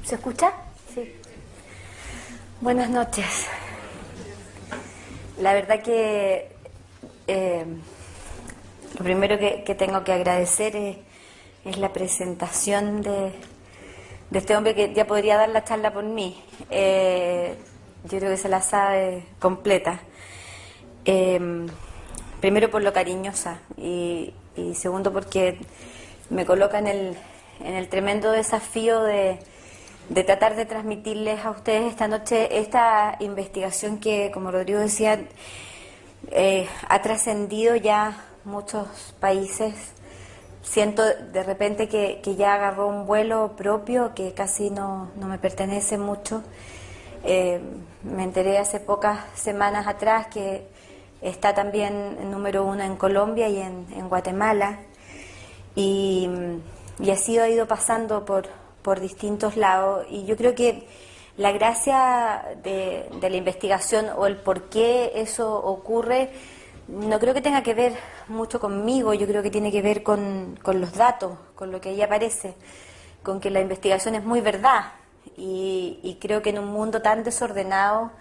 ¿Se escucha? Sí. Buenas noches. La verdad que lo primero que tengo que agradecer es la presentación de este hombre que ya podría dar la charla por mí. Yo creo que se la sabe completa. Primero por lo cariñosa y segundo porque me coloca en el tremendo desafío de tratar de transmitirles a ustedes esta noche esta investigación que, como Rodrigo decía, ha trascendido ya muchos países. Siento de repente que ya agarró un vuelo propio que casi no me pertenece mucho. Me enteré hace pocas semanas atrás que está también en número 1 en Colombia y en Guatemala. Y así ha ido pasando por distintos lados, y yo creo que la gracia de la investigación o el por qué eso ocurre no creo que tenga que ver mucho conmigo. Yo creo que tiene que ver con los datos, con lo que ahí aparece, con que la investigación es muy verdad, y creo que en un mundo tan desordenado,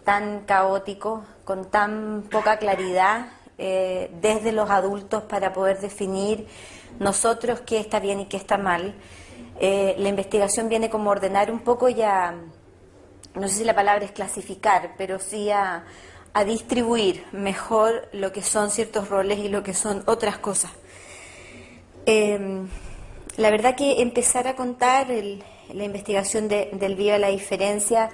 tan caótico, con tan poca claridad desde los adultos para poder definir nosotros qué está bien y qué está mal, la investigación viene como a ordenar un poco y no sé si la palabra es clasificar, pero sí a distribuir mejor lo que son ciertos roles y lo que son otras cosas. La verdad que empezar a contar la investigación del Viva la Diferencia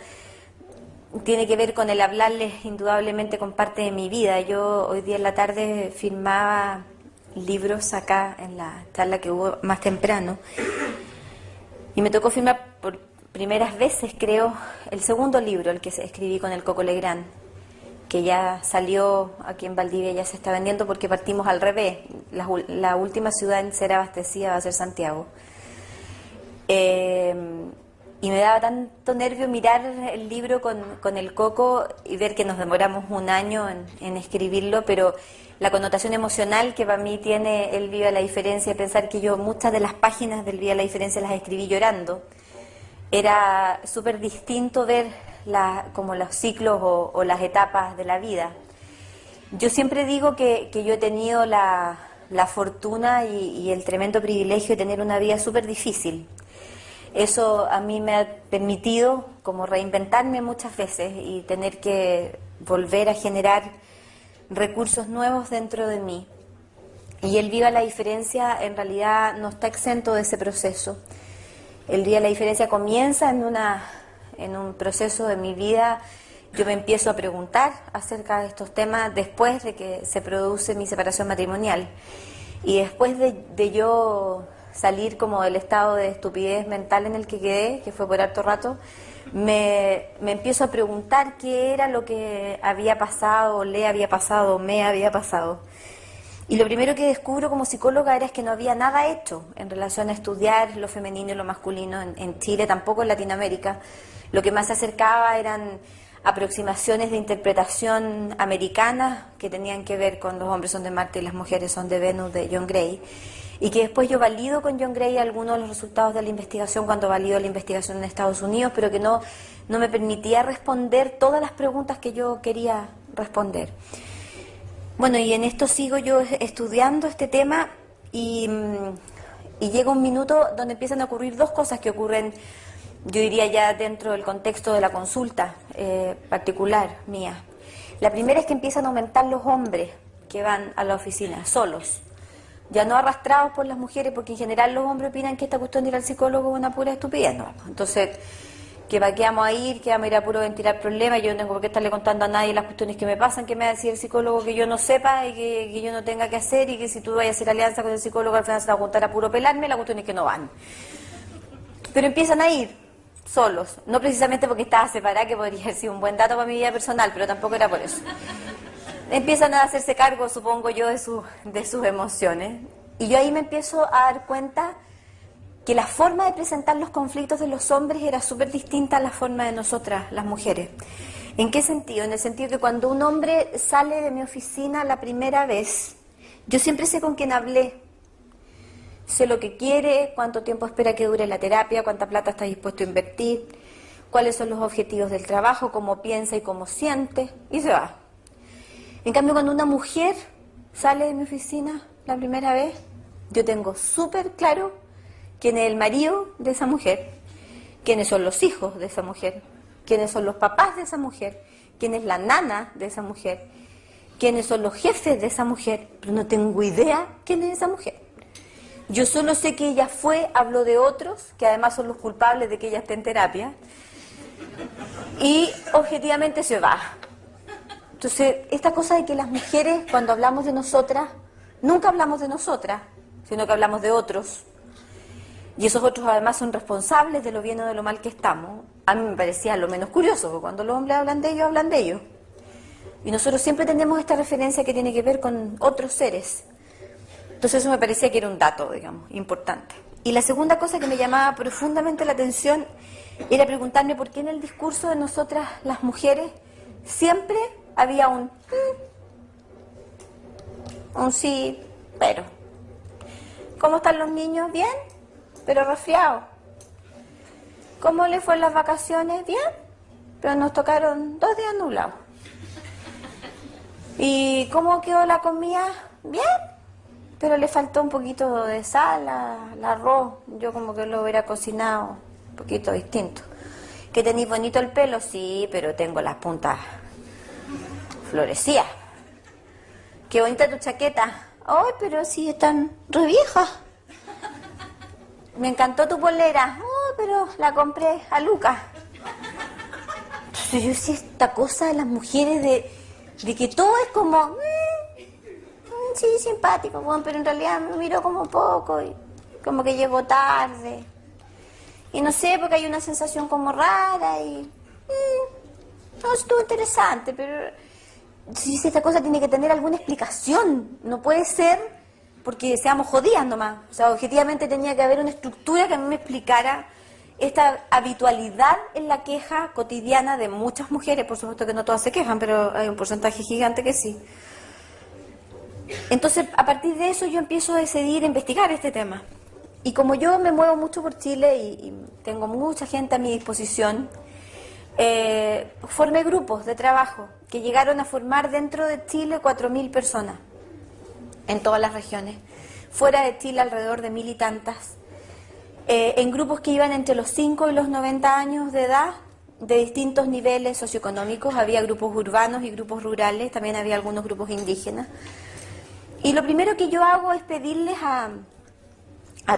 tiene que ver con el hablarles indudablemente con parte de mi vida. Yo hoy día en la tarde firmaba libros acá en la charla que hubo más temprano, y me tocó firmar por primeras veces, creo, el segundo libro, el que escribí con el Coco Legrand, que ya salió aquí en Valdivia, ya se está vendiendo porque partimos al revés. La última ciudad en ser abastecida va a ser Santiago. Y me daba tanto nervio mirar el libro con el Coco y ver que nos demoramos un año en escribirlo, pero la connotación emocional que para mí tiene el Viva la Diferencia, pensar que yo muchas de las páginas del Viva la Diferencia las escribí llorando, era súper distinto ver como los ciclos o las etapas de la vida. Yo siempre digo que yo he tenido la fortuna y el tremendo privilegio de tener una vida súper difícil. Eso a mí me ha permitido como reinventarme muchas veces y tener que volver a generar recursos nuevos dentro de mí. Y el Viva la Diferencia en realidad no está exento de ese proceso. El Viva la Diferencia comienza en un proceso de mi vida. Yo me empiezo a preguntar acerca de estos temas después de que se produce mi separación matrimonial. Y después de yo salir como del estado de estupidez mental en el que quedé, que fue por harto rato, me empiezo a preguntar qué era lo que había pasado, le había pasado, me había pasado. Y lo primero que descubro como psicóloga es que no había nada hecho en relación a estudiar lo femenino y lo masculino en Chile, tampoco en Latinoamérica. Lo que más se acercaba eran aproximaciones de interpretación americanas que tenían que ver con los hombres son de Marte y las mujeres son de Venus, de John Gray. Y que después yo valido con John Gray algunos de los resultados de la investigación cuando valido la investigación en Estados Unidos, pero que no me permitía responder todas las preguntas que yo quería responder. Bueno, y en esto sigo yo estudiando este tema y llega un minuto donde empiezan a ocurrir dos cosas que ocurren, yo diría ya dentro del contexto de la consulta particular mía. La primera es que empiezan a aumentar los hombres que van a la oficina solos, ya no arrastrados por las mujeres, porque en general los hombres opinan que esta cuestión de ir al psicólogo es una pura estupidez, ¿no? Entonces, que vamos a ir a puro ventilar problemas, yo no tengo por qué estarle contando a nadie las cuestiones que me pasan, que me va a decir el psicólogo que yo no sepa y que yo no tenga que hacer, y que si tú vayas a hacer alianza con el psicólogo al final se va a juntar a puro pelarme, la cuestión es que no van. Pero empiezan a ir solos, no precisamente porque estaba separada, que podría haber sido un buen dato para mi vida personal, pero tampoco era por eso. Empiezan a hacerse cargo, supongo yo, de sus emociones. Y yo ahí me empiezo a dar cuenta que la forma de presentar los conflictos de los hombres era súper distinta a la forma de nosotras, las mujeres. ¿En qué sentido? En el sentido que cuando un hombre sale de mi oficina la primera vez, yo siempre sé con quién hablé. sé lo que quiere, cuánto tiempo espera que dure la terapia, cuánta plata está dispuesto a invertir, cuáles son los objetivos del trabajo, cómo piensa y cómo siente, y se va. En cambio, cuando una mujer sale de mi oficina la primera vez, yo tengo súper claro quién es el marido de esa mujer, quiénes son los hijos de esa mujer, quiénes son los papás de esa mujer, quién es la nana de esa mujer, quiénes son los jefes de esa mujer, pero no tengo idea quién es esa mujer. Yo solo sé que ella fue, habló de otros, que además son los culpables de que ella esté en terapia, y objetivamente se va. Entonces, esta cosa de que las mujeres, cuando hablamos de nosotras, nunca hablamos de nosotras, sino que hablamos de otros, y esos otros además son responsables de lo bien o de lo mal que estamos, a mí me parecía lo menos curioso, porque cuando los hombres hablan de ellos. Y nosotros siempre tenemos esta referencia que tiene que ver con otros seres. Entonces eso me parecía que era un dato, digamos, importante. Y la segunda cosa que me llamaba profundamente la atención era preguntarme por qué en el discurso de nosotras, las mujeres, siempre había un sí, pero. ¿Cómo están los niños? Bien, pero resfriados. ¿Cómo les fue en las vacaciones? Bien, pero nos tocaron 2 días nublados. ¿Y cómo quedó la comida? Bien, pero le faltó un poquito de sal al arroz. Yo como que lo hubiera cocinado un poquito distinto. ¿Que tenéis bonito el pelo? Sí, pero tengo las puntas florecidas. Qué bonita tu chaqueta. Ay, pero sí, están re viejas. Me encantó tu polera. Oh, pero la compré a Lucas. Entonces yo decía esta cosa de las mujeres de que todo es como sí, simpático, bueno, pero en realidad me miró como poco y como que llegó tarde. Y no sé, porque hay una sensación como rara y no, estuvo interesante, pero si esta cosa tiene que tener alguna explicación, no puede ser porque seamos jodidas nomás. O sea, objetivamente tenía que haber una estructura que a mí me explicara esta habitualidad en la queja cotidiana de muchas mujeres. Por supuesto que no todas se quejan, pero hay un porcentaje gigante que sí. Entonces, a partir de eso yo empiezo a decidir investigar este tema. Y como yo me muevo mucho por Chile y tengo mucha gente a mi disposición, formé grupos de trabajo que llegaron a formar dentro de Chile 4.000 personas en todas las regiones, fuera de Chile alrededor de 1.000 y tantas, en grupos que iban entre los 5 y los 90 años de edad, de distintos niveles socioeconómicos. Había grupos urbanos y grupos rurales, también había algunos grupos indígenas. Y lo primero que yo hago es pedirles a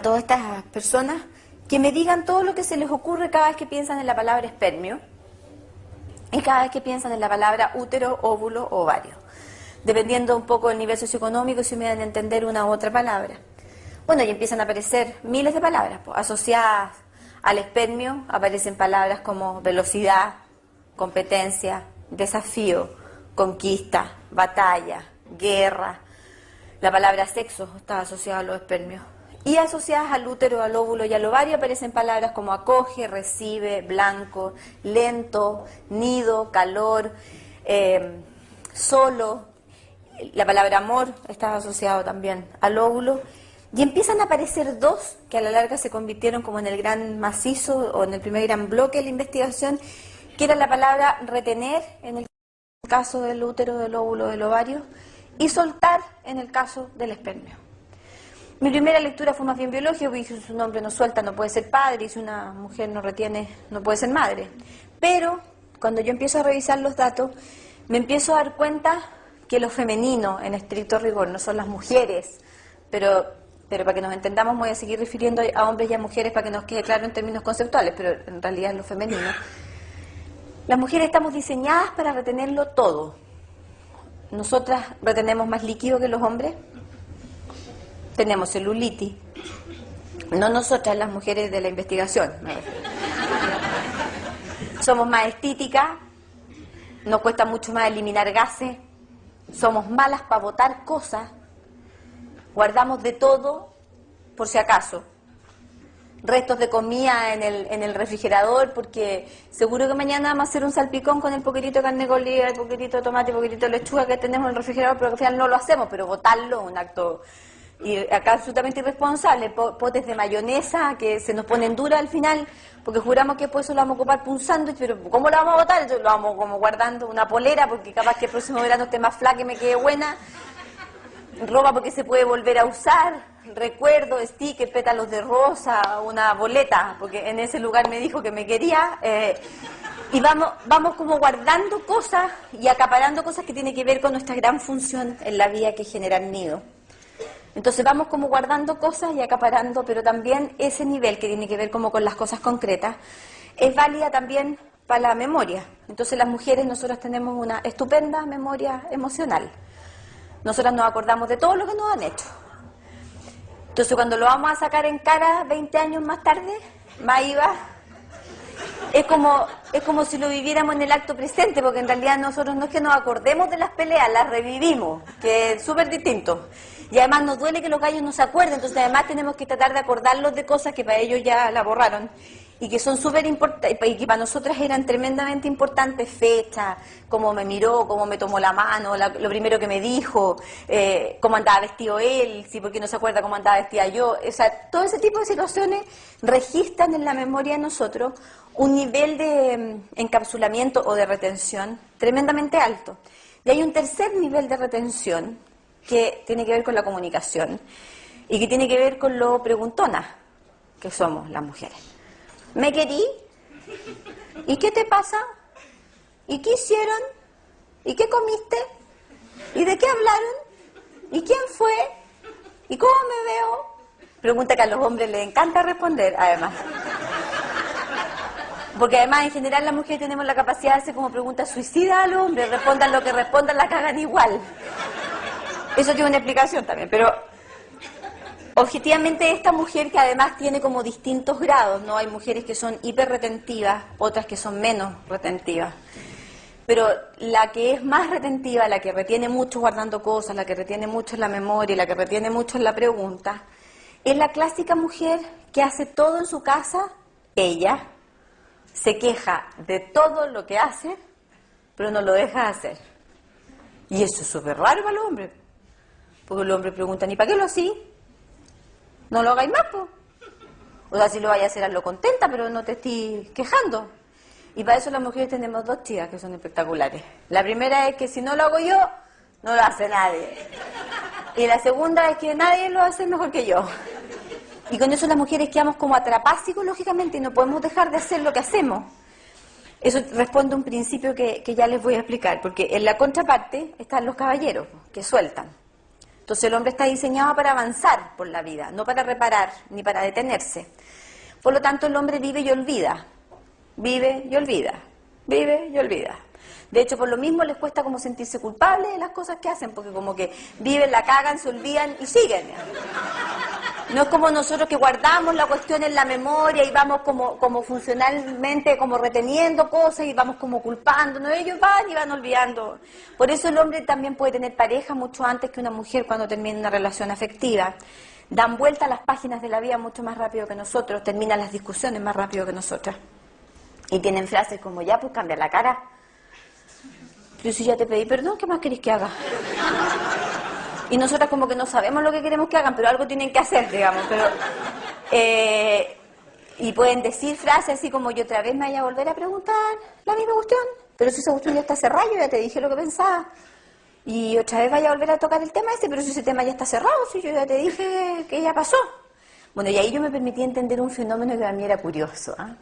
todas estas personas que me digan todo lo que se les ocurre cada vez que piensan en la palabra espermio y cada vez que piensan en la palabra útero, óvulo, ovario, dependiendo un poco del nivel socioeconómico, si me dan a entender una u otra palabra. Bueno, y empiezan a aparecer miles de palabras, pues, asociadas al espermio. Aparecen palabras como velocidad, competencia, desafío, conquista, batalla, guerra. La palabra sexo está asociada a los espermios. Y asociadas al útero, al óvulo y al ovario aparecen palabras como acoge, recibe, blanco, lento, nido, calor, solo. La palabra amor está asociado también al óvulo. Y empiezan a aparecer 2 que a la larga se convirtieron como en el gran macizo o en el primer gran bloque de la investigación, que era la palabra retener en el caso del útero, del óvulo, del ovario, y soltar en el caso del espermio. Mi primera lectura fue más bien biológica, porque si un hombre no suelta no puede ser padre, y si una mujer no retiene no puede ser madre. Pero cuando yo empiezo a revisar los datos, me empiezo a dar cuenta que lo femenino, en estricto rigor, no son las mujeres, pero para que nos entendamos me voy a seguir refiriendo a hombres y a mujeres para que nos quede claro en términos conceptuales, pero en realidad es lo femenino. Las mujeres estamos diseñadas para retenerlo todo. Nosotras retenemos más líquido que los hombres, tenemos celulitis, no nosotras las mujeres de la investigación, somos más estíticas, nos cuesta mucho más eliminar gases, somos malas para botar cosas, guardamos de todo por si acaso, restos de comida en el refrigerador, porque seguro que mañana vamos a hacer un salpicón con el poquitito de carne molida, el poquitito de tomate, el poquitito de lechuga que tenemos en el refrigerador, pero que al final no lo hacemos, pero botarlo es un acto Y acá absolutamente irresponsable, potes de mayonesa que se nos ponen duras al final, porque juramos que después eso lo vamos a ocupar para un sándwich, pero ¿cómo lo vamos a botar? Entonces lo vamos como guardando una polera, porque capaz que el próximo verano esté más flaca y me quede buena. Ropa porque se puede volver a usar, recuerdo, stickers, pétalos de rosa, una boleta, porque en ese lugar me dijo que me quería. Y vamos como guardando cosas y acaparando cosas que tienen que ver con nuestra gran función en la vida, que es generar nido. Entonces vamos como guardando cosas y acaparando, pero también ese nivel que tiene que ver como con las cosas concretas es válida también para la memoria. Entonces las mujeres, nosotras tenemos una estupenda memoria emocional. Nosotras nos acordamos de todo lo que nos han hecho. Entonces cuando lo vamos a sacar en cara 20 años más tarde, más iba, es como si lo viviéramos en el acto presente, porque en realidad nosotros no es que nos acordemos de las peleas, las revivimos, que es súper distinto. Y además nos duele que los gallos no se acuerden, entonces además tenemos que tratar de acordarlos de cosas que para ellos ya la borraron y que son súper importantes, y que para nosotras eran tremendamente importantes, fechas, cómo me miró, cómo me tomó la mano, lo primero que me dijo, cómo andaba vestido él, sí, porque no se acuerda cómo andaba vestida yo. O sea, todo ese tipo de situaciones registran en la memoria de nosotros un nivel de encapsulamiento o de retención tremendamente alto. Y hay un tercer nivel de retención que tiene que ver con la comunicación y que tiene que ver con lo preguntonas que somos las mujeres. ¿Me querí? ¿Y qué te pasa? ¿Y qué hicieron? ¿Y qué comiste? ¿Y de qué hablaron? ¿Y quién fue? ¿Y cómo me veo? Pregunta que a los hombres les encanta responder, además. Porque además en general las mujeres tenemos la capacidad de hacer como preguntas suicidas a los hombres, respondan lo que respondan, la cagan igual. Eso tiene una explicación también, pero objetivamente esta mujer, que además tiene como distintos grados, ¿no? Hay mujeres que son hiperretentivas, otras que son menos retentivas. Pero la que es más retentiva, la que retiene mucho guardando cosas, la que retiene mucho en la memoria, la que retiene mucho en la pregunta, es la clásica mujer que hace todo en su casa, ella, se queja de todo lo que hace, pero no lo deja hacer. Y eso es súper raro para los hombres. Porque los hombres preguntan, ¿y para qué lo así? No lo hagáis más, pues. O sea, si lo vayas a hacer, hazlo contenta, pero no te estés quejando. Y para eso las mujeres tenemos dos chicas que son espectaculares. La primera es que si no lo hago yo, no lo hace nadie. Y la segunda es que nadie lo hace mejor que yo. Y con eso las mujeres quedamos como atrapadas psicológicamente y no podemos dejar de hacer lo que hacemos. Eso responde a un principio que ya les voy a explicar, porque en la contraparte están los caballeros, que sueltan. Entonces el hombre está diseñado para avanzar por la vida, no para reparar ni para detenerse. Por lo tanto, el hombre vive y olvida. Vive y olvida. Vive y olvida. De hecho, por lo mismo les cuesta como sentirse culpables de las cosas que hacen, porque como que viven, la cagan, se olvidan y siguen. No es como nosotros que guardamos la cuestión en la memoria y vamos como funcionalmente como reteniendo cosas y vamos como culpando, ¿no? Ellos van y van olvidando. Por eso el hombre también puede tener pareja mucho antes que una mujer cuando termina una relación afectiva. Dan vuelta a las páginas de la vida mucho más rápido que nosotros, terminan las discusiones más rápido que nosotras. Y tienen frases como, ya, pues cambia la cara. Pero si ya te pedí perdón, ¿qué más querés que haga? Y nosotras como que no sabemos lo que queremos que hagan, pero algo tienen que hacer, digamos. Pero y pueden decir frases así como, yo otra vez me vaya a volver a preguntar la misma cuestión, pero si esa cuestión ya está cerrada, yo ya te dije lo que pensaba. Y otra vez vaya a volver a tocar el tema ese, pero si ese tema ya está cerrado, si yo ya te dije que ya pasó. Bueno, y ahí yo me permití entender un fenómeno que para mí era curioso, ¿eh?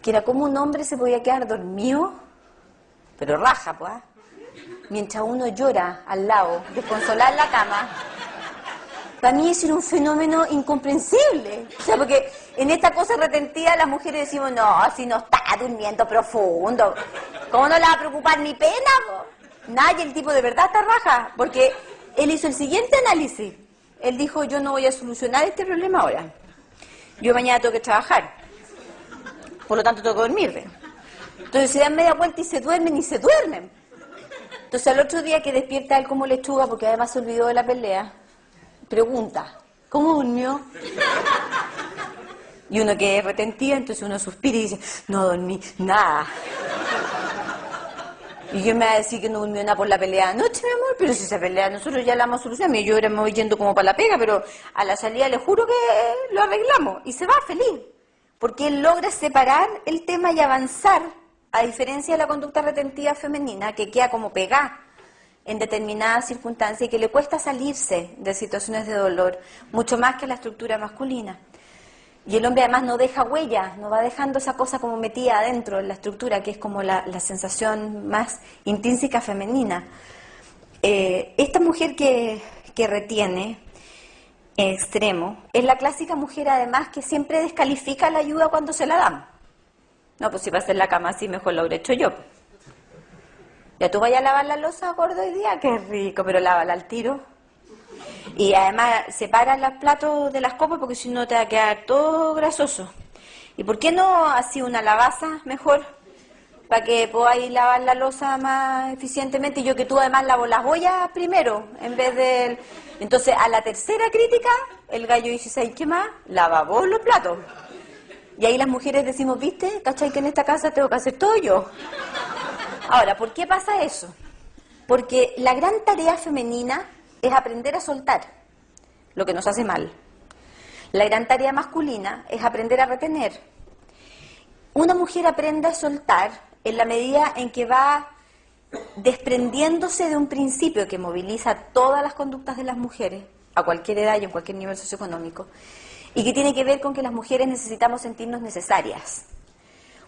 Que era como un hombre se podía quedar dormido, pero raja, pues, mientras uno llora al lado, desconsolada en la cama. Para mí eso era un fenómeno incomprensible. O sea, porque en esta cosa retentiva las mujeres decimos, no, si no está durmiendo profundo, ¿cómo no le va a preocupar mi pena, po? Nadie, el tipo de verdad está raja, porque él hizo el siguiente análisis. Él dijo, yo no voy a solucionar este problema ahora. Yo mañana tengo que trabajar. Por lo tanto tengo que dormir. Entonces se dan media vuelta y se duermen. Entonces al otro día que despierta él como lechuga, porque además se olvidó de la pelea, pregunta, ¿cómo durmió? Y uno que es retentiva, entonces uno suspira y dice, no dormí nada. Y yo me va a decir que no durmió nada por la pelea anoche, mi amor, pero si esa pelea nosotros ya la hemos solucionado. Yo ahora me voy yendo como para la pega, pero a la salida le juro que lo arreglamos. Y se va feliz, porque él logra separar el tema y avanzar, a diferencia de la conducta retentiva femenina, que queda como pegada en determinadas circunstancias y que le cuesta salirse de situaciones de dolor, mucho más que la estructura masculina. Y el hombre además no deja huella, no va dejando esa cosa como metida adentro en la estructura, que es como la sensación más intrínseca femenina. Esta mujer que retiene en extremo es la clásica mujer además que siempre descalifica la ayuda cuando se la dan. No, pues si va a hacer la cama así, mejor lo habré hecho yo. Ya tú vayas a lavar la loza, gordo, hoy día, qué rico, pero lávala al tiro. Y además separa los platos de las copas porque si no te va a quedar todo grasoso. ¿Y por qué no así una lavaza mejor? Para que podáis lavar la loza más eficientemente. Y yo que tú además lavo las ollas primero, en vez de... Entonces a la tercera crítica, el gallo dice, ¿sabes qué más? Lava vos los platos. Y ahí las mujeres decimos, ¿viste? ¿Cachai que en esta casa tengo que hacer todo yo? Ahora, ¿por qué pasa eso? Porque la gran tarea femenina es aprender a soltar lo que nos hace mal. La gran tarea masculina es aprender a retener. Una mujer aprende a soltar en la medida en que va desprendiéndose de un principio que moviliza todas las conductas de las mujeres, a cualquier edad y en cualquier nivel socioeconómico, y que tiene que ver con que las mujeres necesitamos sentirnos necesarias.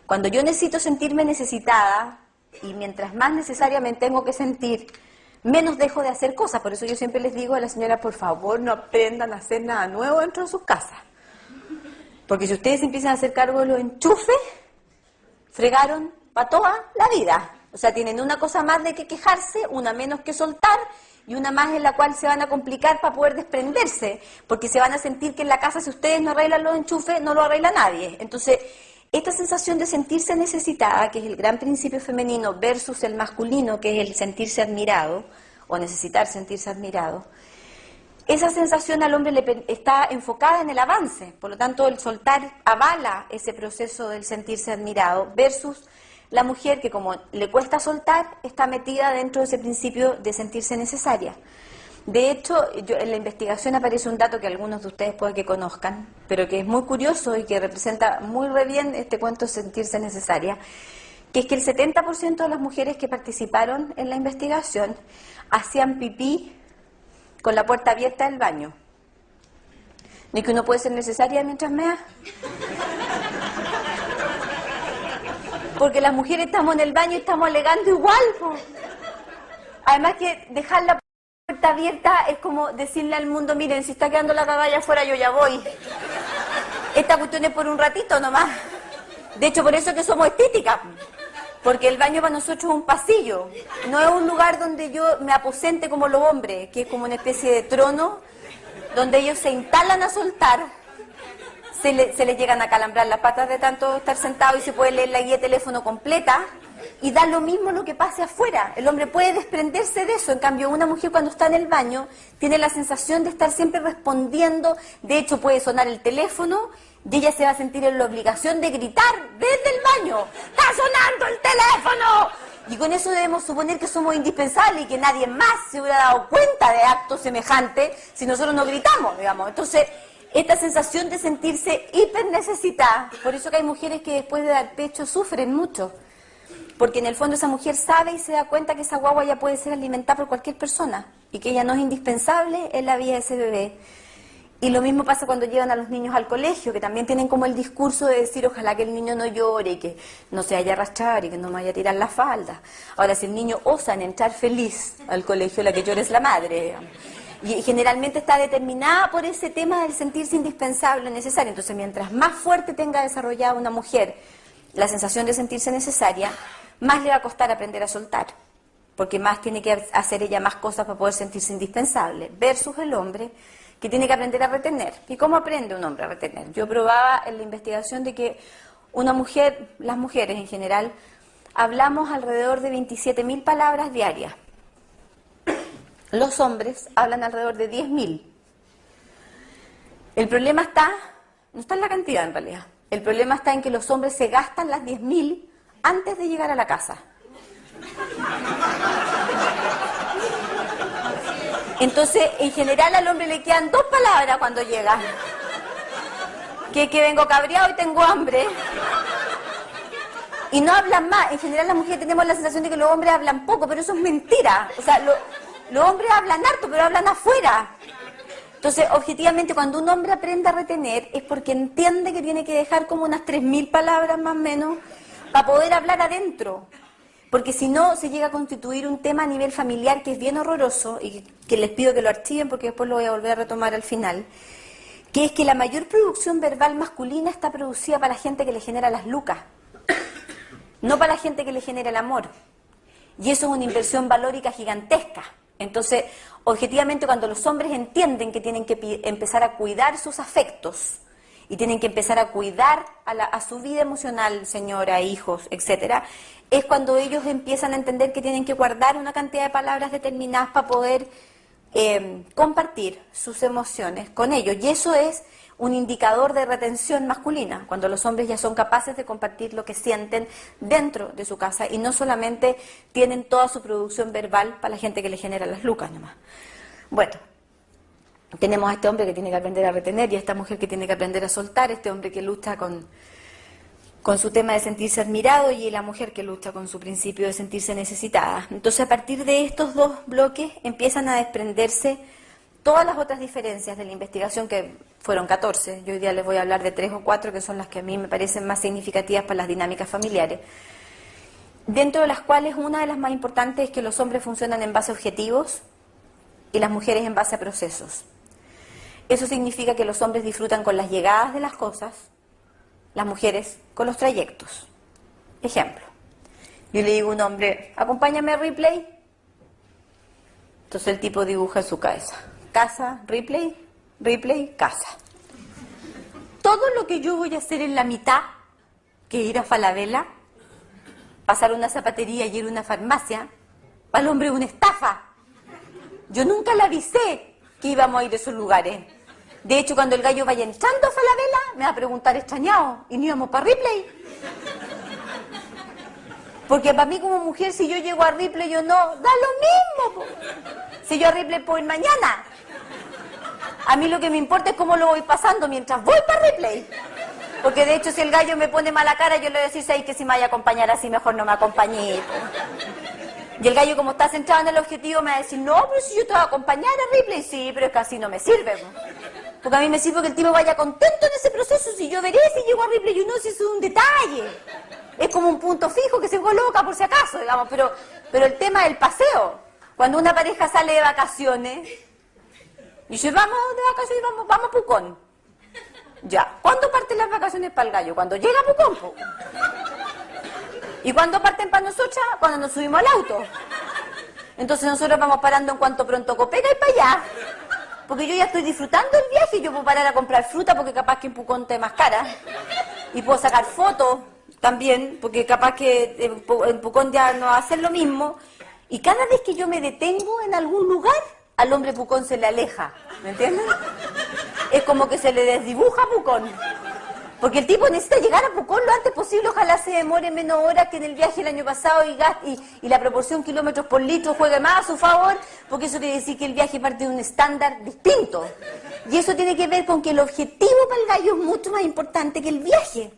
Cuando yo necesito sentirme necesitada, y mientras más necesaria me tengo que sentir, menos dejo de hacer cosas. Por eso yo siempre les digo a las señoras, por favor, no aprendan a hacer nada nuevo dentro de sus casas. Porque si ustedes empiezan a hacer cargo de los enchufes, fregaron para toda la vida. O sea, tienen una cosa más de que quejarse, una menos que soltar, y una más en la cual se van a complicar para poder desprenderse, porque se van a sentir que en la casa, si ustedes no arreglan los enchufes, no lo arregla nadie. Entonces, esta sensación de sentirse necesitada, que es el gran principio femenino, versus el masculino, que es el sentirse admirado, o necesitar sentirse admirado, esa sensación al hombre está enfocada en el avance. Por lo tanto, el soltar avala ese proceso del sentirse admirado, versus la mujer que, como le cuesta soltar, está metida dentro de ese principio de sentirse necesaria. De hecho, en la investigación aparece un dato que algunos de ustedes puede que conozcan, pero que es muy curioso y que representa muy re bien este cuento de sentirse necesaria, que es que el 70% de las mujeres que participaron en la investigación hacían pipí con la puerta abierta del baño. ¿No es que uno puede ser necesaria mientras mea? Porque las mujeres estamos en el baño y estamos alegando igual, po. Además que dejar la puerta abierta es como decirle al mundo, miren, si está quedando la cagada allá afuera, yo ya voy. Esta cuestión es por un ratito nomás. De hecho, por eso es que somos estéticas. Porque el baño para nosotros es un pasillo. No es un lugar donde yo me aposente como los hombres, que es como una especie de trono, donde ellos se instalan a soltar. Se les llegan a calambrar las patas de tanto estar sentado y se puede leer la guía de teléfono completa y da lo mismo lo que pase afuera. El hombre puede desprenderse de eso. En cambio, una mujer cuando está en el baño tiene la sensación de estar siempre respondiendo. De hecho, puede sonar el teléfono y ella se va a sentir en la obligación de gritar desde el baño: ¡está sonando el teléfono! Y con eso debemos suponer que somos indispensables y que nadie más se hubiera dado cuenta de actos semejantes si nosotros no gritamos, digamos. Entonces, esta sensación de sentirse hiper necesitada, por eso que hay mujeres que después de dar pecho sufren mucho, porque en el fondo esa mujer sabe y se da cuenta que esa guagua ya puede ser alimentada por cualquier persona y que ella no es indispensable en la vida de ese bebé. Y lo mismo pasa cuando llevan a los niños al colegio, que también tienen como el discurso de decir ojalá que el niño no llore y que no se vaya a arrastrar y que no me vaya a tirar la falda. Ahora, si el niño osa en entrar feliz al colegio, la que llora es la madre, digamos. Y generalmente está determinada por ese tema del sentirse indispensable, necesario. Entonces, mientras más fuerte tenga desarrollada una mujer la sensación de sentirse necesaria, más le va a costar aprender a soltar, porque más tiene que hacer ella más cosas para poder sentirse indispensable, versus el hombre, que tiene que aprender a retener. ¿Y cómo aprende un hombre a retener? Yo probaba en la investigación de que una mujer, las mujeres en general, hablamos alrededor de 27.000 palabras diarias. Los hombres hablan alrededor de 10.000. El problema no está en la cantidad en realidad. El problema está en que los hombres se gastan las 10.000 antes de llegar a la casa. Entonces, en general al hombre le quedan 2 palabras cuando llega. Que vengo cabreado y tengo hambre. Y no hablan más. En general las mujeres tenemos la sensación de que los hombres hablan poco, pero eso es mentira. O sea, los hombres hablan harto, pero hablan afuera. Entonces, objetivamente, cuando un hombre aprende a retener, es porque entiende que tiene que dejar como unas 3000 palabras más o menos para poder hablar adentro. Porque si no, se llega a constituir un tema a nivel familiar que es bien horroroso, y que les pido que lo archiven porque después lo voy a volver a retomar al final, que es que la mayor producción verbal masculina está producida para la gente que le genera las lucas, no para la gente que le genera el amor. Y eso es una inversión valórica gigantesca. Entonces, objetivamente, cuando los hombres entienden que tienen que empezar a cuidar sus afectos y tienen que empezar a cuidar a su vida emocional, señora, hijos, etcétera, es cuando ellos empiezan a entender que tienen que guardar una cantidad de palabras determinadas para poder compartir sus emociones con ellos. Y eso es un indicador de retención masculina, cuando los hombres ya son capaces de compartir lo que sienten dentro de su casa y no solamente tienen toda su producción verbal para la gente que le genera las lucas nomás. Bueno, tenemos a este hombre que tiene que aprender a retener y a esta mujer que tiene que aprender a soltar, este hombre que lucha con su tema de sentirse admirado y la mujer que lucha con su principio de sentirse necesitada. Entonces, a partir de estos 2 bloques empiezan a desprenderse todas las otras diferencias de la investigación, que fueron 14, yo hoy día les voy a hablar de 3 o 4, que son las que a mí me parecen más significativas para las dinámicas familiares, dentro de las cuales una de las más importantes es que los hombres funcionan en base a objetivos y las mujeres en base a procesos. Eso significa que los hombres disfrutan con las llegadas de las cosas, las mujeres con los trayectos. Ejemplo, yo le digo a un hombre, acompáñame a Ripley. Entonces el tipo dibuja en su cabeza, casa, Ripley, Ripley, casa. Todo lo que yo voy a hacer en la mitad, que ir a Falabella, pasar a una zapatería y ir a una farmacia, para el hombre es una estafa. Yo nunca le avisé que íbamos a ir a esos lugares. De hecho, cuando el gallo vaya entrando a Falabella, me va a preguntar extrañado, ¿y no íbamos para Ripley? Porque para mí como mujer, si yo llego a Ripley, yo no, da lo mismo. Si yo a Ripley puedo ir mañana. A mí lo que me importa es cómo lo voy pasando mientras voy para Ripley. Porque de hecho, si el gallo me pone mala cara, yo le voy a decir, ¿sabes que si me vaya a acompañar así, mejor no me acompañé? Y el gallo, como está centrado en el objetivo, me va a decir, no, pero si yo te voy a acompañar a Ripley. Sí, pero es que así no me sirve. Porque a mí me sirve que el tipo vaya contento en ese proceso. Si yo veré si llego a Ripley, yo no, si eso es un detalle. Es como un punto fijo que se coloca por si acaso, digamos. Pero el tema del paseo, cuando una pareja sale de vacaciones, dice, vamos de vacaciones, vamos a Pucón. Ya, ¿cuándo parten las vacaciones para el gallo? Cuando llega a Pucón, po. ¿Y cuándo parten para nosotras? Cuando nos subimos al auto. Entonces nosotros vamos parando en cuanto pronto Copega y para allá. Porque yo ya estoy disfrutando el viaje y yo puedo parar a comprar fruta porque capaz que en Pucón está más cara. Y puedo sacar fotos también, porque capaz que en Pucón ya no va a hacer lo mismo. Y cada vez que yo me detengo en algún lugar, al hombre Pucón se le aleja. ¿Me entienden? Es como que se le desdibuja Pucón. Porque el tipo necesita llegar a Pucón lo antes posible, ojalá se demore menos horas que en el viaje el año pasado y la proporción kilómetros por litro juegue más a su favor, porque eso quiere decir que el viaje parte de un estándar distinto. Y eso tiene que ver con que el objetivo para el gallo es mucho más importante que el viaje.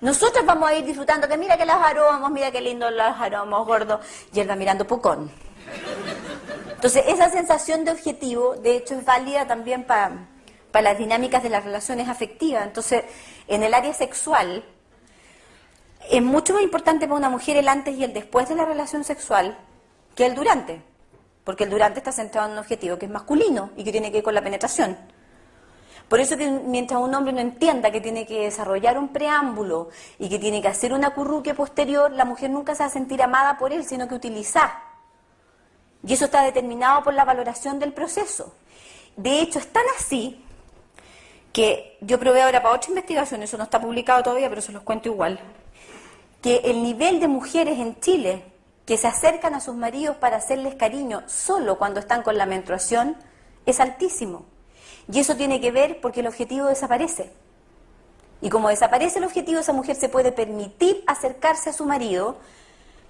Nosotros vamos a ir disfrutando, que mira que los aromas, mira qué lindos los aromas, gordos, y él va mirando Pucón. Entonces, esa sensación de objetivo, de hecho, es válida también para las dinámicas de las relaciones afectivas. Entonces, en el área sexual, es mucho más importante para una mujer el antes y el después de la relación sexual que el durante. Porque el durante está centrado en un objetivo que es masculino y que tiene que ver con la penetración. Por eso que mientras un hombre no entienda que tiene que desarrollar un preámbulo y que tiene que hacer una curruque posterior, la mujer nunca se va a sentir amada por él, sino que utilizada. Y eso está determinado por la valoración del proceso. De hecho, es tan así que yo probé ahora para otra investigación, eso no está publicado todavía, pero se los cuento igual, que el nivel de mujeres en Chile que se acercan a sus maridos para hacerles cariño solo cuando están con la menstruación es altísimo. Y eso tiene que ver porque el objetivo desaparece. Y como desaparece el objetivo, esa mujer se puede permitir acercarse a su marido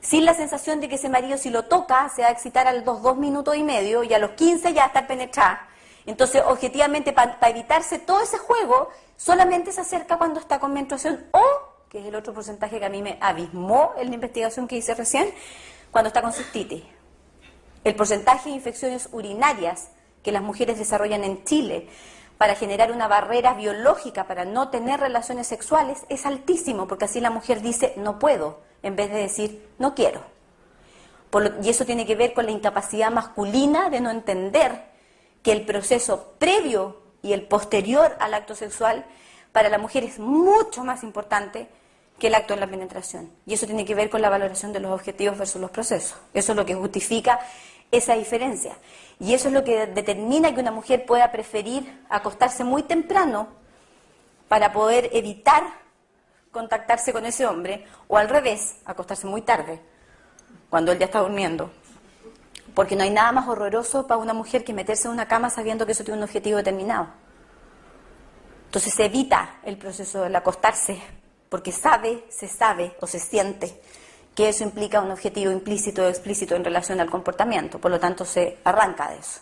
sin la sensación de que ese marido si lo toca se va a excitar a los 2 minutos y medio y a los 15 ya está penetrada. Entonces, objetivamente, para evitarse todo ese juego, solamente se acerca cuando está con menstruación o, que es el otro porcentaje que a mí me abismó en la investigación que hice recién, cuando está con cistitis. El porcentaje de infecciones urinarias que las mujeres desarrollan en Chile para generar una barrera biológica para no tener relaciones sexuales es altísimo, porque así la mujer dice no puedo, en vez de decir no quiero. Y eso tiene que ver con la incapacidad masculina de no entender que el proceso previo y el posterior al acto sexual para la mujer es mucho más importante que el acto en la penetración. Y eso tiene que ver con la valoración de los objetivos versus los procesos. Eso es lo que justifica esa diferencia. Y eso es lo que determina que una mujer pueda preferir acostarse muy temprano para poder evitar contactarse con ese hombre, o al revés, acostarse muy tarde, cuando él ya está durmiendo. Porque no hay nada más horroroso para una mujer que meterse en una cama sabiendo que eso tiene un objetivo determinado. Entonces se evita el proceso del acostarse, porque se sabe o se siente que eso implica un objetivo implícito o explícito en relación al comportamiento, por lo tanto se arranca de eso.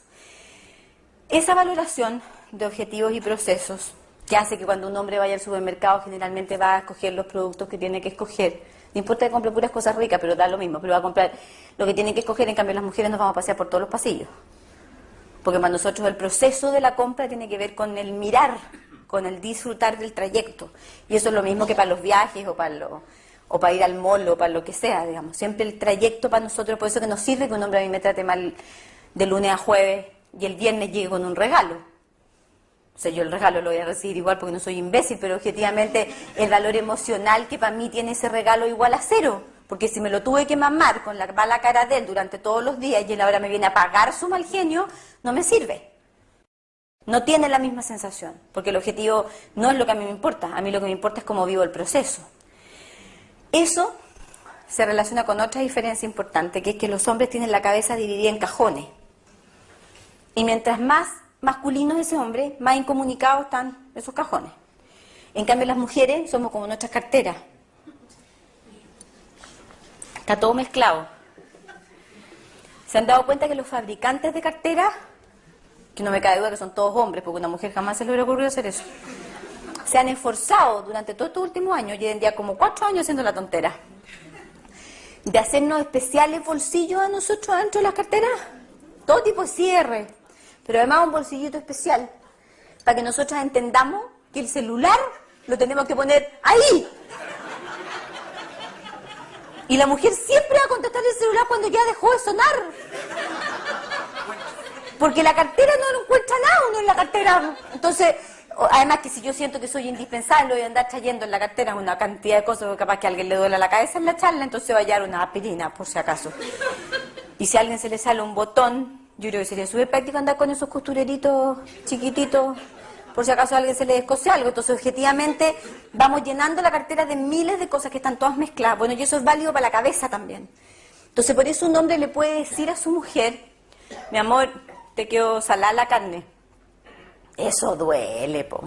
Esa valoración de objetivos y procesos, que hace que cuando un hombre vaya al supermercado generalmente va a escoger los productos que tiene que escoger, no importa que compre puras cosas ricas, pero da lo mismo, pero va a comprar lo que tiene que escoger. En cambio las mujeres nos vamos a pasear por todos los pasillos, porque para nosotros el proceso de la compra tiene que ver con el mirar, con el disfrutar del trayecto, y eso es lo mismo que para los viajes o para ir al mall o para lo que sea, digamos. Siempre el trayecto para nosotros, por eso que nos sirve que un hombre a mí me trate mal de lunes a jueves y el viernes llegue con un regalo. O sea, yo el regalo lo voy a recibir igual porque no soy imbécil, pero objetivamente el valor emocional que para mí tiene ese regalo igual a cero. Porque si me lo tuve que mamar con la mala cara de él durante todos los días y él ahora me viene a pagar su mal genio, no me sirve. No tiene la misma sensación, porque el objetivo no es lo que a mí me importa. A mí lo que me importa es cómo vivo el proceso. Eso se relaciona con otra diferencia importante, que es que los hombres tienen la cabeza dividida en cajones. Y mientras más masculino es ese hombre, más incomunicados están esos cajones. En cambio las mujeres somos como nuestras carteras. Está todo mezclado. ¿Se han dado cuenta que los fabricantes de carteras, que no me cabe duda que son todos hombres, porque a una mujer jamás se le hubiera ocurrido hacer eso, se han esforzado durante todos estos últimos años, y en día como 4 años haciendo la tontera, de hacernos especiales bolsillos a nosotros adentro de las carteras, todo tipo de cierre, pero además un bolsillito especial, para que nosotros entendamos que el celular lo tenemos que poner ahí. Y la mujer siempre va a contestar el celular cuando ya dejó de sonar. Porque la cartera no lo encuentra nada uno en la cartera. Entonces, además que si yo siento que soy indispensable, voy a andar trayendo en la cartera una cantidad de cosas, capaz que a alguien le duele la cabeza en la charla, entonces va a llevar una aspirina, por si acaso. Y si a alguien se le sale un botón, yo creo que sería súper práctico andar con esos costureritos chiquititos, por si acaso a alguien se le descose algo. Entonces, objetivamente, vamos llenando la cartera de miles de cosas que están todas mezcladas. Bueno, y eso es válido para la cabeza también. Entonces, por eso un hombre le puede decir a su mujer, mi amor, te quedó salada la carne. Eso duele, po.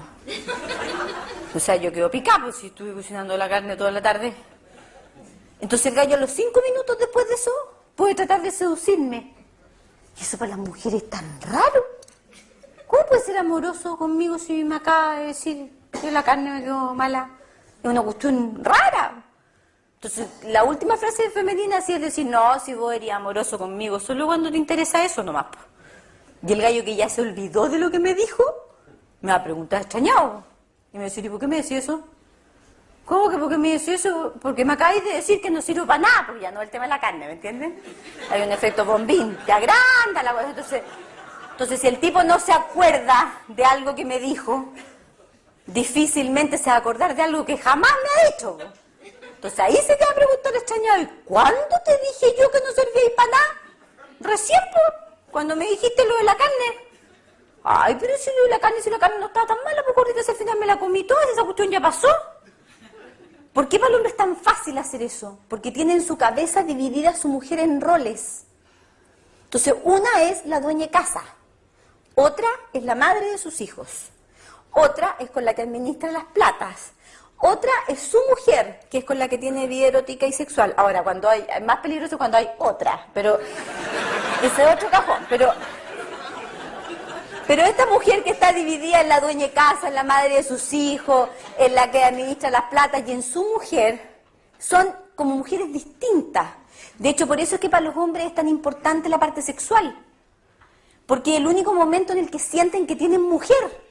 O sea, yo quedo picada, pues, si estuve cocinando la carne toda la tarde. Entonces el gallo a los 5 minutos después de eso puede tratar de seducirme. Y eso para las mujeres es tan raro. ¿Cómo puede ser amoroso conmigo si me acaba de decir que la carne me quedó mala? Es una cuestión rara. Entonces, la última frase femenina sí es decir, no, si vos eres amoroso conmigo, solo cuando te interesa eso nomás. Y el gallo que ya se olvidó de lo que me dijo, me va a preguntar extrañado. Y me va a decir, ¿y por qué me decís eso? ¿Cómo que por qué me decís eso? Porque me acabáis de decir que no sirve para nada, porque ya no es el tema de la carne, ¿me entienden? Hay un efecto bombín, te agranda la cosa. Entonces, si el tipo no se acuerda de algo que me dijo, difícilmente se va a acordar de algo que jamás me ha dicho. Entonces ahí se te va a preguntar extrañado, ¿y cuándo te dije yo que no servíais para nada? Recién, pues, cuando me dijiste lo de la carne. Ay, pero si lo de la carne, si la carne no estaba tan mala, pues ahorita al final me la comí toda, esa cuestión ya pasó. ¿Por qué para el hombre es tan fácil hacer eso? Porque tiene en su cabeza dividida a su mujer en roles. Entonces, una es la dueña de casa, otra es la madre de sus hijos, otra es con la que administra las platas, Otra es su mujer, que es con la que tiene vida erótica y sexual. Ahora, cuando hay más peligroso cuando hay otra, pero ese es otro cajón. Pero esta mujer que está dividida en la dueña de casa, en la madre de sus hijos, en la que administra las platas y en su mujer, son como mujeres distintas. De hecho, por eso es que para los hombres es tan importante la parte sexual. Porque es el único momento en el que sienten que tienen mujer.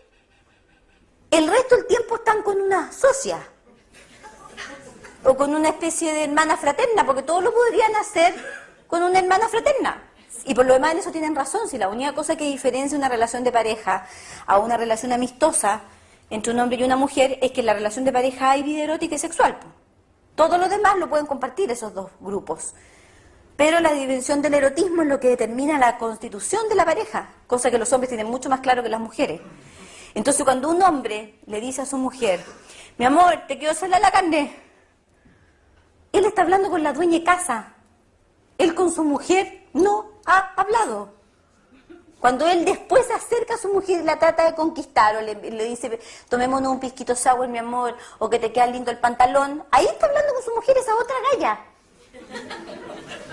El resto del tiempo están con una socia o con una especie de hermana fraterna, porque todos lo podrían hacer con una hermana fraterna. Y por lo demás en eso tienen razón, si la única cosa que diferencia una relación de pareja a una relación amistosa entre un hombre y una mujer es que en la relación de pareja hay vida erótica y sexual. Todo lo demás lo pueden compartir esos dos grupos. Pero la dimensión del erotismo es lo que determina la constitución de la pareja, cosa que los hombres tienen mucho más claro que las mujeres. Entonces, cuando un hombre le dice a su mujer, mi amor, te quiero salar la carne, él está hablando con la dueña de casa. Él con su mujer no ha hablado. Cuando él después se acerca a su mujer y la trata de conquistar, o le dice, tomémonos un pisquito sour, mi amor, o que te queda lindo el pantalón, ahí está hablando con su mujer esa otra galla.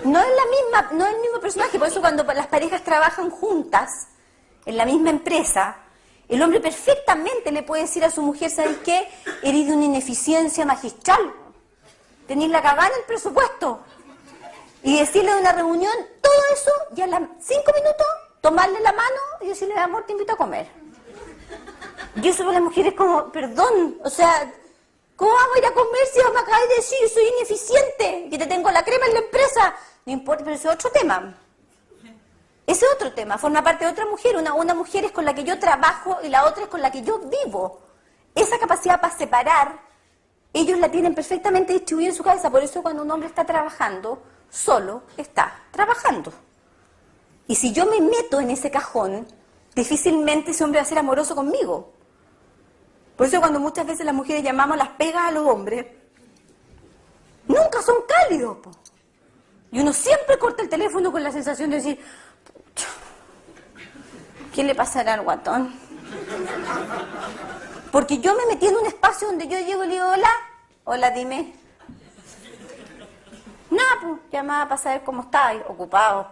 No es la misma, no es el mismo personaje. Por eso cuando las parejas trabajan juntas, en la misma empresa, el hombre perfectamente le puede decir a su mujer, ¿sabes qué? Eres de una ineficiencia magistral. Tenés la cagada en el presupuesto. Y decirle en una reunión todo eso, y a las 5 minutos, tomarle la mano y decirle, amor, te invito a comer. Y eso para las mujeres como, perdón, o sea, ¿cómo vamos a ir a comer si me acabas de decir, soy ineficiente, que te tengo la crema en la empresa? No importa, pero ese es otro tema. Ese es otro tema, forma parte de otra mujer. Una mujer es con la que yo trabajo y la otra es con la que yo vivo. Esa capacidad para separar, ellos la tienen perfectamente distribuida en su cabeza. Por eso cuando un hombre está trabajando, solo está trabajando. Y si yo me meto en ese cajón, difícilmente ese hombre va a ser amoroso conmigo. Por eso cuando muchas veces las mujeres llamamos las pegas a los hombres, nunca son cálidos, po. Y uno siempre corta el teléfono con la sensación de decir, ¿qué le pasará al guatón? Porque yo me metí en un espacio donde yo llego y le digo, hola, dime. Nada, pues, llamaba para saber cómo estáis, ocupado.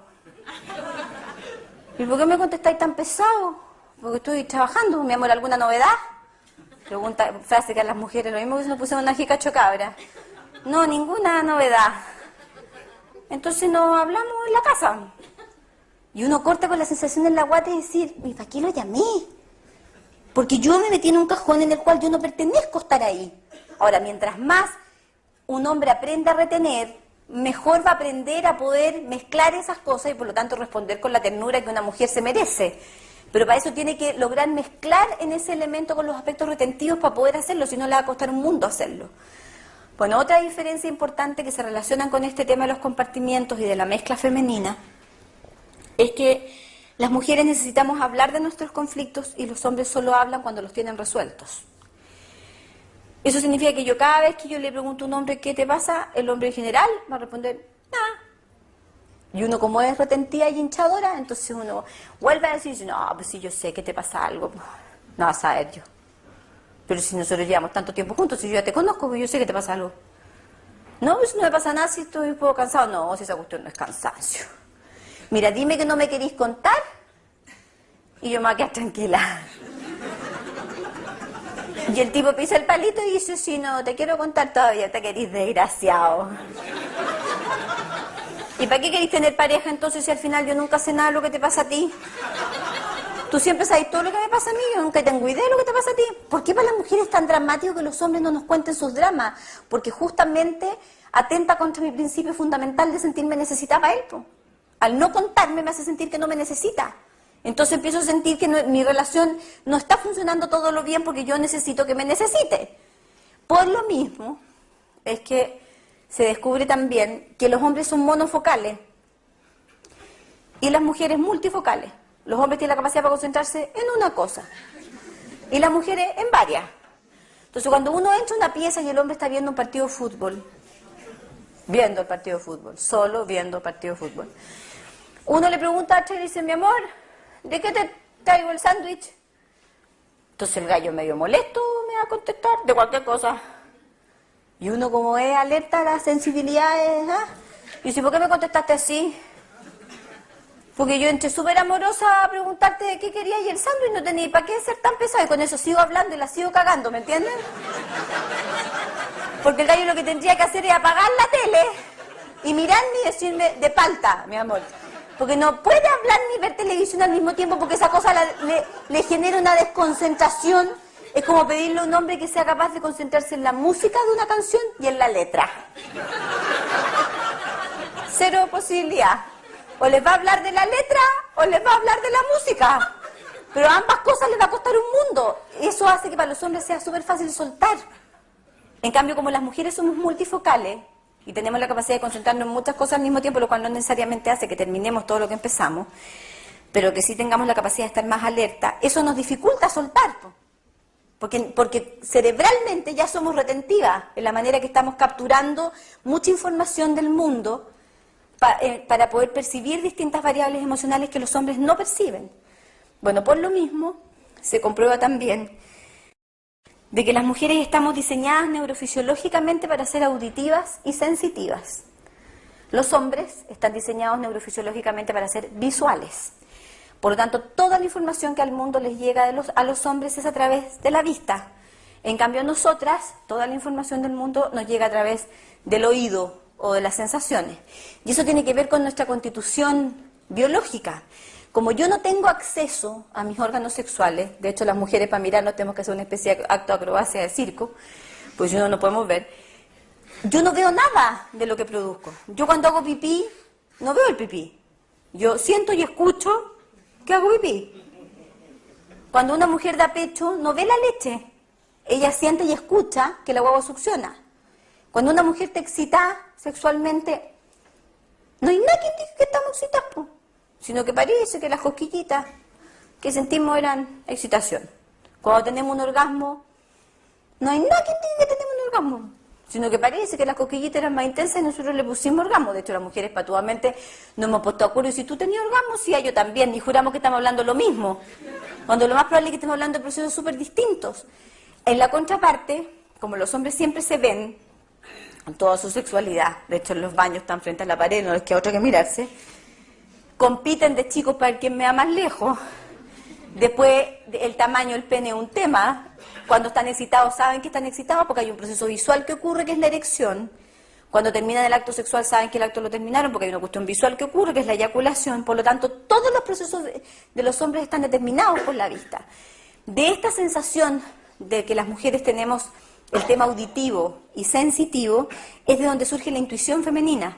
¿Y por qué me contestáis tan pesado? Porque estoy trabajando, mi amor, ¿alguna novedad? Pregunta, frase que a las mujeres, lo mismo que se nos pusieron una jica chocabra. No, ninguna novedad. Entonces nos hablamos en la casa. Y uno corta con la sensación en la guata y decir, ¿y para qué lo llamé? Porque yo me metí en un cajón en el cual yo no pertenezco a estar ahí. Ahora, mientras más un hombre aprenda a retener, mejor va a aprender a poder mezclar esas cosas y por lo tanto responder con la ternura que una mujer se merece. Pero para eso tiene que lograr mezclar en ese elemento con los aspectos retentivos para poder hacerlo, si no le va a costar un mundo hacerlo. Bueno, otra diferencia importante que se relaciona con este tema de los compartimientos y de la mezcla femenina es que las mujeres necesitamos hablar de nuestros conflictos y los hombres solo hablan cuando los tienen resueltos. Eso significa que cada vez que yo le pregunto a un hombre ¿qué te pasa?, el hombre en general va a responder nada. Y uno como es retentiva y hinchadora, entonces uno vuelve a decir, no, pues si yo sé que te pasa algo, pues, no vas a saber yo. Pero si nosotros llevamos tanto tiempo juntos, si yo ya te conozco, pues yo sé que te pasa algo. No, pues no me pasa nada si estoy un poco cansado. No, si esa cuestión no es cansancio. Mira, dime que no me queréis contar y yo me voy a quedar tranquila. Y el tipo pisa el palito y dice, si no te quiero contar todavía, te querís desgraciado. ¿Y para qué queréis tener pareja entonces si al final yo nunca sé nada de lo que te pasa a ti? Tú siempre sabes todo lo que me pasa a mí, yo nunca tengo idea de lo que te pasa a ti. ¿Por qué para las mujeres es tan dramático que los hombres no nos cuenten sus dramas? Porque justamente atenta contra mi principio fundamental de sentirme necesitada a él, po. Al no contarme me hace sentir que no me necesita. Entonces empiezo a sentir que mi relación no está funcionando todo lo bien porque yo necesito que me necesite. Por lo mismo es que se descubre también que los hombres son monofocales y las mujeres multifocales. Los hombres tienen la capacidad para concentrarse en una cosa y las mujeres en varias. Entonces cuando uno entra a una pieza y el hombre está viendo un partido de fútbol, viendo el partido de fútbol, solo viendo el partido de fútbol, uno le pregunta a Che y dice, mi amor, ¿de qué te traigo el sándwich? Entonces el gallo medio molesto me va a contestar, de cualquier cosa. Y uno como es alerta a las sensibilidades, ¿ah? Y si, ¿por qué me contestaste así? Porque yo entré súper amorosa a preguntarte de qué querías y el sándwich no tenía para qué ser tan pesado. Y con eso sigo hablando y la sigo cagando, ¿me entienden? Porque el gallo lo que tendría que hacer es apagar la tele y mirarme y decirme de palta, mi amor. Porque no puede hablar ni ver televisión al mismo tiempo porque esa cosa le genera una desconcentración. Es como pedirle a un hombre que sea capaz de concentrarse en la música de una canción y en la letra. Cero posibilidad. O les va a hablar de la letra o les va a hablar de la música. Pero a ambas cosas les va a costar un mundo. Eso hace que para los hombres sea súper fácil soltar. En cambio, como las mujeres somos multifocales y tenemos la capacidad de concentrarnos en muchas cosas al mismo tiempo, lo cual no necesariamente hace que terminemos todo lo que empezamos, pero que sí tengamos la capacidad de estar más alerta, eso nos dificulta soltar. Porque cerebralmente ya somos retentivas en la manera que estamos capturando mucha información del mundo para poder percibir distintas variables emocionales que los hombres no perciben. Bueno, por lo mismo, se comprueba también de que las mujeres estamos diseñadas neurofisiológicamente para ser auditivas y sensitivas. Los hombres están diseñados neurofisiológicamente para ser visuales. Por lo tanto, toda la información que al mundo les llega a los hombres es a través de la vista. En cambio, nosotras, toda la información del mundo nos llega a través del oído o de las sensaciones. Y eso tiene que ver con nuestra constitución biológica. Como yo no tengo acceso a mis órganos sexuales, de hecho las mujeres para mirarnos tenemos que hacer una especie de acto de acrobacia de circo, pues no podemos ver, yo no veo nada de lo que produzco. Yo cuando hago pipí, no veo el pipí. Yo siento y escucho que hago pipí. Cuando una mujer da pecho, no ve la leche. Ella siente y escucha que la guagua succiona. Cuando una mujer te excita sexualmente, no hay nada que indique que estamos excitados, po, sino que parece que las cosquillitas que sentimos eran excitación. Cuando tenemos un orgasmo, no hay nada que indique que tenemos un orgasmo, sino que parece que las cosquillitas eran más intensas y nosotros le pusimos orgasmo. De hecho, las mujeres patuamente nos hemos puesto a acuerdo y si tú tenías orgasmo, sí, yo también, y juramos que estamos hablando lo mismo, cuando lo más probable es que estemos hablando de procesos súper distintos. En la contraparte, como los hombres siempre se ven con toda su sexualidad, de hecho en los baños están frente a la pared, no les queda otra que mirarse, compiten de chicos para ver quién me da más lejos. Después, el tamaño del pene es un tema. Cuando están excitados, saben que están excitados porque hay un proceso visual que ocurre, que es la erección. Cuando terminan el acto sexual, saben que el acto lo terminaron porque hay una cuestión visual que ocurre, que es la eyaculación. Por lo tanto, todos los procesos de los hombres están determinados por la vista. De esta sensación de que las mujeres tenemos el tema auditivo y sensitivo, es de donde surge la intuición femenina.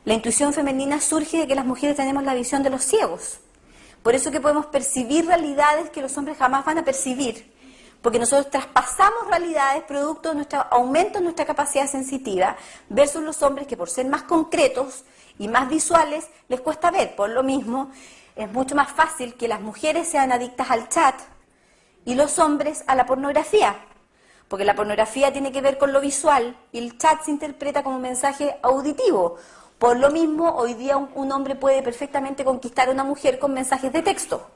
La intuición femenina surge de que las mujeres tenemos la visión de los ciegos. Por eso que podemos percibir realidades que los hombres jamás van a percibir. Porque nosotros traspasamos realidades producto de nuestro aumento en nuestra capacidad sensitiva versus los hombres que por ser más concretos y más visuales les cuesta ver. Por lo mismo, es mucho más fácil que las mujeres sean adictas al chat y los hombres a la pornografía. Porque la pornografía tiene que ver con lo visual y el chat se interpreta como un mensaje auditivo. Por lo mismo, hoy día un hombre puede perfectamente conquistar a una mujer con mensajes de texto.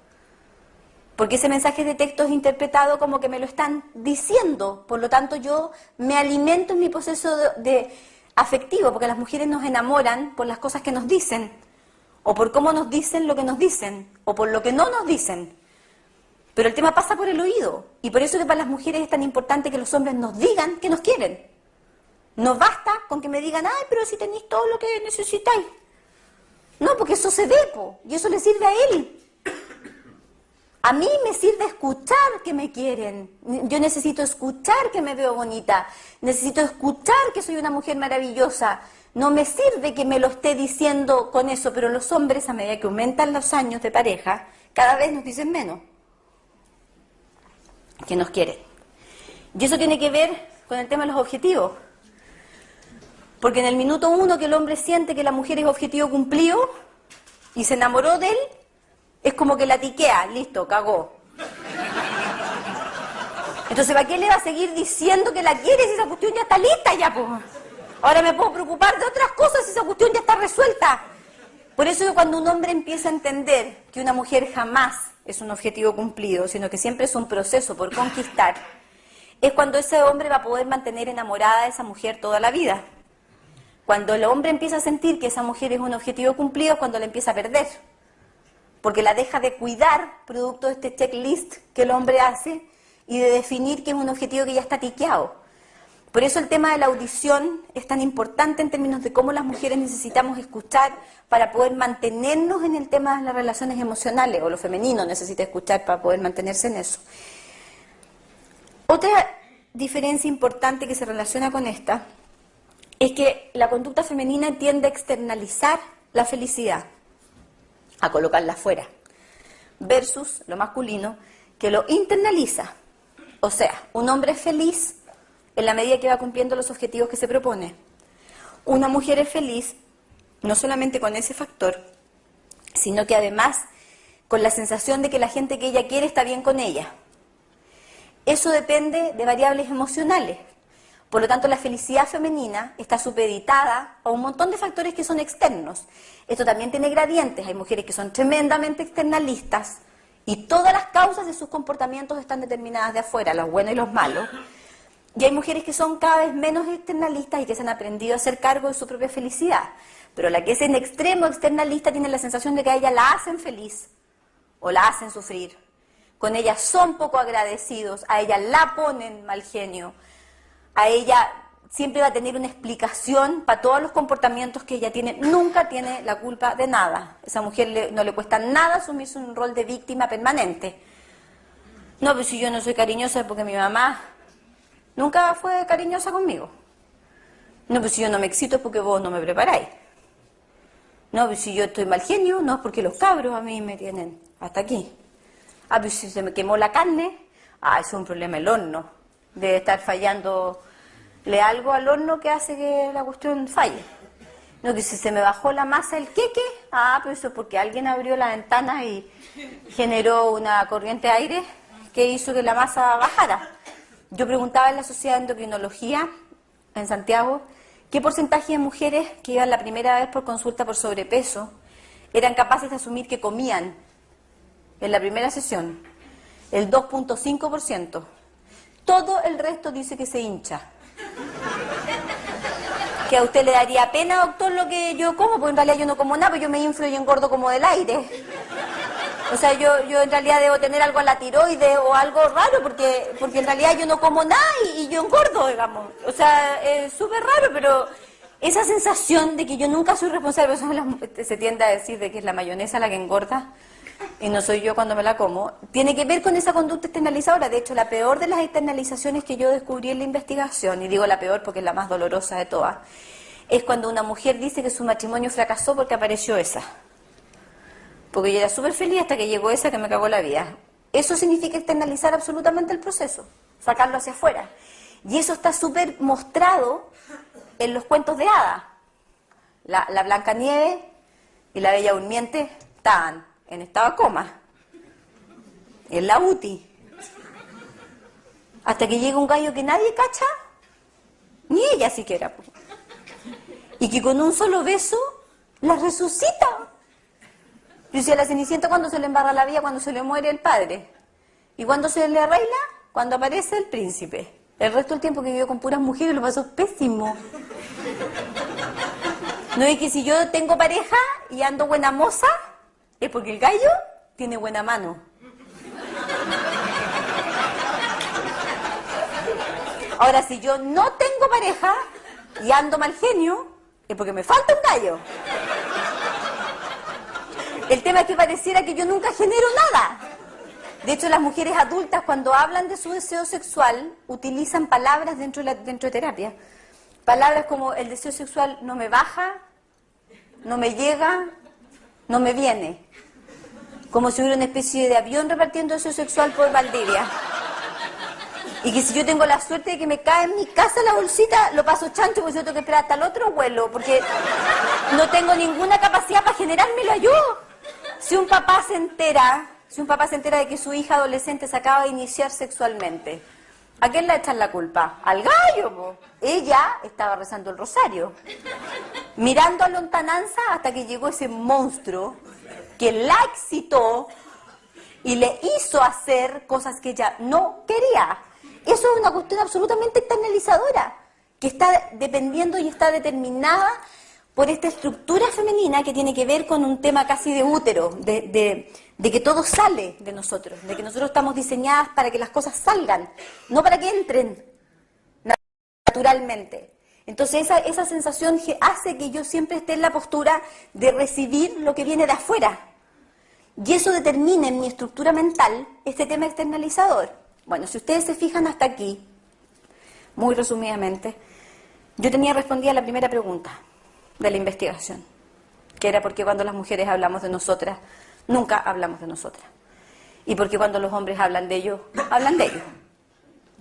Porque ese mensaje de texto es interpretado como que me lo están diciendo. Por lo tanto, yo me alimento en mi proceso de afectivo, porque las mujeres nos enamoran por las cosas que nos dicen, o por cómo nos dicen lo que nos dicen, o por lo que no nos dicen. Pero el tema pasa por el oído, y por eso que para las mujeres es tan importante que los hombres nos digan que nos quieren. No basta con que me digan, ay, pero si tenéis todo lo que necesitáis. No, porque eso se ve, y eso le sirve a él. A mí me sirve escuchar que me quieren. Yo necesito escuchar que me veo bonita. Necesito escuchar que soy una mujer maravillosa. No me sirve que me lo esté diciendo con eso, pero los hombres, a medida que aumentan los años de pareja, cada vez nos dicen menos que nos quieren. Y eso tiene que ver con el tema de los objetivos. Porque en el minuto 1 que el hombre siente que la mujer es objetivo cumplido y se enamoró de él, es como que la tiquea, listo, cagó. Entonces, ¿para qué le va a seguir diciendo que la quiere si esa cuestión ya está lista ya, pues? Ahora me puedo preocupar de otras cosas si esa cuestión ya está resuelta. Por eso que cuando un hombre empieza a entender que una mujer jamás es un objetivo cumplido, sino que siempre es un proceso por conquistar, es cuando ese hombre va a poder mantener enamorada a esa mujer toda la vida. Cuando el hombre empieza a sentir que esa mujer es un objetivo cumplido, es cuando la empieza a perder. Porque la deja de cuidar producto de este checklist que el hombre hace y de definir que es un objetivo que ya está tiqueado. Por eso el tema de la audición es tan importante en términos de cómo las mujeres necesitamos escuchar para poder mantenernos en el tema de las relaciones emocionales, o lo femenino necesita escuchar para poder mantenerse en eso. Otra diferencia importante que se relaciona con esta es que la conducta femenina tiende a externalizar la felicidad, a colocarla afuera, versus lo masculino que lo internaliza. O sea, un hombre es feliz en la medida que va cumpliendo los objetivos que se propone. Una mujer es feliz no solamente con ese factor, sino que además con la sensación de que la gente que ella quiere está bien con ella. Eso depende de variables emocionales. Por lo tanto, la felicidad femenina está supeditada a un montón de factores que son externos. Esto también tiene gradientes. Hay mujeres que son tremendamente externalistas y todas las causas de sus comportamientos están determinadas de afuera, los buenos y los malos. Y hay mujeres que son cada vez menos externalistas y que se han aprendido a hacer cargo de su propia felicidad. Pero la que es en extremo externalista tiene la sensación de que a ella la hacen feliz o la hacen sufrir. Con ella son poco agradecidos, a ella la ponen mal genio, a ella siempre va a tener una explicación para todos los comportamientos que ella tiene, nunca tiene la culpa de nada. Esa mujer no le cuesta nada asumirse un rol de víctima permanente. No, pues si yo no soy cariñosa es porque mi mamá nunca fue cariñosa conmigo. No, pues si yo no me excito es porque vos no me preparáis. No, pues si yo estoy mal genio, no es porque los cabros a mí me tienen hasta aquí. Ah, pues si se me quemó la carne, eso es un problema el horno. Debe estar fallándole algo al horno que hace que la cuestión falle. No, que si se me bajó la masa del queque, pues eso es porque alguien abrió la ventana y generó una corriente de aire que hizo que la masa bajara. Yo preguntaba en la Sociedad de Endocrinología, en Santiago, qué porcentaje de mujeres que iban la primera vez por consulta por sobrepeso eran capaces de asumir que comían en la primera sesión. El 2.5%. Todo el resto dice que se hincha. Que a usted le daría pena, doctor, lo que yo como, porque en realidad yo no como nada, pues yo me inflo y engordo como del aire. O sea, yo en realidad debo tener algo a la tiroides o algo raro, porque en realidad yo no como nada y yo engordo, digamos. O sea, es súper raro, pero esa sensación de que yo nunca soy responsable, se tiende a decir de que es la mayonesa la que engorda y no soy yo cuando me la como, tiene que ver con esa conducta externalizadora. De hecho, la peor de las externalizaciones que yo descubrí en la investigación, y digo la peor porque es la más dolorosa de todas, es cuando una mujer dice que su matrimonio fracasó porque apareció esa. Porque yo era súper feliz hasta que llegó esa que me cagó la vida. Eso significa externalizar absolutamente el proceso, sacarlo hacia afuera. Y eso está súper mostrado en los cuentos de hadas. La Blancanieves y la Bella Durmiente estaban en estado de coma, en la UTI, hasta que llega un gallo que nadie cacha, ni ella siquiera, y que con un solo beso la resucita. Yo decía, la Cenicienta cuando se le embarra la vida, cuando se le muere el padre, y cuando se le arregla, cuando aparece el príncipe. El resto del tiempo que vivió con puras mujeres lo pasó pésimo. No es que si yo tengo pareja y ando buena moza, es porque el gallo tiene buena mano. Ahora, si yo no tengo pareja y ando mal genio, es porque me falta un gallo. El tema es que pareciera que yo nunca genero nada. De hecho, las mujeres adultas, cuando hablan de su deseo sexual, utilizan palabras dentro de terapia. Palabras como el deseo sexual no me baja, no me llega, no me viene. Como si hubiera una especie de avión repartiendo deseo sexual por Valdivia. Y que si yo tengo la suerte de que me cae en mi casa la bolsita, lo paso chancho, porque yo tengo que esperar hasta el otro vuelo, porque no tengo ninguna capacidad para generármelo yo. Si un papá se entera de que su hija adolescente se acaba de iniciar sexualmente, ¿a quién le echan la culpa? Al gallo, po. Ella estaba rezando el rosario, mirando a lontananza hasta que llegó ese monstruo que la excitó y le hizo hacer cosas que ella no quería. Eso es una cuestión absolutamente externalizadora, que está dependiendo y está determinada por esta estructura femenina que tiene que ver con un tema casi de útero, de que todo sale de nosotros, de que nosotros estamos diseñadas para que las cosas salgan, no para que entren naturalmente. Entonces esa sensación hace que yo siempre esté en la postura de recibir lo que viene de afuera. Y eso determina en mi estructura mental este tema externalizador. Bueno, si ustedes se fijan hasta aquí, muy resumidamente, yo tenía respondida la primera pregunta de la investigación, que era por qué cuando las mujeres hablamos de nosotras, nunca hablamos de nosotras. Y por qué cuando los hombres hablan de ellos,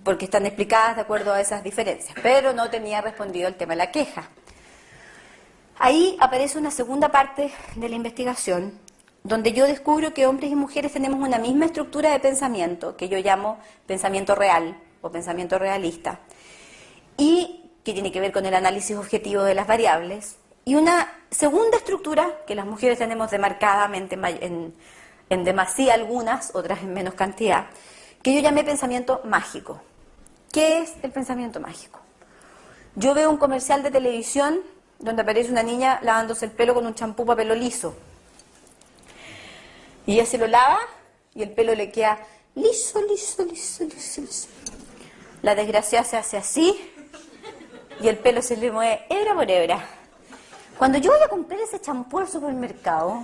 porque están explicadas de acuerdo a esas diferencias. Pero no tenía respondido el tema de la queja. Ahí aparece una segunda parte de la investigación, donde yo descubro que hombres y mujeres tenemos una misma estructura de pensamiento, que yo llamo pensamiento real o pensamiento realista, y que tiene que ver con el análisis objetivo de las variables, y una segunda estructura que las mujeres tenemos demarcadamente en demasía algunas, otras en menos cantidad, que yo llamé pensamiento mágico. ¿Qué es el pensamiento mágico? Yo veo un comercial de televisión donde aparece una niña lavándose el pelo con un champú para pelo liso. Y ella se lo lava y el pelo le queda liso, liso, liso, liso, liso. La desgraciada se hace así y el pelo se le mueve hebra por hebra. Cuando yo voy a comprar ese champú al supermercado,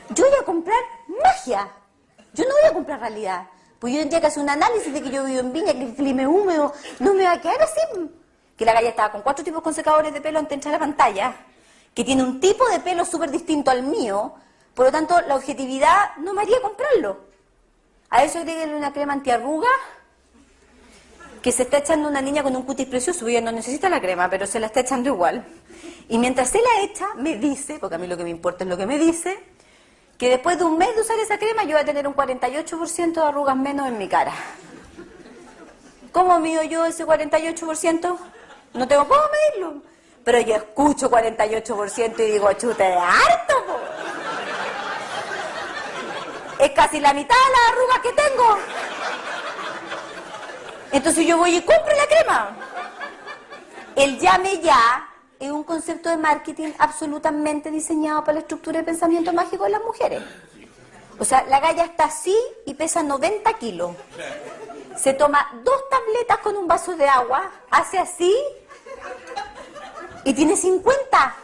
yo voy a comprar magia. Yo no voy a comprar realidad. Pues yo tendría que hacer un análisis de que yo vivo en Viña, que el clima es húmedo, no me va a quedar así. Que la galla estaba con 4 tipos con secadores de pelo antes de entrar a la pantalla, que tiene un tipo de pelo súper distinto al mío, por lo tanto la objetividad no me haría comprarlo. A eso agréguenle una crema antiarruga que se está echando una niña con un cutis precioso, ella no necesita la crema, pero se la está echando igual. Y mientras se la echa, me dice, porque a mí lo que me importa es lo que me dice, que después de un mes de usar esa crema yo voy a tener un 48% de arrugas menos en mi cara. ¿Cómo mido yo ese 48%? No tengo cómo medirlo. Pero yo escucho 48% y digo, chute de harto, po. Es casi la mitad de las arrugas que tengo. Entonces yo voy y compro la crema. El llame ya es un concepto de marketing absolutamente diseñado para la estructura de pensamiento mágico de las mujeres. O sea, la galla está así y pesa 90 kilos. Se toma 2 tabletas con un vaso de agua, hace así y tiene 50.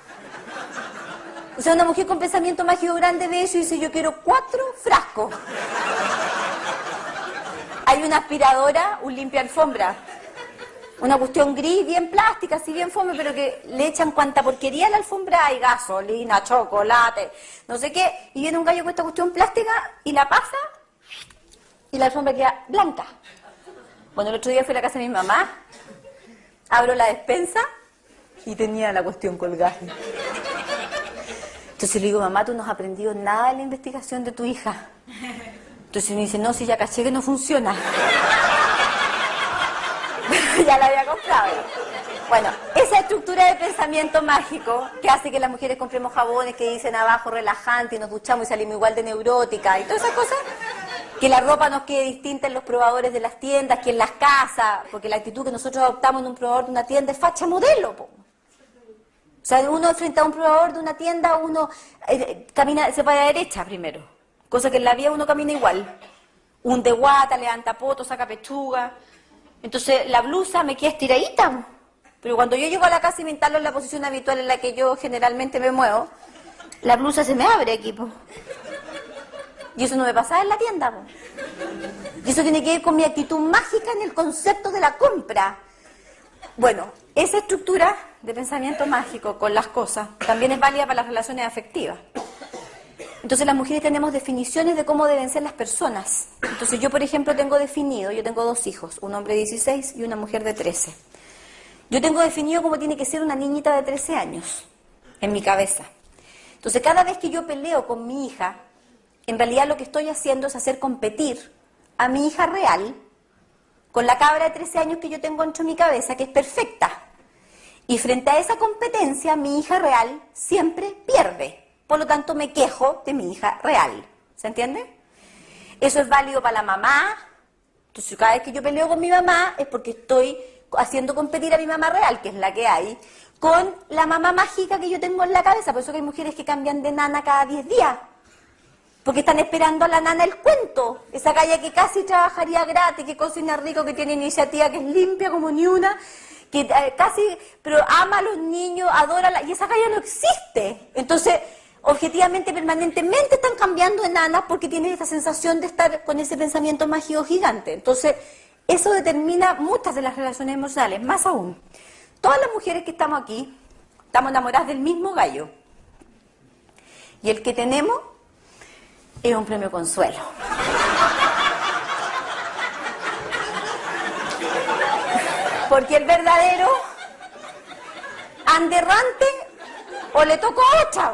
O sea, una mujer con pensamiento mágico grande ve eso y dice, yo quiero 4 frascos. Hay una aspiradora, un limpia alfombra, una cuestión gris, bien plástica, así bien fome, pero que le echan cuanta porquería a la alfombra, hay gasolina, chocolate, no sé qué, y viene un gallo con esta cuestión plástica y la pasa y la alfombra queda blanca. Bueno, el otro día fui a la casa de mi mamá, abro la despensa y tenía la cuestión colgada. Entonces le digo, mamá, tú no has aprendido nada de la investigación de tu hija. Entonces me dice, no, si ya caché que no funciona. Ya la había comprado. Bueno, esa estructura de pensamiento mágico que hace que las mujeres compremos jabones que dicen abajo relajante y nos duchamos y salimos igual de neurótica y todas esas cosas, que la ropa nos quede distinta en los probadores de las tiendas que en las casas, porque la actitud que nosotros adoptamos en un probador de una tienda es facha modelo, po. O sea, uno frente a un probador de una tienda, uno camina, se va a la derecha primero, cosa que en la vida uno camina igual. Un de guata, levanta poto, saca pechuga. Entonces la blusa me queda estiradita. Pero cuando yo llego a la casa y me instalo en la posición habitual en la que yo generalmente me muevo, la blusa se me abre aquí, po. Y eso no me pasaba en la tienda, po. Y eso tiene que ver con mi actitud mágica en el concepto de la compra. Bueno, esa estructura de pensamiento mágico con las cosas también es válida para las relaciones afectivas. Entonces las mujeres tenemos definiciones de cómo deben ser las personas. Entonces yo, por ejemplo, tengo definido, yo tengo 2 hijos, un hombre de 16 y una mujer de 13. Yo tengo definido cómo tiene que ser una niñita de 13 años en mi cabeza. Entonces cada vez que yo peleo con mi hija, en realidad lo que estoy haciendo es hacer competir a mi hija real con la cabra de 13 años que yo tengo dentro de mi cabeza, que es perfecta. Y frente a esa competencia, mi hija real siempre pierde. Por lo tanto, me quejo de mi hija real. ¿Se entiende? Eso es válido para la mamá, Entonces cada vez que yo peleo con mi mamá es porque estoy haciendo competir a mi mamá real, que es la que hay, con la mamá mágica que yo tengo en la cabeza. Por eso que hay mujeres que cambian de nana cada 10 días. Porque están esperando a la nana el cuento. Esa galla que casi trabajaría gratis, que cocina rico, que tiene iniciativa, que es limpia como ni una, que casi, pero ama a los niños, adora, y esa galla no existe. Entonces, objetivamente, permanentemente están cambiando de nanas porque tienen esta sensación de estar con ese pensamiento mágico gigante. Entonces, eso determina muchas de las relaciones emocionales. Más aún, todas las mujeres que estamos aquí, estamos enamoradas del mismo gallo. Y el que tenemos es un premio consuelo. Porque el verdadero anderrante o le tocó a otra.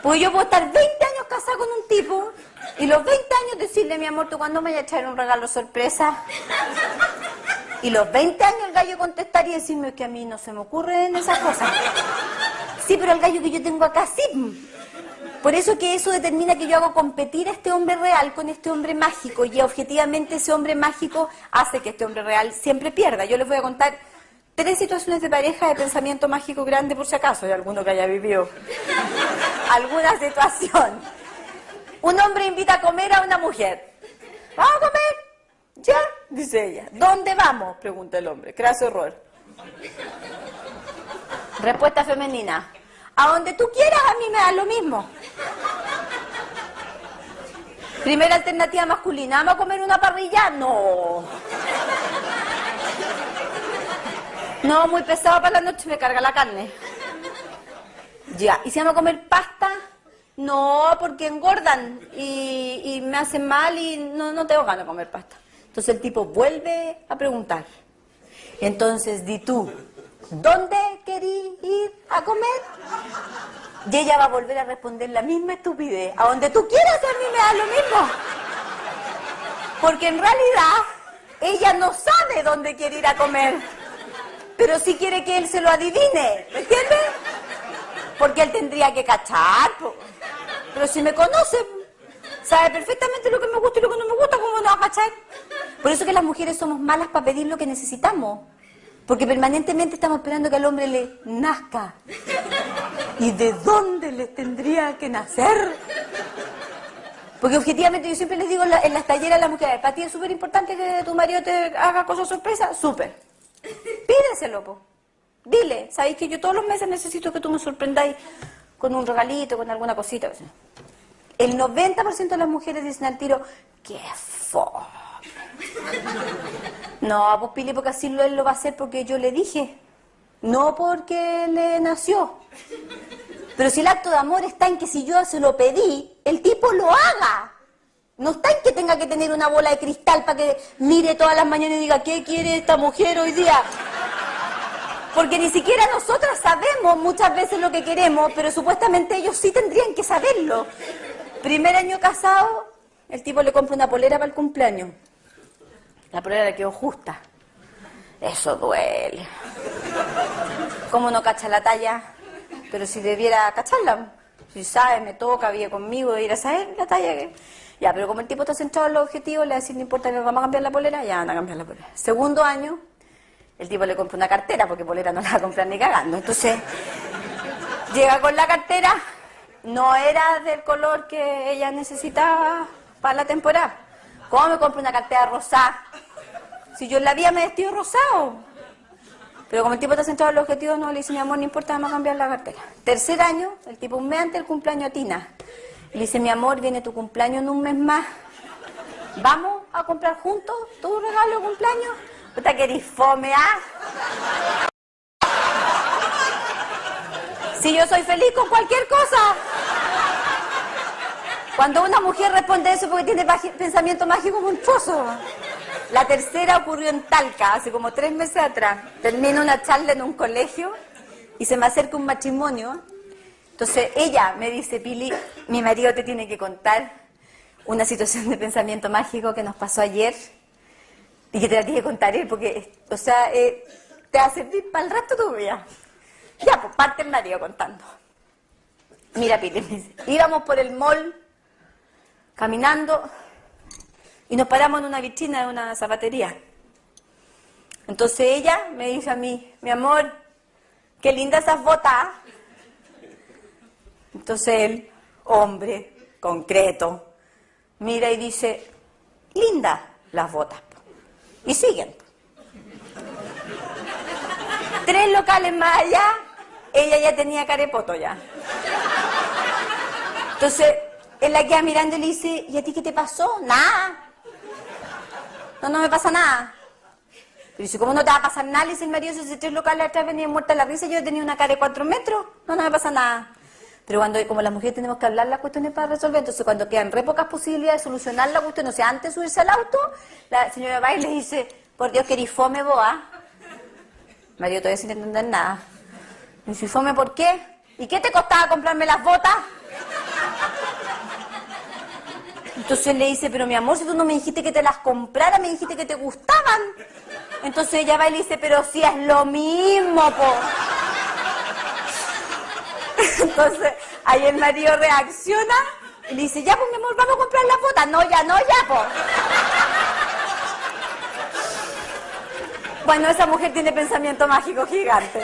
Pues yo puedo estar 20 años casada con un tipo y los 20 años decirle, mi amor, ¿tú cuándo me vas a traer un regalo sorpresa? Y los 20 años el gallo contestaría y decirme, es que a mí no se me ocurren esas cosas. Sí, pero el gallo que yo tengo acá sí. Por eso que eso determina que yo hago competir a este hombre real con este hombre mágico, y objetivamente ese hombre mágico hace que este hombre real siempre pierda. Yo les voy a contar 3 situaciones de pareja de pensamiento mágico grande, por si acaso hay alguno que haya vivido alguna situación. Un hombre invita a comer a una mujer. ¿Vamos a comer? ¿Ya? Dice ella. ¿Dónde vamos? Pregunta el hombre. Craso error. Respuesta femenina. A donde tú quieras, a mí me da lo mismo. Primera alternativa masculina. ¿Vamos a comer una parrilla? No. No, muy pesado para la noche, me carga la carne. Ya. ¿Y si vamos a comer pasta? No, porque engordan y me hacen mal y no tengo ganas de comer pasta. Entonces el tipo vuelve a preguntar. Entonces di tú, ¿dónde querís ir a comer? Y ella va a volver a responder la misma estupidez. A donde tú quieras, a mí me da lo mismo. Porque en realidad ella no sabe dónde quiere ir a comer. Pero sí quiere que él se lo adivine. ¿Me entiendes? Porque él tendría que cachar. Pero si me conoce, sabe perfectamente lo que me gusta y lo que no me gusta, ¿cómo no va a cachar? Por eso que las mujeres somos malas para pedir lo que necesitamos. Porque permanentemente estamos esperando que al hombre le nazca. ¿Y de dónde le tendría que nacer? Porque objetivamente yo siempre les digo en las talleras a las mujeres, para ti es súper importante que tu marido te haga cosas sorpresas, súper. Pídeselo, po. Dile, ¿sabéis que yo todos los meses necesito que tú me sorprendáis con un regalito, con alguna cosita? El 90% de las mujeres dicen al tiro, ¡qué fome! No, pues Pili, porque así él lo va a hacer porque yo le dije, no porque le nació. Pero si el acto de amor está en que si yo se lo pedí, el tipo lo haga. No está en que tenga que tener una bola de cristal para que mire todas las mañanas y diga, ¿qué quiere esta mujer hoy día? Porque ni siquiera nosotras sabemos muchas veces lo que queremos, pero supuestamente ellos sí tendrían que saberlo. Primer año casado, el tipo le compra una polera para el cumpleaños. La polera le quedó justa. Eso duele. ¿Cómo no cacha la talla? Pero si debiera cacharla. Si sabe, me toca, vive conmigo, ir a saber la talla que... Ya, pero como el tipo está centrado en los objetivos, le va a decir, no importa, ¿le vamos a cambiar la polera? Ya, anda a cambiar la polera. Segundo año, el tipo le compra una cartera, porque polera no la va a comprar ni cagando. Entonces, llega con la cartera, no era del color que ella necesitaba para la temporada. ¿Cómo me compro una cartera rosada? Si yo en la vida me he vestido rosado. Pero como el tipo está centrado en los objetivos, no le dice, mi amor, no importa, vamos a cambiar la cartera. Tercer año, el tipo un mes antes del cumpleaños a Tina. Le dice, mi amor, viene tu cumpleaños en un mes más. ¿Vamos a comprar juntos tu regalo de cumpleaños? Puta que eres fome, ¿ah? Si yo soy feliz con cualquier cosa. Cuando una mujer responde eso porque tiene pensamiento mágico monstruoso. La tercera ocurrió en Talca, hace como 3 meses atrás. Termino una charla en un colegio y se me acerca un matrimonio. Entonces ella me dice, Pili, mi marido te tiene que contar una situación de pensamiento mágico que nos pasó ayer y que te la tiene que contar él porque, o sea, te va a servir para el resto de tu vida. Ya, pues parte el marido contando. Mira, Pili, me dice, íbamos por el mall caminando Y nos paramos en una vitrina de una zapatería. Entonces ella me dice a mí, mi amor, qué lindas esas botas. Entonces él, hombre, concreto, mira y dice, lindas las botas. Y siguen. 3 locales más allá, ella ya tenía carepoto ya. Entonces, él la queda mirando y le dice, ¿y a ti qué te pasó? Nada. No me pasa nada. Pero dice, ¿cómo no te va a pasar nada? Le dice el marido, si 3 locales atrás venía muerta la risa, yo tenía una cara de 4 metros. No me pasa nada. Pero cuando, como las mujeres tenemos que hablar las cuestiones para resolver, entonces cuando quedan re pocas posibilidades de solucionar la cuestión, o sea, antes de subirse al auto, la señora va y le dice, por Dios, que eres fome, boa. Marido todavía sin entender nada. Me dice, ¿fome por qué? ¿Y qué te costaba comprarme las botas? Entonces le dice, pero mi amor, si tú no me dijiste que te las comprara, me dijiste que te gustaban. Entonces ella va y le dice, pero si es lo mismo, po. Entonces ahí el marido reacciona y le dice, ya pues mi amor, vamos a comprar las botas. No, ya, po. Bueno, esa mujer tiene pensamiento mágico gigante.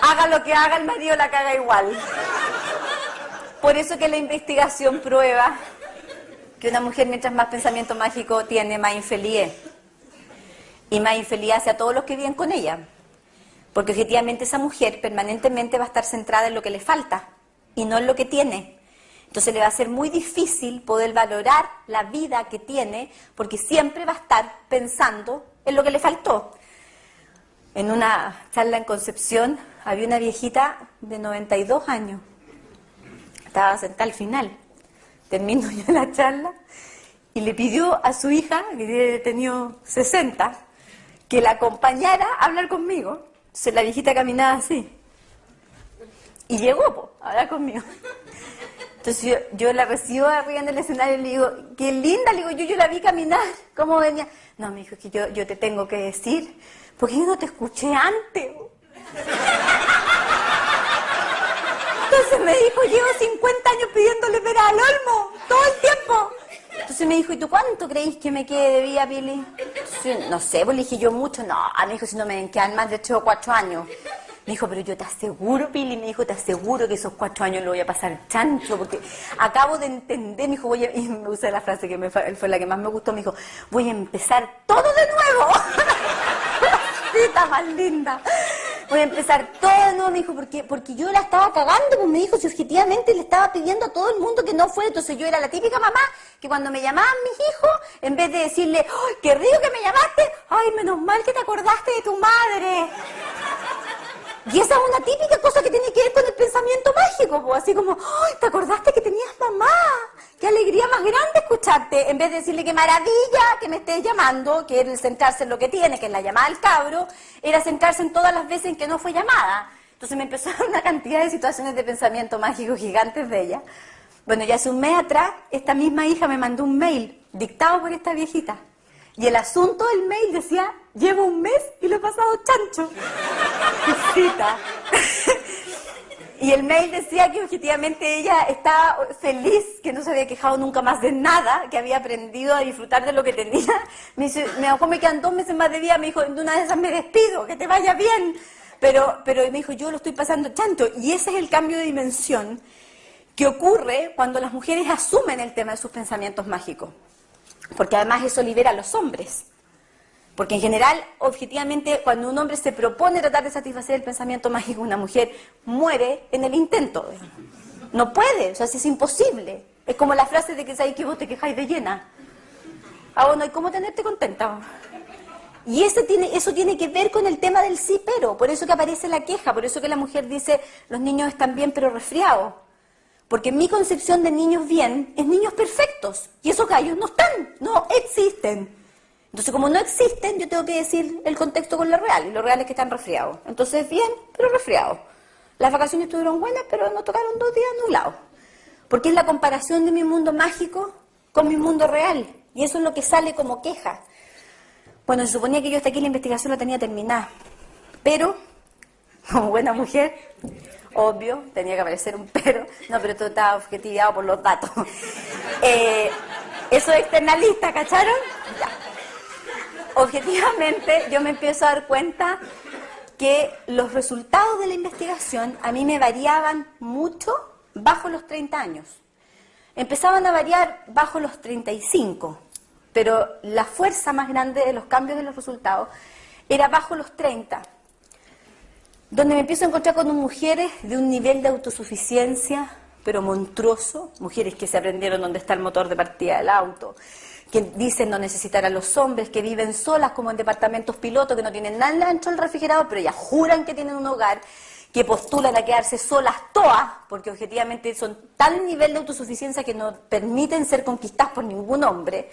Haga lo que haga, el marido la caga igual. Por eso que la investigación prueba que una mujer mientras más pensamiento mágico tiene, más infeliz es. Y más infeliz hace a todos los que viven con ella. Porque objetivamente esa mujer permanentemente va a estar centrada en lo que le falta y no en lo que tiene. Entonces le va a ser muy difícil poder valorar la vida que tiene porque siempre va a estar pensando en lo que le faltó. En una charla en Concepción había una viejita de 92 años. Estaba sentada al final. Terminó ya la charla y le pidió a su hija, que había tenido 60, que la acompañara a hablar conmigo. Entonces la viejita caminaba así. Y llegó a hablar conmigo. Entonces yo la recibo arriba en el escenario y le digo, qué linda, le digo, yo la vi caminar, ¿cómo venía? No, me dijo, es que yo te tengo que decir, porque yo no te escuché antes. Entonces me dijo, llevo 50 años pidiéndole pera al olmo, todo el tiempo. Entonces me dijo, ¿y tú cuánto creéis que me quede de vida, Pili? Entonces, no sé, pues le dije yo mucho. No, me dijo, si no me quedan más de 3 o 4 años. Me dijo, pero yo te aseguro, Pili, me dijo, te aseguro que esos 4 años lo voy a pasar chancho, porque acabo de entender, me dijo, y me usé la frase que fue la que más me gustó, me dijo, voy a empezar todo de nuevo. Sí, está más linda. Voy a empezar todo de nuevo, me dijo, porque yo la estaba cagando, pues me dijo, si objetivamente le estaba pidiendo a todo el mundo que no fuera, entonces yo era la típica mamá que cuando me llamaban mis hijos, en vez de decirle, ¡ay, qué rico que me llamaste! ¡Ay, menos mal que te acordaste de tu madre! Y esa es una típica cosa que tiene que ver con el pensamiento mágico, pues, así como, ¡ay, te acordaste que tenías mamá! ¡Qué alegría más grande escucharte! En vez de decirle qué maravilla que me estés llamando, que era el centrarse en lo que tiene, que es la llamada al cabro, era centrarse en todas las veces en que no fue llamada. Entonces me empezó a dar una cantidad de situaciones de pensamiento mágico gigantes de ella. Bueno, ya hace un mes atrás, esta misma hija me mandó un mail dictado por esta viejita. Y el asunto del mail decía, llevo un mes y lo he pasado chancho. Cita. Y el mail decía que objetivamente ella estaba feliz, que no se había quejado nunca más de nada, que había aprendido a disfrutar de lo que tenía. Me dice, me quedan 2 meses más de vida, me dijo, de una de esas me despido, que te vaya bien. Pero me dijo, yo lo estoy pasando chancho. Y ese es el cambio de dimensión que ocurre cuando las mujeres asumen el tema de sus pensamientos mágicos. Porque además eso libera a los hombres. Porque en general, objetivamente, cuando un hombre se propone tratar de satisfacer el pensamiento mágico de una mujer, muere en el intento. No puede, o sea, es imposible. Es como la frase de que sabéis que vos te quejáis de llena. Ah, bueno, ¿y cómo tenerte contenta? Y eso tiene que ver con el tema del sí, pero. Por eso que aparece la queja, por eso que la mujer dice, los niños están bien pero resfriados. Porque mi concepción de niños bien es niños perfectos. Y esos gallos no están, no existen. Entonces, como no existen, yo tengo que decir el contexto con lo real. Y lo real es que están resfriados. Entonces, bien, pero resfriados. Las vacaciones estuvieron buenas, pero nos tocaron 2 días nublados. Porque es la comparación de mi mundo mágico con mi mundo real. Y eso es lo que sale como queja. Bueno, se suponía que yo hasta aquí la investigación la tenía terminada. Pero, como buena mujer, obvio, tenía que aparecer un pero. No, pero todo estaba objetivado por los datos. Eso es externalista, ¿cacharon? Ya. Objetivamente, yo me empiezo a dar cuenta que los resultados de la investigación a mí me variaban mucho bajo los 30 años. Empezaban a variar bajo los 35, pero la fuerza más grande de los cambios de los resultados era bajo los 30, donde me empiezo a encontrar con mujeres de un nivel de autosuficiencia, pero monstruoso, mujeres que se aprendieron dónde está el motor de partida del auto, que dicen no necesitar a los hombres, que viven solas como en departamentos pilotos, que no tienen nada dentro del refrigerador, pero ellas juran que tienen un hogar, que postulan a quedarse solas todas, porque objetivamente son tal nivel de autosuficiencia que no permiten ser conquistadas por ningún hombre,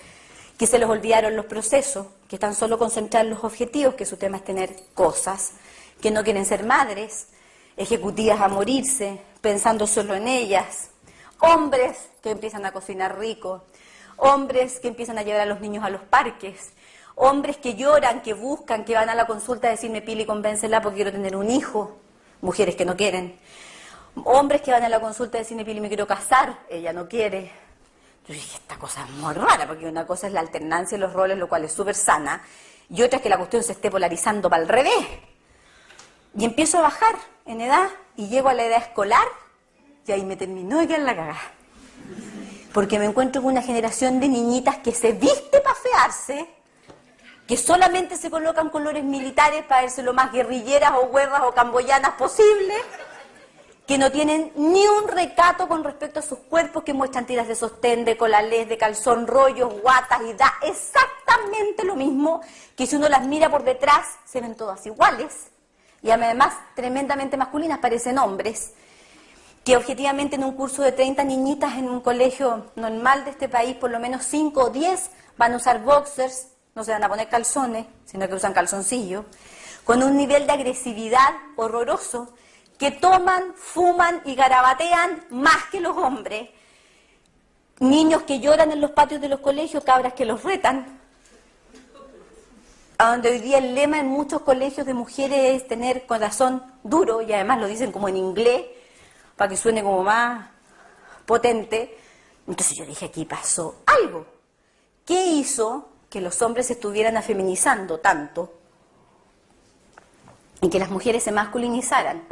que se les olvidaron los procesos, que están solo concentrados en los objetivos, que su tema es tener cosas, que no quieren ser madres, ejecutivas a morirse, pensando solo en ellas, hombres que empiezan a cocinar rico, hombres que empiezan a llevar a los niños a los parques, hombres que lloran, que buscan, que van a la consulta a decirme, Pili, convéncela porque quiero tener un hijo, mujeres que no quieren, hombres que van a la consulta a decirme, Pili, me quiero casar, ella no quiere. Yo dije, esta cosa es muy rara, porque una cosa es la alternancia de los roles, lo cual es súper sana, y otra es que la cuestión se esté polarizando para el revés. Y empiezo a bajar en edad, y llego a la edad escolar, y ahí me terminó de quedar la cagada. Porque me encuentro con una generación de niñitas que se viste para fearse, que solamente se colocan colores militares para verse lo más guerrilleras o huerras o camboyanas posible, que no tienen ni un recato con respecto a sus cuerpos, que muestran tiras de sostén, de colalés, de calzón, rollos, guatas, y da exactamente lo mismo, que si uno las mira por detrás se ven todas iguales, y además tremendamente masculinas, parecen hombres, que objetivamente en un curso de 30 niñitas en un colegio normal de este país, por lo menos 5 o 10 van a usar boxers, no se van a poner calzones, sino que usan calzoncillos, con un nivel de agresividad horroroso, que toman, fuman y garabatean más que los hombres. Niños que lloran en los patios de los colegios, cabras que los retan. A donde hoy día el lema en muchos colegios de mujeres es tener corazón duro, y además lo dicen como en inglés, para que suene como más potente. Entonces yo dije, aquí pasó algo. ¿Qué hizo que los hombres se estuvieran afeminizando tanto y que las mujeres se masculinizaran?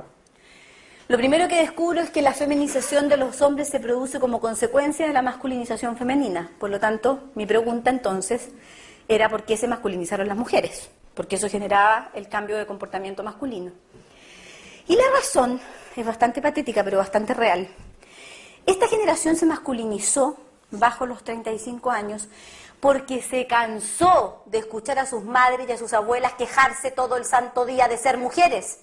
Lo primero que descubro es que la feminización de los hombres se produce como consecuencia de la masculinización femenina. Por lo tanto, mi pregunta entonces era ¿por qué se masculinizaron las mujeres? Porque eso generaba el cambio de comportamiento masculino. Y la razón es bastante patética, pero bastante real. Esta generación se masculinizó bajo los 35 años porque se cansó de escuchar a sus madres y a sus abuelas quejarse todo el santo día de ser mujeres.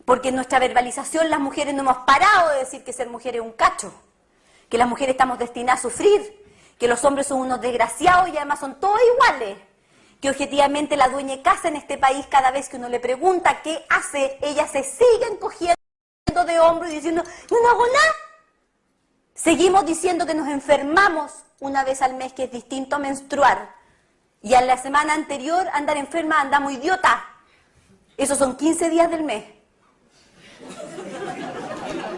Porque en nuestra verbalización las mujeres no hemos parado de decir que ser mujer es un cacho, que las mujeres estamos destinadas a sufrir, que los hombres son unos desgraciados y además son todos iguales, que objetivamente la dueña de casa en este país, cada vez que uno le pregunta qué hace, ella se sigue encogiendo de hombro y diciendo, no hago nada. Seguimos diciendo que nos enfermamos una vez al mes, que es distinto a menstruar, y a la semana anterior andar enferma, andamos idiota. Esos son 15 días del mes.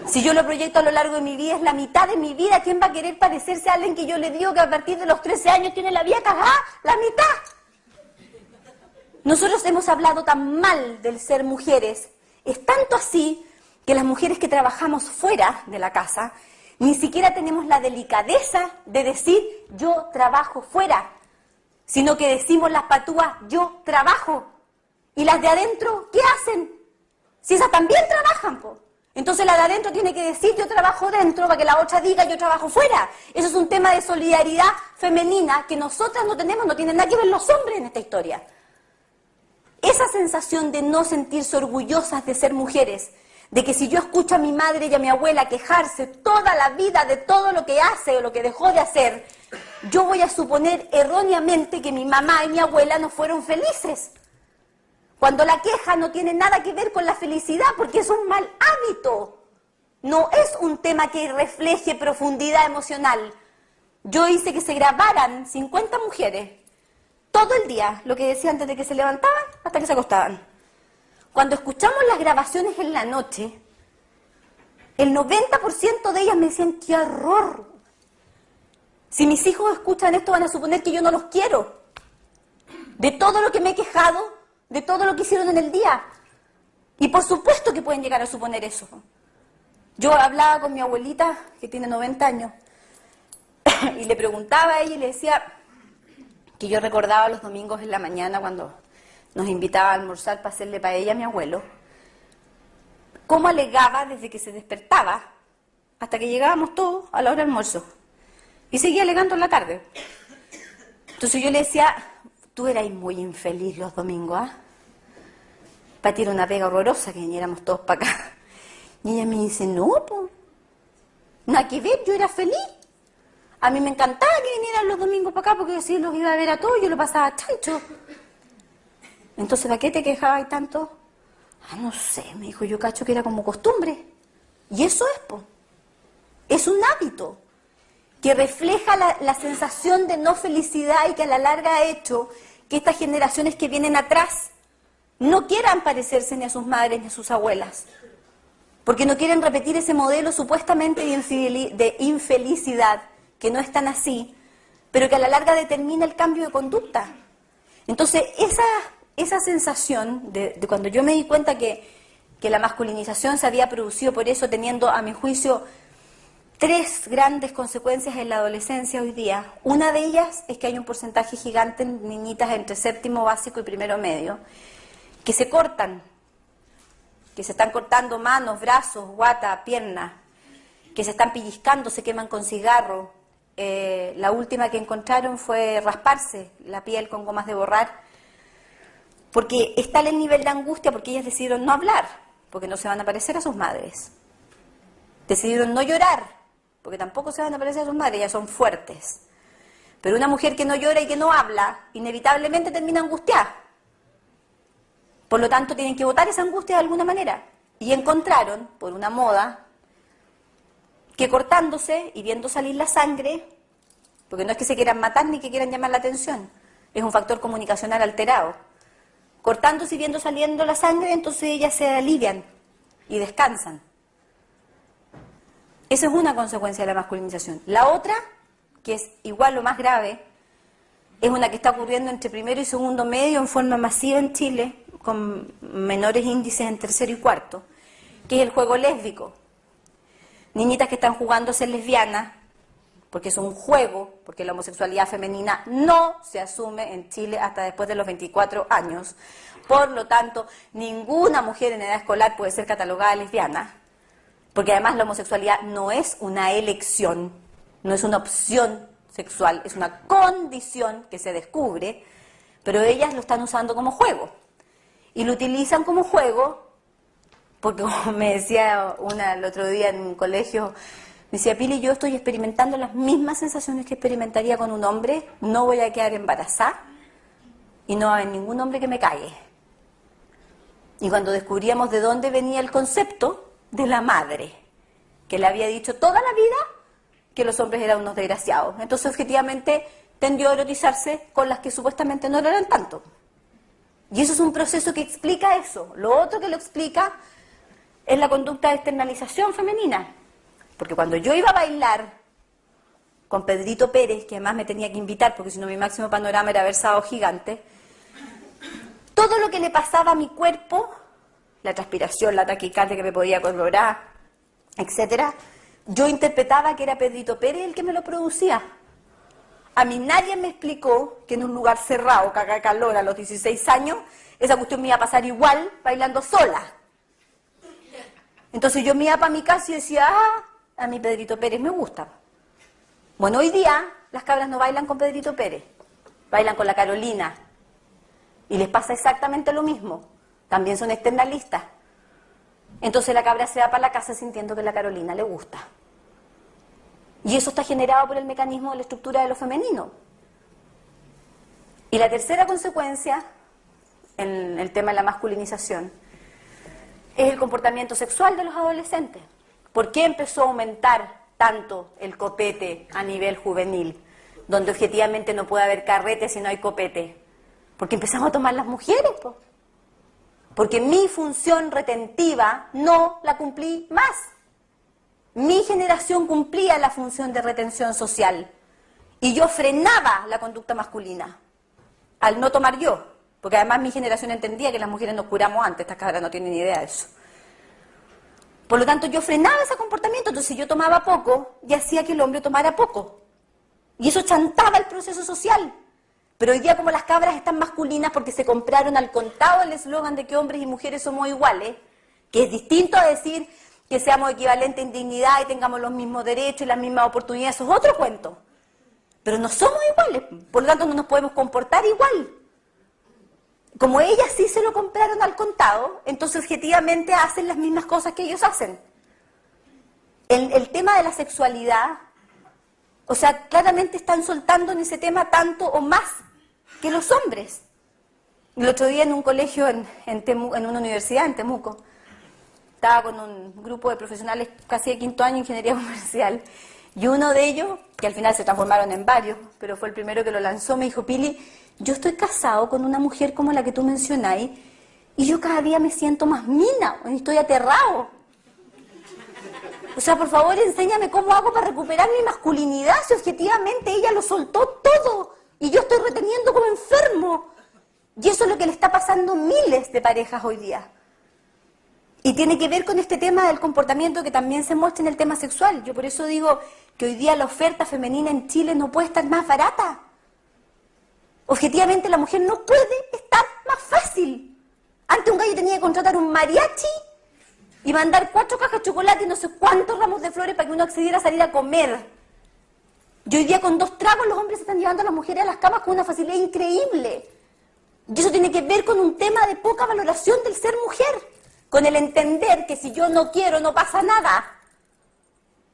Si yo lo proyecto a lo largo de mi vida, es la mitad de mi vida. ¿Quién va a querer parecerse a alguien que yo le digo que a partir de los 13 años tiene la vida cagada? La mitad. Nosotros hemos hablado tan mal del ser mujeres. Es tanto así que las mujeres que trabajamos fuera de la casa ni siquiera tenemos la delicadeza de decir yo trabajo fuera, sino que decimos las patúas yo trabajo. ¿Y las de adentro qué hacen? Si esas también trabajan, po. Entonces la de adentro tiene que decir yo trabajo dentro para que la otra diga yo trabajo fuera. Eso es un tema de solidaridad femenina que nosotras no tenemos, no tienen nada que ver los hombres en esta historia. Esa sensación de no sentirse orgullosas de ser mujeres, de que si yo escucho a mi madre y a mi abuela quejarse toda la vida de todo lo que hace o lo que dejó de hacer, yo voy a suponer erróneamente que mi mamá y mi abuela no fueron felices. Cuando la queja no tiene nada que ver con la felicidad, porque es un mal hábito. No es un tema que refleje profundidad emocional. Yo hice que se grabaran 50 mujeres todo el día, lo que decía antes de que se levantaban hasta que se acostaban. Cuando escuchamos las grabaciones en la noche, el 90% de ellas me decían, ¡qué horror! Si mis hijos escuchan esto van a suponer que yo no los quiero. De todo lo que me he quejado, de todo lo que hicieron en el día. Y por supuesto que pueden llegar a suponer eso. Yo hablaba con mi abuelita, que tiene 90 años, y le preguntaba a ella y le decía que yo recordaba los domingos en la mañana cuando nos invitaba a almorzar para hacerle paella a mi abuelo, cómo alegaba desde que se despertaba hasta que llegábamos todos a la hora del almuerzo. Y seguía alegando en la tarde. Entonces yo le decía, tú eras muy infeliz los domingos, ¿ah? Para ti era una pega horrorosa que viniéramos todos para acá. Y ella me dice, no, pues, nada que ver, yo era feliz. A mí me encantaba que vinieran los domingos para acá porque así los iba a ver a todos y yo lo pasaba chancho. Entonces, ¿para qué te quejabas tanto? Ah, no sé, me dijo, yo cacho que era como costumbre. Y eso es, pues, es un hábito que refleja la sensación de no felicidad y que a la larga ha hecho que estas generaciones que vienen atrás no quieran parecerse ni a sus madres ni a sus abuelas, porque no quieren repetir ese modelo supuestamente de infelicidad, que no es tan así, pero que a la larga determina el cambio de conducta. Entonces, esa sensación de cuando yo me di cuenta que la masculinización se había producido por eso, teniendo, a mi juicio, 3 grandes consecuencias en la adolescencia hoy día. Una de ellas es que hay un porcentaje gigante en niñitas entre séptimo básico y primero medio, que se cortan, que se están cortando manos, brazos, guata, piernas, que se están pellizcando, se queman con cigarro. La última que encontraron fue rasparse la piel con gomas de borrar, porque está el nivel de angustia, porque ellas decidieron no hablar, porque no se van a parecer a sus madres. Decidieron no llorar, porque tampoco se van a parecer a sus madres, ellas son fuertes. Pero una mujer que no llora y que no habla, inevitablemente termina angustiada. Por lo tanto, tienen que botar esa angustia de alguna manera. Y encontraron, por una moda, que cortándose y viendo salir la sangre, porque no es que se quieran matar ni que quieran llamar la atención, es un factor comunicacional alterado. Cortándose y viendo saliendo la sangre, entonces ellas se alivian y descansan. Esa es una consecuencia de la masculinización. La otra, que es igual o más grave, es una que está ocurriendo entre primero y segundo medio en forma masiva en Chile, con menores índices en tercero y cuarto, que es el juego lésbico. Niñitas que están jugando a ser lesbianas, porque es un juego, porque la homosexualidad femenina no se asume en Chile hasta después de los 24 años. Por lo tanto, ninguna mujer en edad escolar puede ser catalogada lesbiana, porque además la homosexualidad no es una elección, no es una opción sexual, es una condición que se descubre, pero ellas lo están usando como juego. Y lo utilizan como juego, porque como me decía una el otro día en un colegio, me decía, Pili, yo estoy experimentando las mismas sensaciones que experimentaría con un hombre, no voy a quedar embarazada y no va a haber ningún hombre que me cague. Y cuando descubríamos de dónde venía el concepto, de la madre, que le había dicho toda la vida que los hombres eran unos desgraciados. Entonces, objetivamente, tendió a erotizarse con las que supuestamente no lo eran tanto. Y eso es un proceso que explica eso. Lo otro que lo explica es la conducta de externalización femenina. Porque cuando yo iba a bailar con Pedrito Pérez, que además me tenía que invitar, porque si no mi máximo panorama era ver Sábado Gigante, todo lo que le pasaba a mi cuerpo, la transpiración, la taquicardia que me podía colorar, etcétera, yo interpretaba que era Pedrito Pérez el que me lo producía. A mí nadie me explicó que en un lugar cerrado, que haga calor a los 16 años, esa cuestión me iba a pasar igual bailando sola. Entonces yo me iba para mi casa y decía, a mi Pedrito Pérez me gusta. Bueno, hoy día las cabras no bailan con Pedrito Pérez, bailan con la Carolina. Y les pasa exactamente lo mismo. También son externalistas. Entonces la cabra se va para la casa sintiendo que la Carolina le gusta. Y eso está generado por el mecanismo de la estructura de lo femenino. Y la tercera consecuencia, en el tema de la masculinización, es el comportamiento sexual de los adolescentes. ¿Por qué empezó a aumentar tanto el copete a nivel juvenil, donde objetivamente no puede haber carrete si no hay copete? Porque empezamos a tomar las mujeres, po. Porque mi función retentiva no la cumplí más. Mi generación cumplía la función de retención social. Y yo frenaba la conducta masculina, al no tomar yo, porque además mi generación entendía que las mujeres nos curamos antes, estas cabras no tienen ni idea de eso. Por lo tanto, yo frenaba ese comportamiento, entonces yo tomaba poco y hacía que el hombre tomara poco. Y eso chantaba el proceso social. Pero hoy día, como las cabras están masculinas porque se compraron al contado el eslogan de que hombres y mujeres somos iguales, que es distinto a decir que seamos equivalentes en dignidad y tengamos los mismos derechos y las mismas oportunidades, eso es otro cuento. Pero no somos iguales, por lo tanto no nos podemos comportar igual. Como ellas sí se lo compraron al contado, entonces objetivamente hacen las mismas cosas que ellos hacen. El tema de la sexualidad, o sea, claramente están soltando en ese tema tanto o más que los hombres. El otro día en un colegio, en una universidad en Temuco, estaba con un grupo de profesionales casi de quinto año de ingeniería comercial, y uno de ellos, que al final se transformaron en varios, pero fue el primero que lo lanzó, me dijo: Pili, yo estoy casado con una mujer como la que tú mencionáis, y yo cada día me siento más mina, estoy aterrado. O sea, por favor, enséñame cómo hago para recuperar mi masculinidad, si objetivamente ella lo soltó todo, y yo estoy reteniendo como enfermo. Y eso es lo que le está pasando a miles de parejas hoy día. Y tiene que ver con este tema del comportamiento que también se muestra en el tema sexual. Yo por eso digo que hoy día la oferta femenina en Chile no puede estar más barata. Objetivamente la mujer no puede estar más fácil. Antes un gallo tenía que contratar un mariachi y mandar 4 cajas de chocolate y no sé cuántos ramos de flores para que uno accediera a salir a comer. Y hoy día con 2 tragos los hombres se están llevando a las mujeres a las camas con una facilidad increíble. Y eso tiene que ver con un tema de poca valoración del ser mujer, con el entender que si yo no quiero no pasa nada.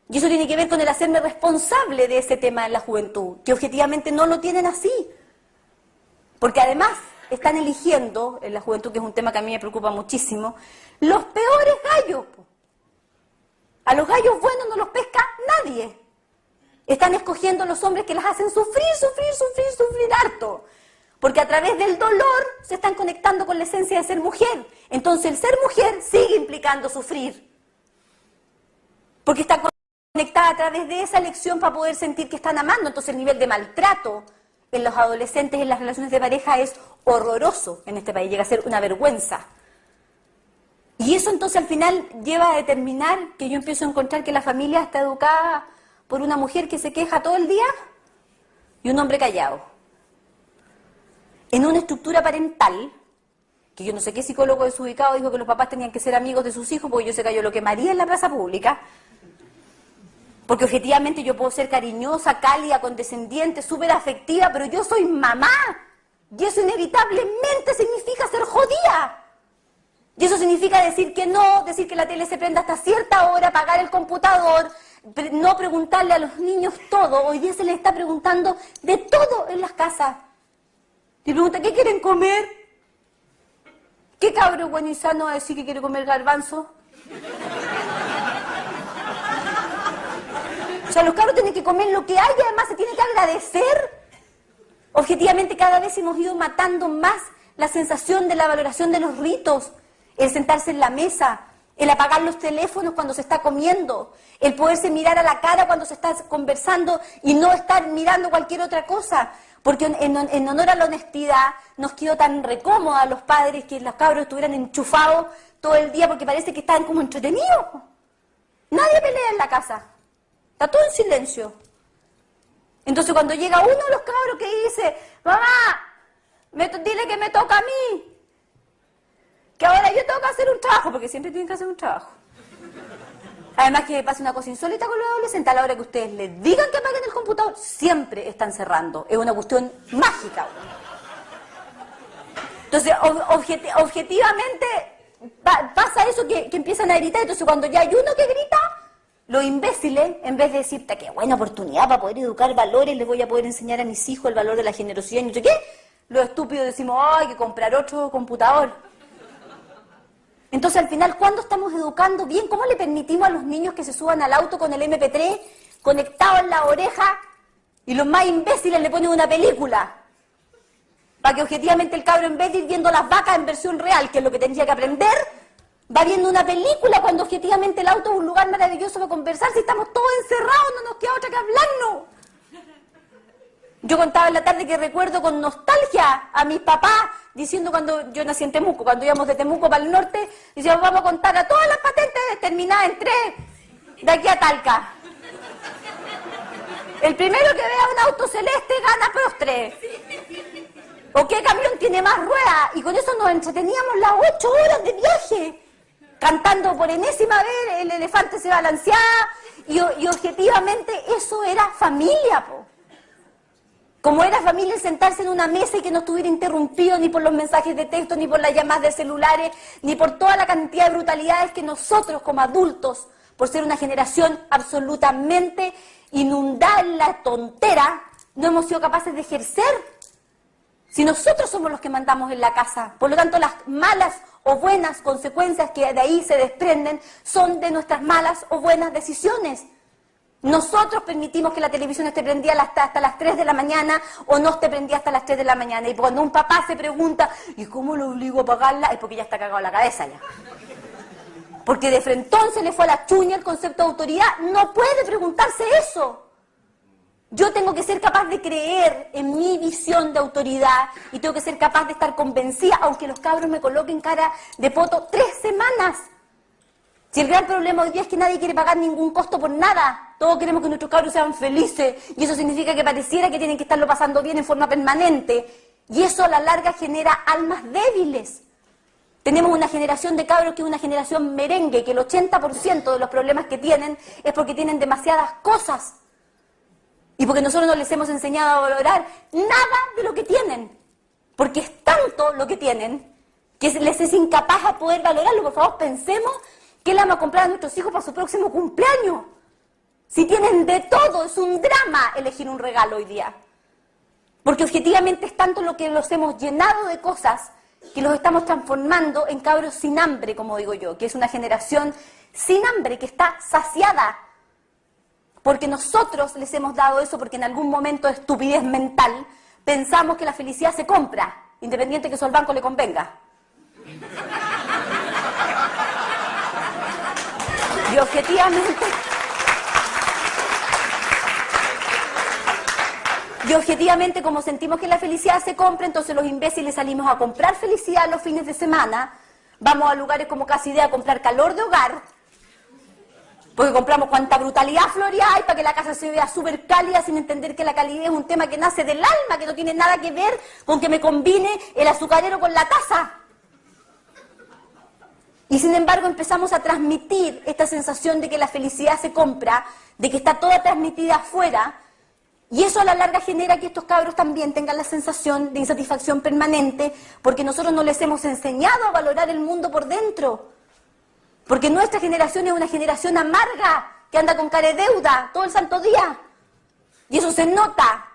Y eso tiene que ver con el hacerme responsable de ese tema en la juventud, que objetivamente no lo tienen así. Porque además están eligiendo, en la juventud, que es un tema que a mí me preocupa muchísimo, los peores gallos. A los gallos buenos no los pesca nadie. Están escogiendo los hombres que las hacen sufrir harto. Porque a través del dolor se están conectando con la esencia de ser mujer. Entonces el ser mujer sigue implicando sufrir. Porque está conectada a través de esa elección para poder sentir que están amando. Entonces el nivel de maltrato en los adolescentes en las relaciones de pareja es horroroso en este país. Llega a ser una vergüenza. Y eso entonces al final lleva a determinar que yo empiezo a encontrar que la familia está educada por una mujer que se queja todo el día y un hombre callado. En una estructura parental, que yo no sé qué psicólogo desubicado dijo que los papás tenían que ser amigos de sus hijos, porque yo sé que yo lo quemaría en la plaza pública, porque objetivamente yo puedo ser cariñosa, cálida, condescendiente, súper afectiva, pero yo soy mamá, y eso inevitablemente significa ser jodida. Y eso significa decir que no, decir que la tele se prenda hasta cierta hora, apagar el computador, no preguntarle a los niños todo. Hoy día se les está preguntando de todo en las casas. Y pregunta: ¿qué quieren comer? ¿Qué cabro bueno y sano va a decir que quiere comer garbanzo? O sea, los cabros tienen que comer lo que hay y además se tienen que agradecer. Objetivamente cada vez hemos ido matando más la sensación de la valoración de los ritos, el sentarse en la mesa, el apagar los teléfonos cuando se está comiendo, el poderse mirar a la cara cuando se está conversando y no estar mirando cualquier otra cosa. Porque en honor a la honestidad nos quedó tan recómoda a los padres que los cabros estuvieran enchufados todo el día porque parece que estaban como entretenidos. Nadie pelea en la casa. Está todo en silencio. Entonces cuando llega uno de los cabros que dice: mamá, dile que me toca a mí, que ahora yo tengo que hacer un trabajo, porque siempre tienen que hacer un trabajo. Además que pasa una cosa insólita con los adolescentes: a la hora que ustedes les digan que apaguen el computador, siempre están cerrando. Es una cuestión mágica. Entonces, objetivamente, pasa eso que empiezan a gritar. Entonces, cuando ya hay uno que grita, los imbéciles, en vez de decirte: qué buena oportunidad para poder educar valores, les voy a poder enseñar a mis hijos el valor de la generosidad y no sé qué, los estúpidos decimos: hay que comprar otro computador. Entonces, al final, ¿cuándo estamos educando bien? ¿Cómo le permitimos a los niños que se suban al auto con el MP3 conectado en la oreja y los más imbéciles le ponen una película? Para que objetivamente el cabro, en vez de ir viendo las vacas en versión real, que es lo que tendría que aprender, va viendo una película cuando objetivamente el auto es un lugar maravilloso para conversar. Si estamos todos encerrados, no nos queda otra que hablarnos. Yo contaba en la tarde que recuerdo con nostalgia a mis papás diciendo cuando yo nací en Temuco, cuando íbamos de Temuco para el norte, decíamos vamos a contar a todas las patentes terminadas en 3 de aquí a Talca. El primero que vea un auto celeste gana postre. ¿O qué camión tiene más ruedas? Y con eso nos entreteníamos las 8 horas de viaje, cantando por enésima vez el elefante se balanceaba, y objetivamente eso era familia, po. Como era familia el sentarse en una mesa y que no estuviera interrumpido ni por los mensajes de texto, ni por las llamadas de celulares, ni por toda la cantidad de brutalidades que nosotros como adultos, por ser una generación absolutamente inundada en la tontera, no hemos sido capaces de ejercer. Si nosotros somos los que mandamos en la casa, por lo tanto las malas o buenas consecuencias que de ahí se desprenden son de nuestras malas o buenas decisiones. Nosotros permitimos que la televisión esté prendida hasta las 3 de la mañana o no esté prendida hasta las 3 de la mañana. Y cuando un papá se pregunta, ¿y cómo lo obligo a apagarla? Es porque ya está cagado la cabeza ya. Porque de frentón se le fue a la chuña el concepto de autoridad. No puede preguntarse eso. Yo tengo que ser capaz de creer en mi visión de autoridad y tengo que ser capaz de estar convencida, aunque los cabros me coloquen cara de poto 3 semanas. Si el gran problema hoy día es que nadie quiere pagar ningún costo por nada, todos queremos que nuestros cabros sean felices y eso significa que pareciera que tienen que estarlo pasando bien en forma permanente y eso a la larga genera almas débiles. Tenemos una generación de cabros que es una generación merengue, que el 80% de los problemas que tienen es porque tienen demasiadas cosas y porque nosotros no les hemos enseñado a valorar nada de lo que tienen, porque es tanto lo que tienen que les es incapaz a poder valorarlo. Por favor, pensemos ¿qué le vamos a comprar a nuestros hijos para su próximo cumpleaños? Si tienen de todo, es un drama elegir un regalo hoy día. Porque objetivamente es tanto lo que los hemos llenado de cosas que los estamos transformando en cabros sin hambre, como digo yo, que es una generación sin hambre, que está saciada. Porque nosotros les hemos dado eso porque en algún momento de estupidez mental pensamos que la felicidad se compra, independiente que eso al banco le convenga. Y objetivamente, como sentimos que la felicidad se compra, entonces los imbéciles salimos a comprar felicidad los fines de semana, vamos a lugares como Casa Idea a comprar calor de hogar, porque compramos cuanta brutalidad floria hay para que la casa se vea súper cálida sin entender que la calidez es un tema que nace del alma, que no tiene nada que ver con que me combine el azucarero con la taza. Y sin embargo empezamos a transmitir esta sensación de que la felicidad se compra, de que está toda transmitida afuera, y eso a la larga genera que estos cabros también tengan la sensación de insatisfacción permanente, porque nosotros no les hemos enseñado a valorar el mundo por dentro. Porque nuestra generación es una generación amarga, que anda con cara de deuda todo el santo día. Y eso se nota.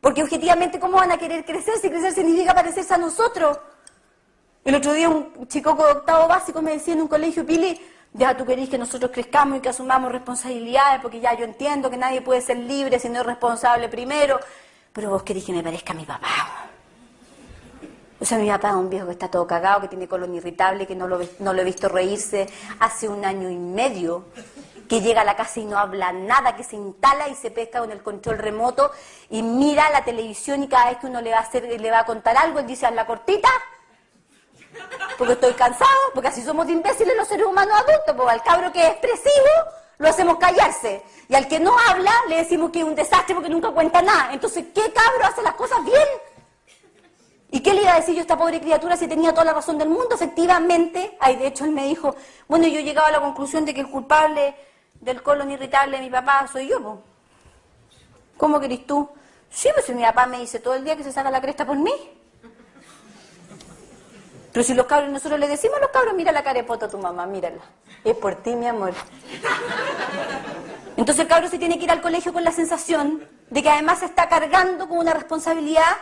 Porque objetivamente, ¿cómo van a querer crecer si crecer significa parecerse a nosotros? El otro día un chico con 8º básico me decía en un colegio, Pili, ya tú querés que nosotros crezcamos y que asumamos responsabilidades, porque ya yo entiendo que nadie puede ser libre si no es responsable primero, pero vos querés que me parezca a mi papá. O sea, mi papá es un viejo que está todo cagado, que tiene colon irritable, que no lo he visto reírse hace 1 año y medio, que llega a la casa y no habla nada, que se instala y se pesca con el control remoto y mira la televisión y cada vez que uno le va a contar algo, él dice, haz la cortita, porque estoy cansado, porque así somos de imbéciles los seres humanos adultos, porque al cabro que es expresivo lo hacemos callarse, y al que no habla le decimos que es un desastre porque nunca cuenta nada. Entonces, ¿qué cabro hace las cosas bien? ¿Y qué le iba a decir yo a esta pobre criatura si tenía toda la razón del mundo? Efectivamente, de hecho él me dijo, bueno, yo he llegado a la conclusión de que el culpable del colon irritable de mi papá soy yo, po. ¿Cómo querés tú? Sí, pues si mi papá me dice todo el día que se saca la cresta por mí. Pero si los cabros, nosotros le decimos a los cabros, mira la cara de poto a tu mamá, mírala. Es por ti, mi amor. Entonces el cabro se tiene que ir al colegio con la sensación de que además se está cargando con una responsabilidad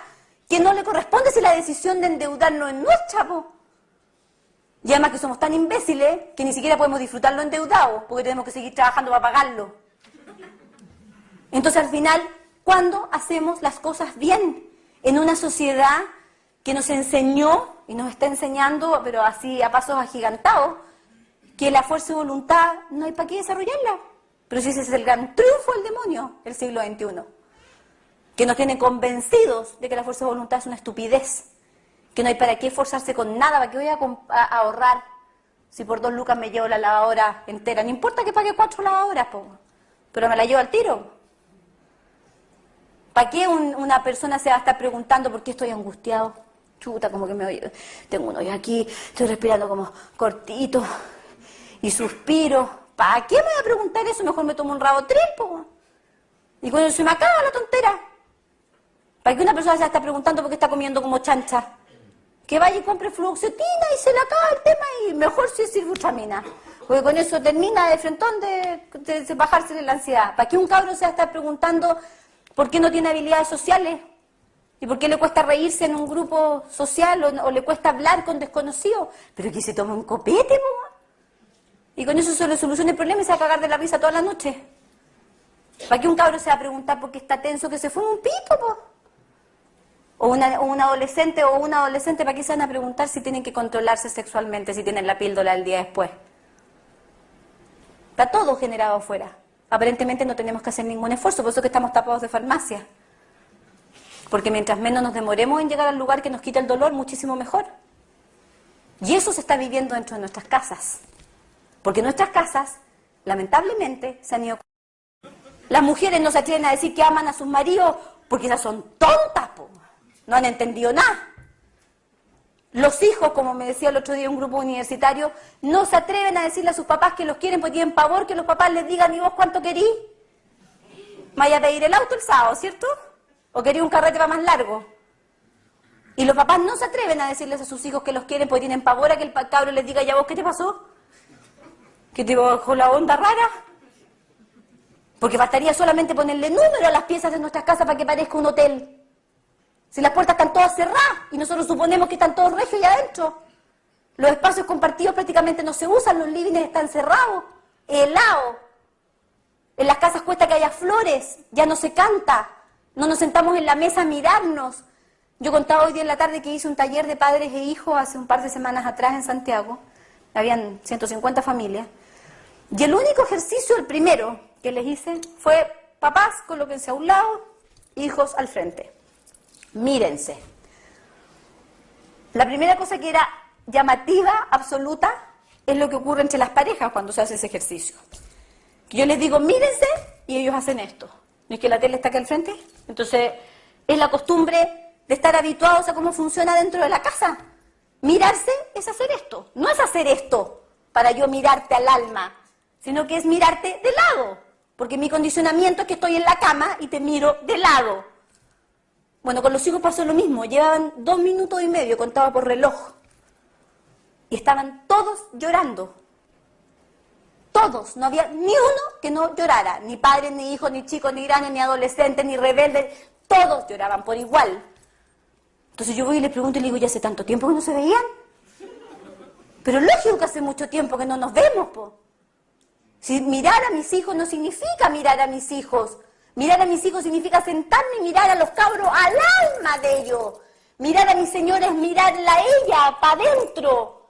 que no le corresponde si la decisión de endeudarnos es nuestra, po. Y además que somos tan imbéciles que ni siquiera podemos disfrutarlo endeudado, porque tenemos que seguir trabajando para pagarlo. Entonces al final, ¿cuándo hacemos las cosas bien? En una sociedad que nos enseñó y nos está enseñando, pero así a pasos agigantados, que la fuerza de voluntad no hay para qué desarrollarla. Pero si ese es el gran triunfo del demonio del siglo XXI. que nos tienen convencidos de que la fuerza de voluntad es una estupidez, que no hay para qué esforzarse con nada, para qué voy a ahorrar si por 2 lucas me llevo la lavadora entera. No importa que pague 4 lavadoras, pero me la llevo al tiro. ¿Para qué una persona se va a estar preguntando por qué estoy angustiado? Chuta, como que tengo un hoyo aquí, estoy respirando como cortito y suspiro. ¿Para qué me voy a preguntar eso? Mejor me tomo un Rabotril, y cuando se me acaba la tontera. ¿Para qué una persona se va a estar preguntando por qué está comiendo como chancha? Que vaya y compre fluoxetina y se le acaba el tema y mejor si es sirbutamina. Porque con eso termina de frentón de bajarse de la ansiedad. ¿Para qué un cabro se va a estar preguntando por qué no tiene habilidades sociales? ¿Y por qué le cuesta reírse en un grupo social o le cuesta hablar con desconocidos? Pero que se tome un copete, y con eso se le soluciona el problema y se va a cagar de la risa toda la noche. ¿Para qué un cabro se va a preguntar por qué está tenso que se fue un pito, O un adolescente o una adolescente, ¿para qué se van a preguntar si tienen que controlarse sexualmente, si tienen la píldora el día después? Está todo generado afuera. Aparentemente no tenemos que hacer ningún esfuerzo, por eso que estamos tapados de farmacia. Porque mientras menos nos demoremos en llegar al lugar que nos quita el dolor, muchísimo mejor. Y eso se está viviendo dentro de nuestras casas. Porque nuestras casas, lamentablemente, se han ido... Las mujeres no se atreven a decir que aman a sus maridos porque esas son tontas, no han entendido nada. Los hijos, como me decía el otro día un grupo universitario, no se atreven a decirle a sus papás que los quieren porque tienen pavor que los papás les digan, ¿y vos cuánto querís? Me vaya a pedir el auto el sábado, ¿cierto? ¿O quería un carrete para más largo? Y los papás no se atreven a decirles a sus hijos que los quieren porque tienen pavor a que el cabro les diga, ¿ya vos qué te pasó? ¿Que te bajó la onda rara? Porque bastaría solamente ponerle número a las piezas de nuestras casas para que parezca un hotel. Si las puertas están todas cerradas y nosotros suponemos que están todos regios ahí adentro. Los espacios compartidos prácticamente no se usan, los livings están cerrados, helados. En las casas cuesta que haya flores, ya no se canta. No nos sentamos en la mesa a mirarnos. Yo contaba hoy día en la tarde que hice un taller de padres e hijos hace un par de semanas atrás en Santiago. Habían 150 familias. Y el único ejercicio, el primero que les hice, fue papás, colóquense a un lado, hijos al frente. Mírense. La primera cosa que era llamativa, absoluta, es lo que ocurre entre las parejas cuando se hace ese ejercicio. Yo les digo, mírense, y ellos hacen esto. ¿No es que la tele está aquí al frente? Entonces, es la costumbre de estar habituados a cómo funciona dentro de la casa. Mirarse es hacer esto. No es hacer esto para yo mirarte al alma, sino que es mirarte de lado. Porque mi condicionamiento es que estoy en la cama y te miro de lado. Bueno, con los hijos pasó lo mismo. Llevaban 2 minutos y medio, contaba por reloj. Y estaban todos llorando. Todos. No había ni uno que no llorara. Ni padres, ni hijos, ni chicos, ni grandes, ni adolescentes, ni rebeldes. Todos lloraban por igual. Entonces yo voy y les pregunto y le digo, ¿ya hace tanto tiempo que no se veían? Pero lógico que hace mucho tiempo que no nos vemos, Si mirar a mis hijos no significa mirar a mis hijos. Mirar a mis hijos significa sentarme y mirar a los cabros al alma de ellos. Mirar a mi señora es mirarla a ella, para adentro.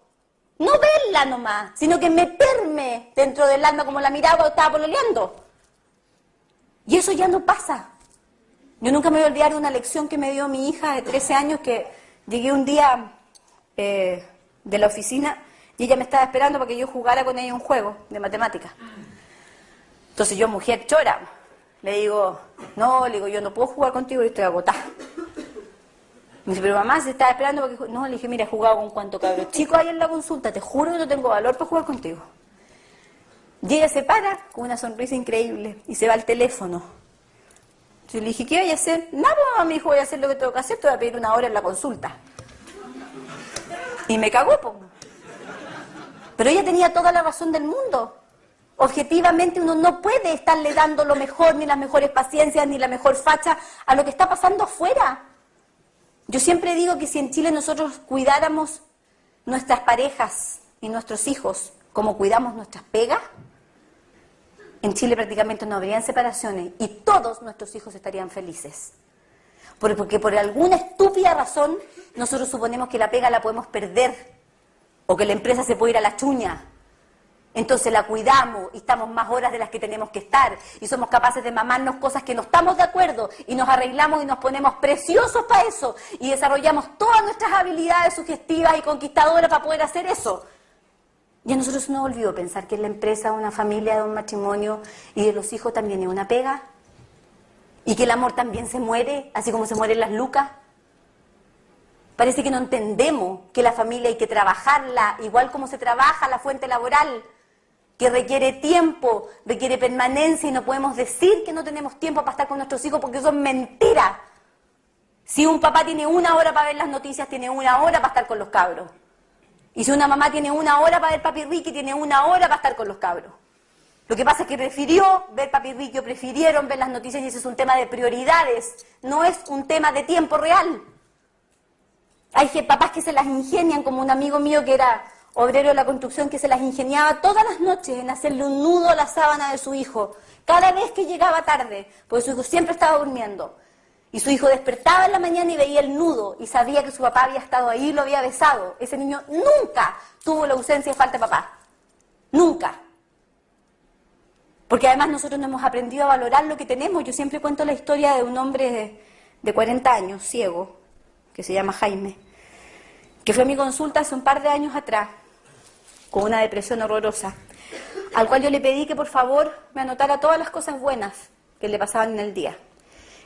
No verla nomás, sino que meterme dentro del alma como la miraba cuando estaba pololeando. Y eso ya no pasa. Yo nunca me voy a olvidar una lección que me dio mi hija de 13 años, que llegué un día de la oficina y ella me estaba esperando para que yo jugara con ella un juego de matemáticas. Entonces yo, mujer chora, le digo, yo no puedo jugar contigo y estoy agotada. Me dice, pero mamá se estaba esperando porque... No, le dije, mira, he jugado con cuánto cabros chicos hay en la consulta, te juro que no tengo valor para jugar contigo. Y ella se para con una sonrisa increíble y se va al teléfono. Yo le dije, ¿qué voy a hacer? Nada, mamá, me dijo, voy a hacer lo que tengo que hacer, te voy a pedir 1 hora en la consulta. Y me cagó, Pero ella tenía toda la razón del mundo. Objetivamente uno no puede estarle dando lo mejor, ni las mejores paciencias, ni la mejor facha a lo que está pasando afuera. Yo siempre digo que si en Chile nosotros cuidáramos nuestras parejas y nuestros hijos como cuidamos nuestras pegas, en Chile prácticamente no habrían separaciones y todos nuestros hijos estarían felices. Porque por alguna estúpida razón nosotros suponemos que la pega la podemos perder o que la empresa se puede ir a la chuña. Entonces la cuidamos y estamos más horas de las que tenemos que estar y somos capaces de mamarnos cosas que no estamos de acuerdo y nos arreglamos y nos ponemos preciosos para eso y desarrollamos todas nuestras habilidades sugestivas y conquistadoras para poder hacer eso. Y a nosotros se nos olvidó pensar que en la empresa, de una familia, de un matrimonio y de los hijos también es una pega y que el amor también se muere, así como se mueren las lucas. Parece que no entendemos que la familia hay que trabajarla igual como se trabaja la fuente laboral, que requiere tiempo, requiere permanencia y no podemos decir que no tenemos tiempo para estar con nuestros hijos porque eso es mentira. Si un papá tiene 1 hora para ver las noticias, tiene 1 hora para estar con los cabros. Y si una mamá tiene 1 hora para ver Papi Ricky, tiene 1 hora para estar con los cabros. Lo que pasa es que prefirió ver Papi Ricky o prefirieron ver las noticias y ese es un tema de prioridades, no es un tema de tiempo real. Hay papás que se las ingenian, como un amigo mío que era obrero de la construcción, que se las ingeniaba todas las noches en hacerle un nudo a la sábana de su hijo, cada vez que llegaba tarde, porque su hijo siempre estaba durmiendo. Y su hijo despertaba en la mañana y veía el nudo y sabía que su papá había estado ahí y lo había besado. Ese niño nunca tuvo la ausencia y falta de papá. Nunca. Porque además nosotros no hemos aprendido a valorar lo que tenemos. Yo siempre cuento la historia de un hombre de 40 años, ciego, que se llama Jaime, que fue a mi consulta hace un par de años atrás, con una depresión horrorosa, al cual yo le pedí que por favor me anotara todas las cosas buenas que le pasaban en el día.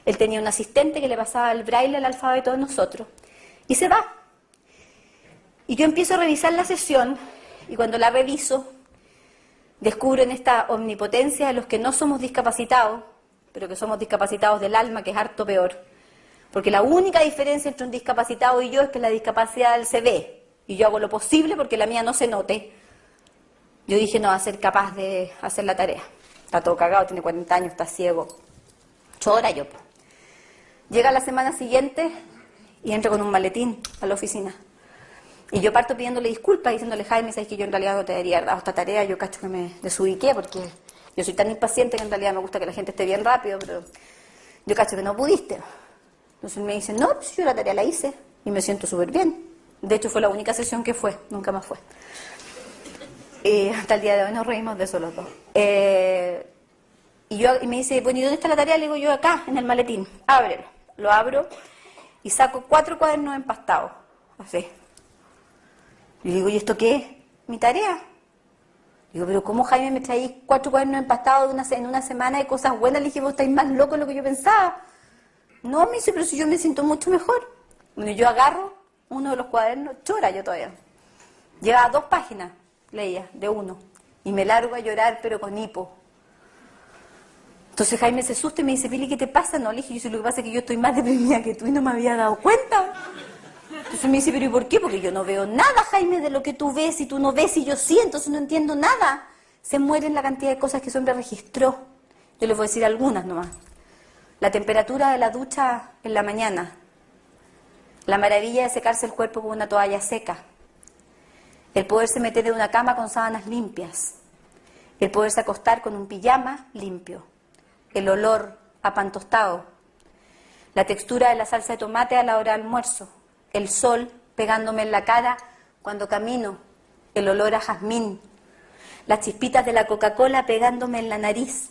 Él tenía un asistente que le pasaba el braille, el alfabeto de nosotros, y se va. Y yo empiezo a revisar la sesión, y cuando la reviso, descubro en esta omnipotencia de los que no somos discapacitados, pero que somos discapacitados del alma, que es harto peor. Porque la única diferencia entre un discapacitado y yo es que la discapacidad de él se ve, y yo hago lo posible porque la mía no se note. Yo dije, no va a ser capaz de hacer la tarea. Está todo cagado, tiene 40 años, está ciego. Chora yo. Llega la semana siguiente y entra con un maletín a la oficina. Y yo parto pidiéndole disculpas, diciéndole, Jaime, sabes que yo en realidad no te debería haber dado esta tarea, yo cacho que me desubiqué porque yo soy tan impaciente que en realidad me gusta que la gente esté bien rápido, pero yo cacho que no pudiste. Entonces me dicen, no, pues yo la tarea la hice y me siento súper bien. De hecho fue la única sesión que fue, nunca más fue. Hasta el día de hoy nos reímos de eso los dos. Y me dice, bueno, ¿y dónde está la tarea? Le digo yo, acá, en el maletín, ábrelo. Lo abro y saco 4 cuadernos empastados, así. Y digo, ¿y esto qué es? ¿Mi tarea? Digo, pero ¿cómo, Jaime, me traís 4 cuadernos empastados en una semana de cosas buenas? Le dije, vos estáis más loco de lo que yo pensaba. No, me dice, pero si yo me siento mucho mejor. Bueno, yo agarro uno de los cuadernos, chora yo todavía. Llevaba 2 páginas, leía, de uno. Y me largo a llorar, pero con hipo. Entonces Jaime se asusta y me dice, Pili, ¿qué te pasa? No, le dije, yo lo que pasa es que yo estoy más deprimida que tú y no me había dado cuenta. Entonces me dice, ¿pero y por qué? Porque yo no veo nada, Jaime, de lo que tú ves y tú no ves y yo sí, entonces no entiendo nada. Se mueren la cantidad de cosas que ese hombre registró. Yo les voy a decir algunas nomás. La temperatura de la ducha en la mañana. La maravilla de secarse el cuerpo con una toalla seca. El poderse meter en una cama con sábanas limpias. El poderse acostar con un pijama limpio. El olor a pan tostado, la textura de la salsa de tomate a la hora de almuerzo, el sol pegándome en la cara cuando camino, el olor a jazmín, las chispitas de la Coca-Cola pegándome en la nariz,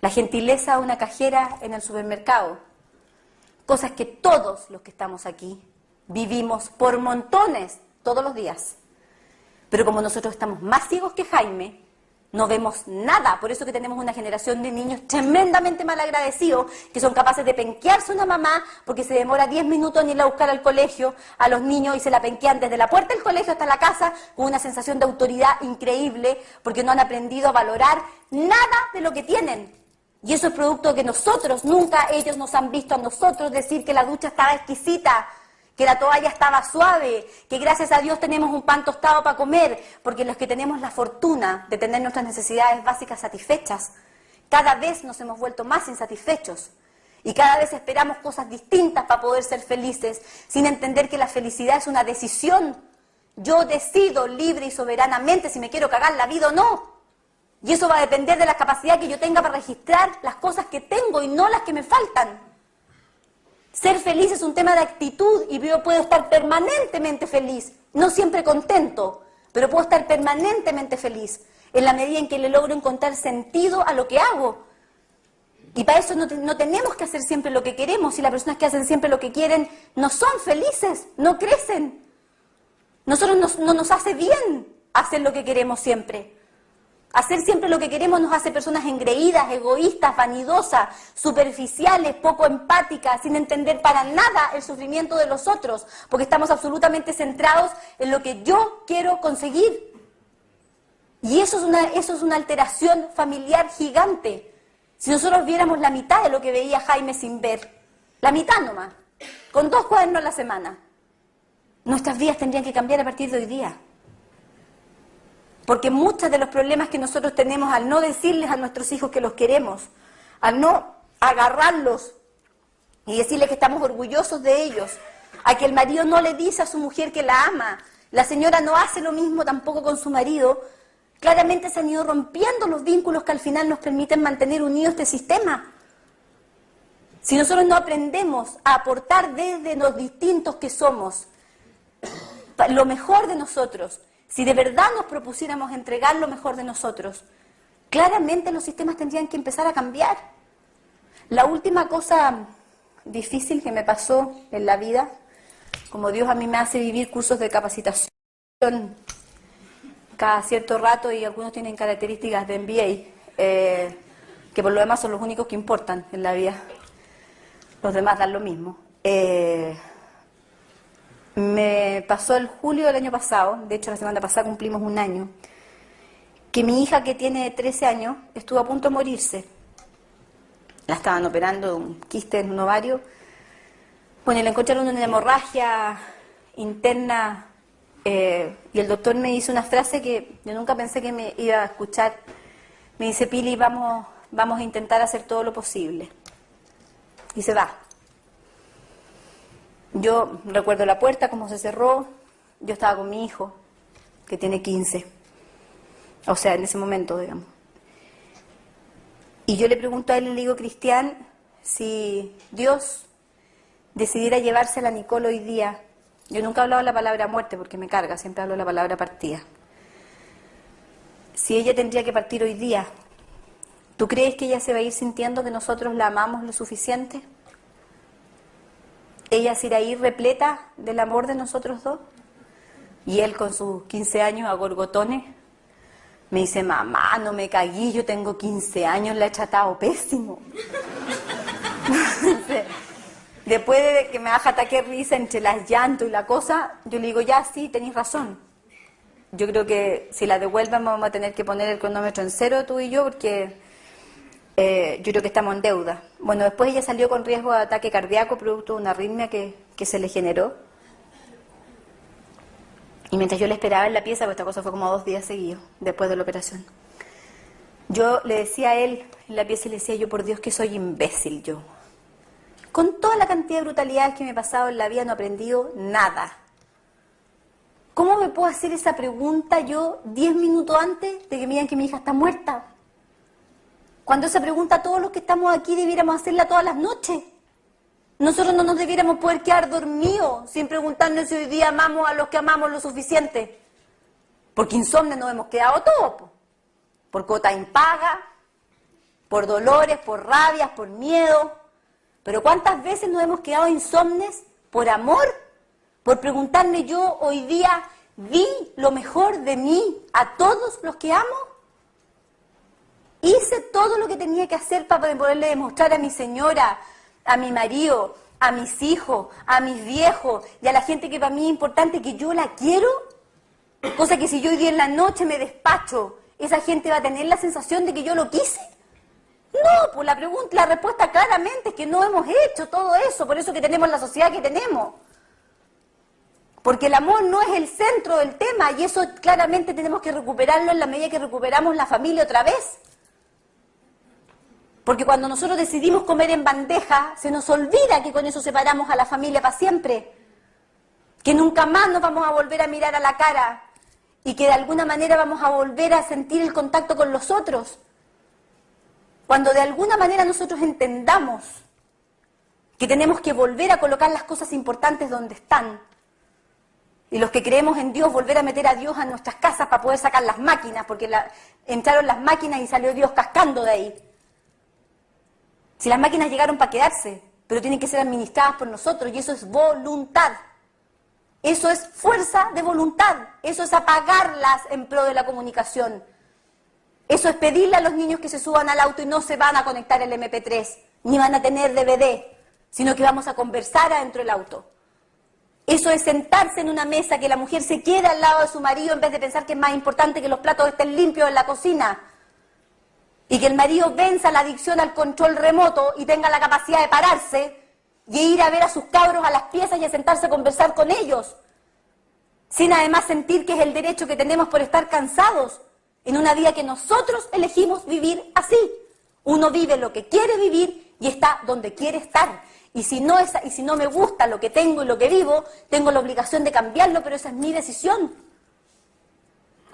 la gentileza de una cajera en el supermercado, cosas que todos los que estamos aquí vivimos por montones todos los días. Pero como nosotros estamos más ciegos que Jaime, no vemos nada, por eso que tenemos una generación de niños tremendamente malagradecidos, que son capaces de penquearse una mamá porque se demora 10 minutos en ir a buscar al colegio a los niños y se la penquean desde la puerta del colegio hasta la casa con una sensación de autoridad increíble porque no han aprendido a valorar nada de lo que tienen. Y eso es producto de que nosotros, nunca ellos nos han visto a nosotros decir que la ducha estaba exquisita, que la toalla estaba suave, que gracias a Dios tenemos un pan tostado para comer, porque los que tenemos la fortuna de tener nuestras necesidades básicas satisfechas, cada vez nos hemos vuelto más insatisfechos y cada vez esperamos cosas distintas para poder ser felices, sin entender que la felicidad es una decisión. Yo decido libre y soberanamente si me quiero cagar la vida o no. Y eso va a depender de la capacidad que yo tenga para registrar las cosas que tengo y no las que me faltan. Ser feliz es un tema de actitud y yo puedo estar permanentemente feliz, no siempre contento, pero puedo estar permanentemente feliz. en la medida en que le logro encontrar sentido a lo que hago. Y para eso no tenemos que hacer siempre lo que queremos. Si las personas que hacen siempre lo que quieren no son felices, no crecen. Nosotros no nos hace bien hacer lo que queremos siempre. Hacer siempre lo que queremos nos hace personas engreídas, egoístas, vanidosas, superficiales, poco empáticas, sin entender para nada el sufrimiento de los otros, porque estamos absolutamente centrados en lo que yo quiero conseguir. Y eso es una alteración familiar gigante. Si nosotros viéramos la mitad de lo que veía Jaime sin ver, la mitad nomás, con 2 cuadernos a la semana, nuestras vidas tendrían que cambiar a partir de hoy día. Porque muchos de los problemas que nosotros tenemos al no decirles a nuestros hijos que los queremos, al no agarrarlos y decirles que estamos orgullosos de ellos, a que el marido no le dice a su mujer que la ama, la señora no hace lo mismo tampoco con su marido, claramente se han ido rompiendo los vínculos que al final nos permiten mantener unido este sistema. Si nosotros no aprendemos a aportar desde los distintos que somos, lo mejor de nosotros, si de verdad nos propusiéramos entregar lo mejor de nosotros, claramente los sistemas tendrían que empezar a cambiar. La última cosa difícil que me pasó en la vida, como Dios a mí me hace vivir cursos de capacitación cada cierto rato, y algunos tienen características de MBA, que por lo demás son los únicos que importan en la vida. Los demás dan lo mismo. Me pasó el julio del año pasado, de hecho la semana pasada cumplimos 1 año, que mi hija, que tiene 13 años, estuvo a punto de morirse. La estaban operando de un quiste en un ovario. Bueno, le encontraron una hemorragia interna, y el doctor me hizo una frase que yo nunca pensé que me iba a escuchar. Me dice: Pili, vamos a intentar hacer todo lo posible. Y se va. Yo recuerdo la puerta, cómo se cerró. Yo estaba con mi hijo, que tiene 15. O sea, en ese momento, digamos. Y yo le pregunto a él, le digo: Cristian, si Dios decidiera llevarse a la Nicole hoy día, yo nunca he hablado la palabra muerte porque me carga, siempre hablo la palabra partida. Si ella tendría que partir hoy día, ¿tú crees que ella se va a ir sintiendo que nosotros la amamos lo suficiente? ¿Ella se irá a ir repleta del amor de nosotros dos? Y él, con sus 15 años a gorgotones, me dice: mamá, no me cagué, yo tengo 15 años, la he tratado pésimo. Después de que me baja ataque risa entre las llantos y la cosa, yo le digo: ya, sí, tenéis razón. Yo creo que si la devuelven vamos a tener que poner el cronómetro en 0, tú y yo, porque yo creo que estamos en deuda. Bueno, después ella salió con riesgo de ataque cardíaco producto de una arritmia que se le generó. Y mientras yo le esperaba en la pieza, pues esta cosa fue como 2 días seguidos después de la operación, yo le decía a él en la pieza, y le decía: yo, por Dios que soy imbécil yo. Con toda la cantidad de brutalidades que me he pasado en la vida no he aprendido nada. ¿Cómo me puedo hacer esa pregunta yo 10 minutos antes de que me digan que mi hija está muerta? Cuando esa pregunta todos los que estamos aquí debiéramos hacerla todas las noches. Nosotros no nos debiéramos poder quedar dormidos sin preguntarnos si hoy día amamos a los que amamos lo suficiente. Porque insomnes nos hemos quedado todos. Por cuota impaga, por dolores, por rabias, por miedo. Pero ¿cuántas veces nos hemos quedado insomnes por amor? Por preguntarme: yo hoy día di lo mejor de mí a todos los que amo. Hice todo lo que tenía que hacer para poderle demostrar a mi señora, a mi marido, a mis hijos, a mis viejos y a la gente que para mí es importante, que yo la quiero. Cosa que si yo hoy día en la noche me despacho, esa gente va a tener la sensación de que yo lo quise. No, pues la respuesta claramente es que no hemos hecho todo eso, por eso que tenemos la sociedad que tenemos. Porque el amor no es el centro del tema, y eso claramente tenemos que recuperarlo en la medida que recuperamos la familia otra vez. Porque cuando nosotros decidimos comer en bandeja, se nos olvida que con eso separamos a la familia para siempre. Que nunca más nos vamos a volver a mirar a la cara, y que de alguna manera vamos a volver a sentir el contacto con los otros. Cuando de alguna manera nosotros entendamos que tenemos que volver a colocar las cosas importantes donde están, Y los que creemos en Dios, volver a meter a Dios a nuestras casas para poder sacar las máquinas, porque entraron las máquinas y salió Dios cascando de ahí. Si las máquinas llegaron para quedarse, pero tienen que ser administradas por nosotros, y eso es voluntad. Eso es fuerza de voluntad. Eso es apagarlas en pro de la comunicación. Eso es pedirle a los niños que se suban al auto y no se van a conectar el MP3, ni van a tener DVD, sino que vamos a conversar adentro del auto. Eso es sentarse en una mesa, que la mujer se quede al lado de su marido en vez de pensar que es más importante que los platos estén limpios en la cocina. Y que el marido venza la adicción al control remoto y tenga la capacidad de pararse y ir a ver a sus cabros a las piezas y a sentarse a conversar con ellos. Sin además sentir que es el derecho que tenemos por estar cansados en una vida que nosotros elegimos vivir así. Uno vive lo que quiere vivir y está donde quiere estar. Y si no me gusta lo que tengo y lo que vivo, tengo la obligación de cambiarlo, pero esa es mi decisión.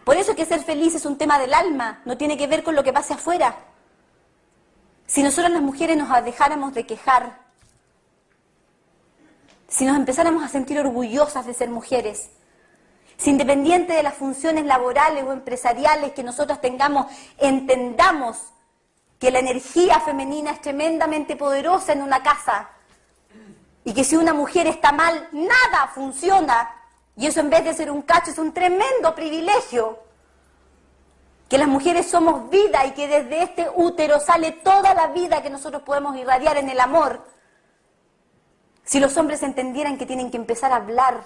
Por eso es que ser feliz es un tema del alma, no tiene que ver con lo que pase afuera. Si nosotros las mujeres nos dejáramos de quejar, si nos empezáramos a sentir orgullosas de ser mujeres, si independiente de las funciones laborales o empresariales que nosotras tengamos, entendamos que la energía femenina es tremendamente poderosa en una casa, y que si una mujer está mal, nada funciona, y eso en vez de ser un cacho es un tremendo privilegio. Que las mujeres somos vida y que desde este útero sale toda la vida que nosotros podemos irradiar en el amor. Si los hombres entendieran que tienen que empezar a hablar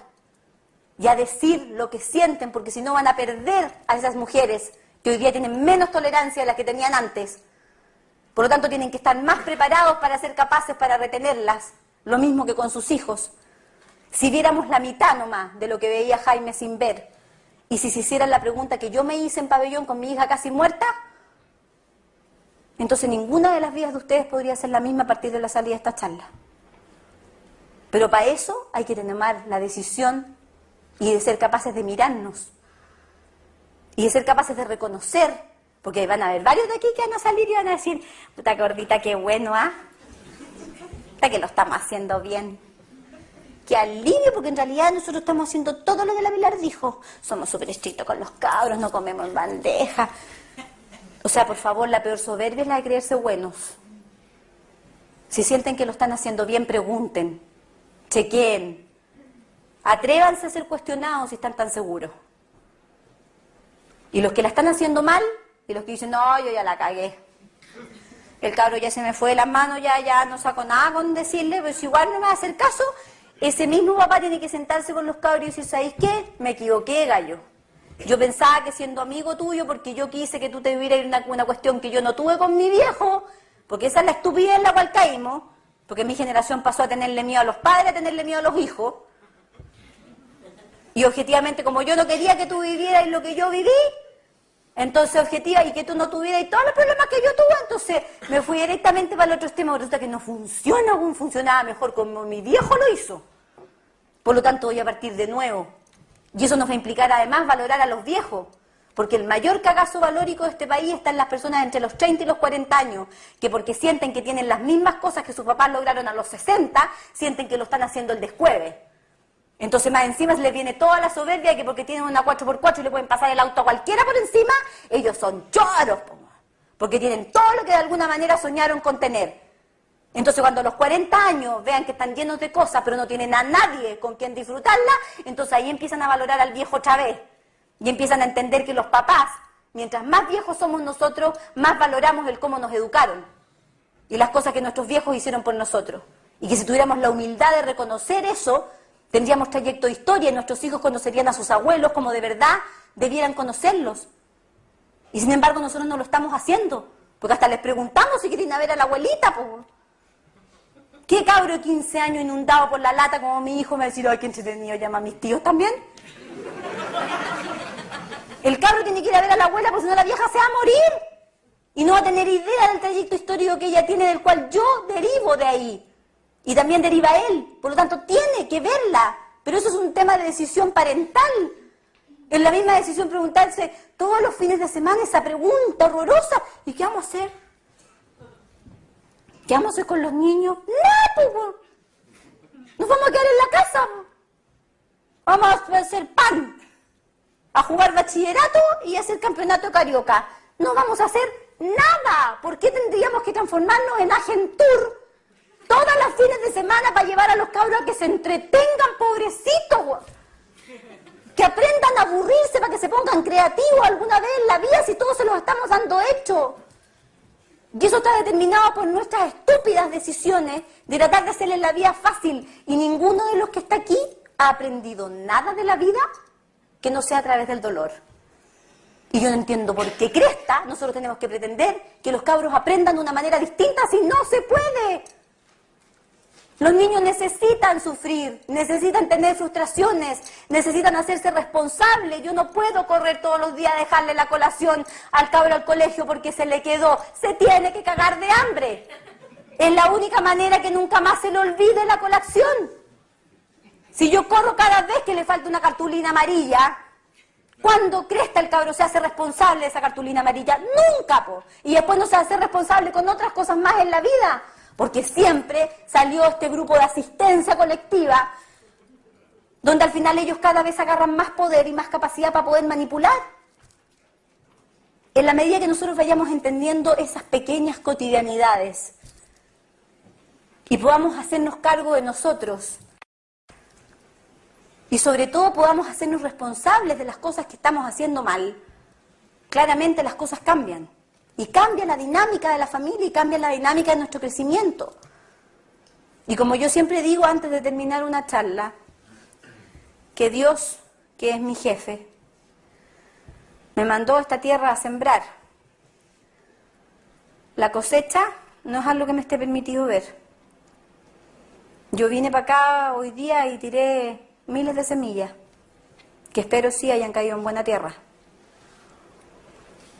y a decir lo que sienten, porque si no van a perder a esas mujeres que hoy día tienen menos tolerancia de la que tenían antes. Por lo tanto, tienen que estar más preparados para ser capaces para retenerlas. Lo mismo que con sus hijos. Si viéramos la mitad nomás de lo que veía Jaime sin ver, y si se hicieran la pregunta que yo me hice en Pabellón con mi hija casi muerta, entonces ninguna de las vidas de ustedes podría ser la misma a partir de la salida de esta charla. Pero para eso hay que tomar la decisión y de ser capaces de mirarnos, y de ser capaces de reconocer, porque van a haber varios de aquí que van a salir y van a decir, puta gordita, qué bueno, ¿ah? Que lo estamos haciendo bien. Qué alivio, porque en realidad nosotros estamos haciendo todo lo que la Pilar dijo. Somos súper estrictos con los cabros, no comemos en bandeja. O sea, por favor, la peor soberbia es la de creerse buenos. Si sienten que lo están haciendo bien, pregunten, chequeen, atrévanse a ser cuestionados si están tan seguros. Y los que la están haciendo mal, y los que dicen, no, yo ya la cagué. El cabro ya se me fue de las manos, ya no saco nada con decirle, pero si igual no me va a hacer caso, ese mismo papá tiene que sentarse con los cabros y decir, ¿sabéis qué? Me equivoqué, gallo. Yo pensaba que siendo amigo tuyo, porque yo quise que tú te vivieras una cuestión que yo no tuve con mi viejo, porque esa es la estupidez en la cual caímos, porque mi generación pasó a tenerle miedo a los padres, a tenerle miedo a los hijos. Y objetivamente, como yo no quería que tú vivieras lo que yo viví, entonces objetiva, y que tú no tuvieras todos los problemas que yo tuve, entonces me fui directamente para el otro extremo. Resulta que no funciona, aún funcionaba mejor como mi viejo lo hizo. Por lo tanto, voy a partir de nuevo. Y eso nos va a implicar además valorar a los viejos, porque el mayor cagazo valórico de este país está en las personas entre los 30 y los 40 años, que porque sienten que tienen las mismas cosas que sus papás lograron a los 60, sienten que lo están haciendo el descueve. Entonces más encima les viene toda la soberbia de que porque tienen una 4x4 y le pueden pasar el auto a cualquiera por encima, ellos son choros, porque tienen todo lo que de alguna manera soñaron con tener. Entonces cuando a los 40 años vean que están llenos de cosas pero no tienen a nadie con quien disfrutarla, entonces ahí empiezan a valorar al viejo otra vez. Y empiezan a entender que los papás, mientras más viejos somos nosotros, más valoramos el cómo nos educaron y las cosas que nuestros viejos hicieron por nosotros. Y que si tuviéramos la humildad de reconocer eso, tendríamos trayecto de historia y nuestros hijos conocerían a sus abuelos como de verdad debieran conocerlos. Y sin embargo nosotros no lo estamos haciendo, porque hasta les preguntamos si quieren ir a ver a la abuelita. ¿Qué cabro de 15 años inundado por la lata como mi hijo me va a decir, ay, qué entretenido, llama a mis tíos también? El cabro tiene que ir a ver a la abuela porque si no la vieja se va a morir y no va a tener idea del trayecto histórico que ella tiene, del cual yo derivo de ahí. Y también deriva él, por lo tanto tiene que verla, pero eso es un tema de decisión parental. Es la misma decisión preguntarse todos los fines de semana esa pregunta horrorosa, ¿y qué vamos a hacer? ¿Qué vamos a hacer con los niños? ¡Nada, pues! Nos vamos a quedar en la casa. vamos a hacer pan, a jugar bachillerato y a hacer campeonato carioca. No vamos a hacer nada. ¿Por qué tendríamos que transformarnos en Agentur todas las fines de semana para llevar a los cabros a que se entretengan, pobrecitos? Que aprendan a aburrirse para que se pongan creativos alguna vez en la vida, si todos se los estamos dando hecho. Y eso está determinado por nuestras estúpidas decisiones de tratar de hacerles la vida fácil. Y ninguno de los que está aquí ha aprendido nada de la vida que no sea a través del dolor. Y yo no entiendo por qué cresta nosotros tenemos que pretender que los cabros aprendan de una manera distinta si no se puede. Los niños necesitan sufrir, necesitan tener frustraciones, necesitan hacerse responsables. Yo no puedo correr todos los días a dejarle la colación al cabro al colegio porque se le quedó. Se tiene que cagar de hambre. Es la única manera que nunca más se le olvide la colación. Si yo corro cada vez que le falta una cartulina amarilla, ¿cuándo cresta el cabro se hace responsable de esa cartulina amarilla? Nunca, po. Y después no se hace responsable con otras cosas más en la vida. Porque siempre salió este grupo de asistencia colectiva, donde al final ellos cada vez agarran más poder y más capacidad para poder manipular. En la medida que nosotros vayamos entendiendo esas pequeñas cotidianidades y podamos hacernos cargo de nosotros, y sobre todo podamos hacernos responsables de las cosas que estamos haciendo mal, claramente las cosas cambian. Y cambia la dinámica de la familia y cambia la dinámica de nuestro crecimiento. Y como yo siempre digo antes de terminar una charla, que Dios, que es mi jefe, me mandó a esta tierra a sembrar. La cosecha no es algo que me esté permitido ver. Yo vine para acá hoy día y tiré miles de semillas, que espero sí hayan caído en buena tierra.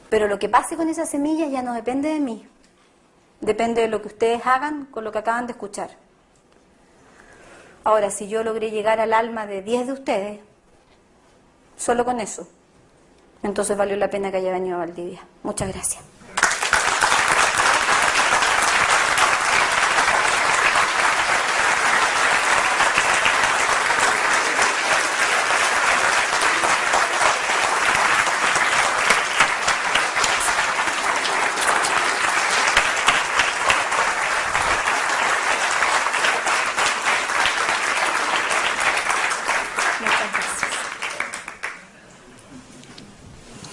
Pero lo que pase con esas semillas ya no depende de mí. Depende de lo que ustedes hagan con lo que acaban de escuchar. Ahora, si yo logré llegar al alma de 10 de ustedes, solo con eso, entonces valió la pena que haya venido a Valdivia. Muchas gracias.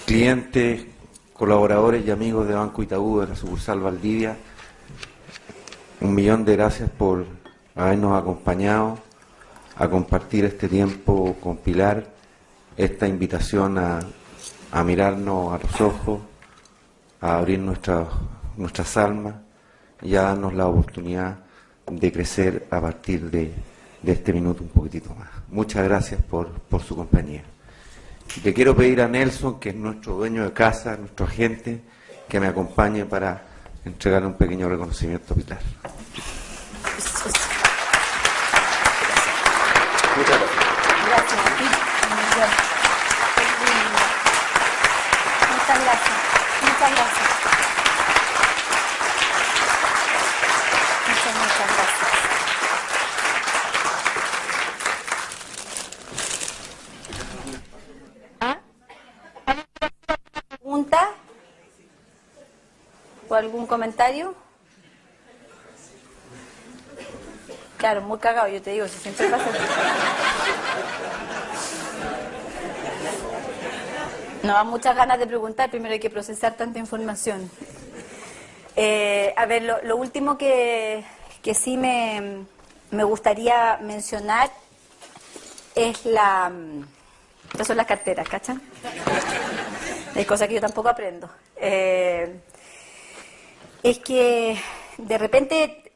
Clientes, colaboradores y amigos de Banco Itaú de la sucursal Valdivia, 1.000.000 de gracias por habernos acompañado a compartir este tiempo con Pilar, esta invitación a mirarnos a los ojos, a abrir nuestras almas y a darnos la oportunidad de crecer a partir de este minuto un poquitito más. Muchas gracias por su compañía. Le quiero pedir a Nelson, que es nuestro dueño de casa, nuestro agente, que me acompañe para entregarle un pequeño reconocimiento a Pilar. Muchas gracias. Gracias a ti. Muchas gracias. Muchas gracias. Muchas gracias. ¿Pregunta? ¿O algún comentario? Claro, muy cagado, yo te digo, si siempre pasa. No da muchas ganas de preguntar, primero hay que procesar tanta información. A ver, lo último que sí me gustaría mencionar es estas son las carteras, ¿cachan? Hay cosas que yo tampoco aprendo. Es que de repente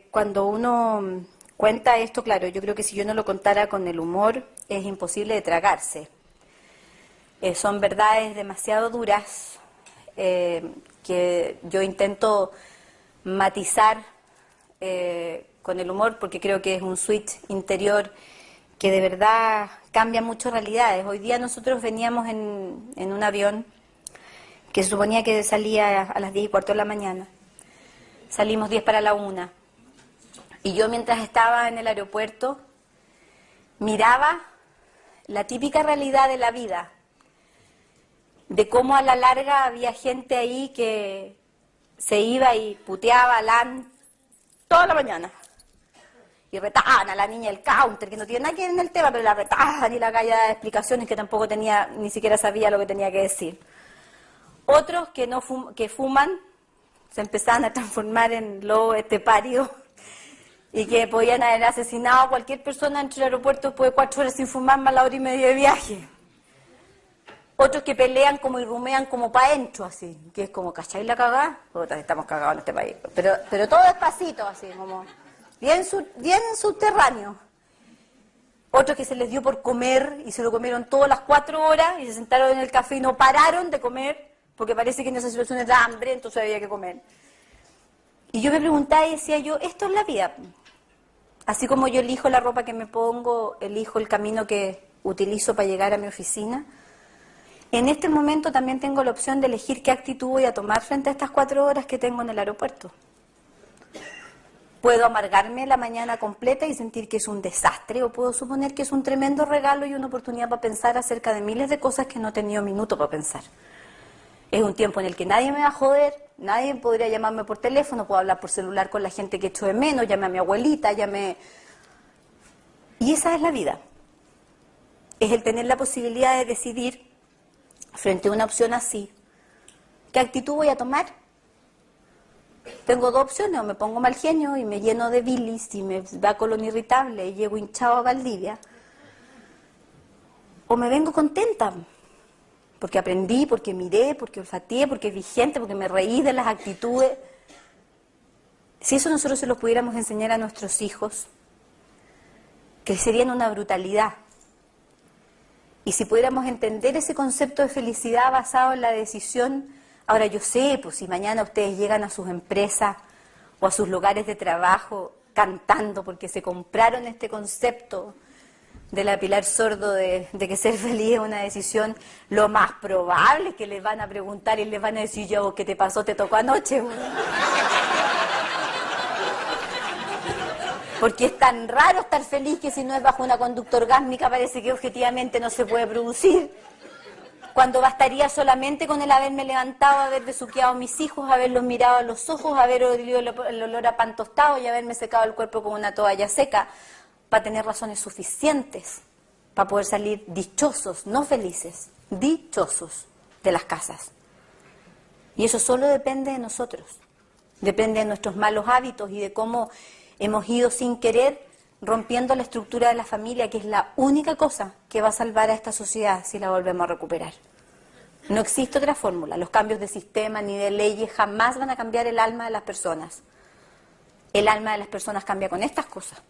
cuando uno cuenta esto, claro, yo creo que si yo no lo contara con el humor es imposible de tragarse. Son verdades demasiado duras que yo intento matizar con el humor porque creo que es un switch interior que de verdad cambia mucho realidades. Hoy día nosotros veníamos en un avión que se suponía que salía a las 10:15 de la mañana. Salimos 10 para la 1. Y yo mientras estaba en el aeropuerto miraba la típica realidad de la vida, de cómo a la larga había gente ahí que se iba y puteaba a Lan toda la mañana. Y retaban a la niña del counter, que no tiene nada que ver en el tema, pero la retaban y la calle de explicaciones que tampoco tenía, ni siquiera sabía lo que tenía que decir. Otros que que fuman, se empezaban a transformar en lobos esteparios y que podían haber asesinado a cualquier persona dentro del aeropuerto después de 4 horas sin fumar más la hora y media de viaje. Otros que pelean como y rumean como para adentro, así, que es como, ¿cachai la cagada? Puta, estamos cagados en este país. Pero todo despacito, así, como bien subterráneo. Otros que se les dio por comer y se lo comieron todas las 4 horas y se sentaron en el café y no pararon de comer, porque parece que en esas situaciones da hambre, entonces había que comer. Y yo me preguntaba y decía yo, esto es la vida. Así como yo elijo la ropa que me pongo, elijo el camino que utilizo para llegar a mi oficina, en este momento también tengo la opción de elegir qué actitud voy a tomar frente a estas 4 horas que tengo en el aeropuerto. Puedo amargarme la mañana completa y sentir que es un desastre, o puedo suponer que es un tremendo regalo y una oportunidad para pensar acerca de miles de cosas que no he tenido minuto para pensar. Es un tiempo en el que nadie me va a joder, nadie podría llamarme por teléfono, puedo hablar por celular con la gente que echo de menos, llamé a mi abuelita, Y esa es la vida. Es el tener la posibilidad de decidir, frente a una opción así, ¿qué actitud voy a tomar? Tengo 2 opciones, o me pongo mal genio y me lleno de bilis y me da colon irritable y llego hinchado a Valdivia, o me vengo contenta, porque aprendí, porque miré, porque olfateé, porque vi gente, porque me reí de las actitudes. Si eso nosotros se lo pudiéramos enseñar a nuestros hijos, crecería en una brutalidad. Y si pudiéramos entender ese concepto de felicidad basado en la decisión, ahora yo sé, pues si mañana ustedes llegan a sus empresas o a sus lugares de trabajo cantando porque se compraron este concepto de la Pilar Sordo de que ser feliz es una decisión, lo más probable es que les van a preguntar y les van a decir, yo, ¿qué te pasó? ¿Te tocó anoche? Porque es tan raro estar feliz que si no es bajo una conducta orgásmica parece que objetivamente no se puede producir. Cuando bastaría solamente con el haberme levantado, haber besuqueado a mis hijos, haberlos mirado a los ojos, haber olido el olor a pan tostado y haberme secado el cuerpo con una toalla seca, para tener razones suficientes para poder salir dichosos, no felices, dichosos de las casas. Y eso solo depende de nosotros, depende de nuestros malos hábitos y de cómo hemos ido sin querer rompiendo la estructura de la familia, que es la única cosa que va a salvar a esta sociedad si la volvemos a recuperar. No existe otra fórmula. Los cambios de sistema ni de leyes jamás van a cambiar el alma de las personas. El alma de las personas cambia con estas cosas.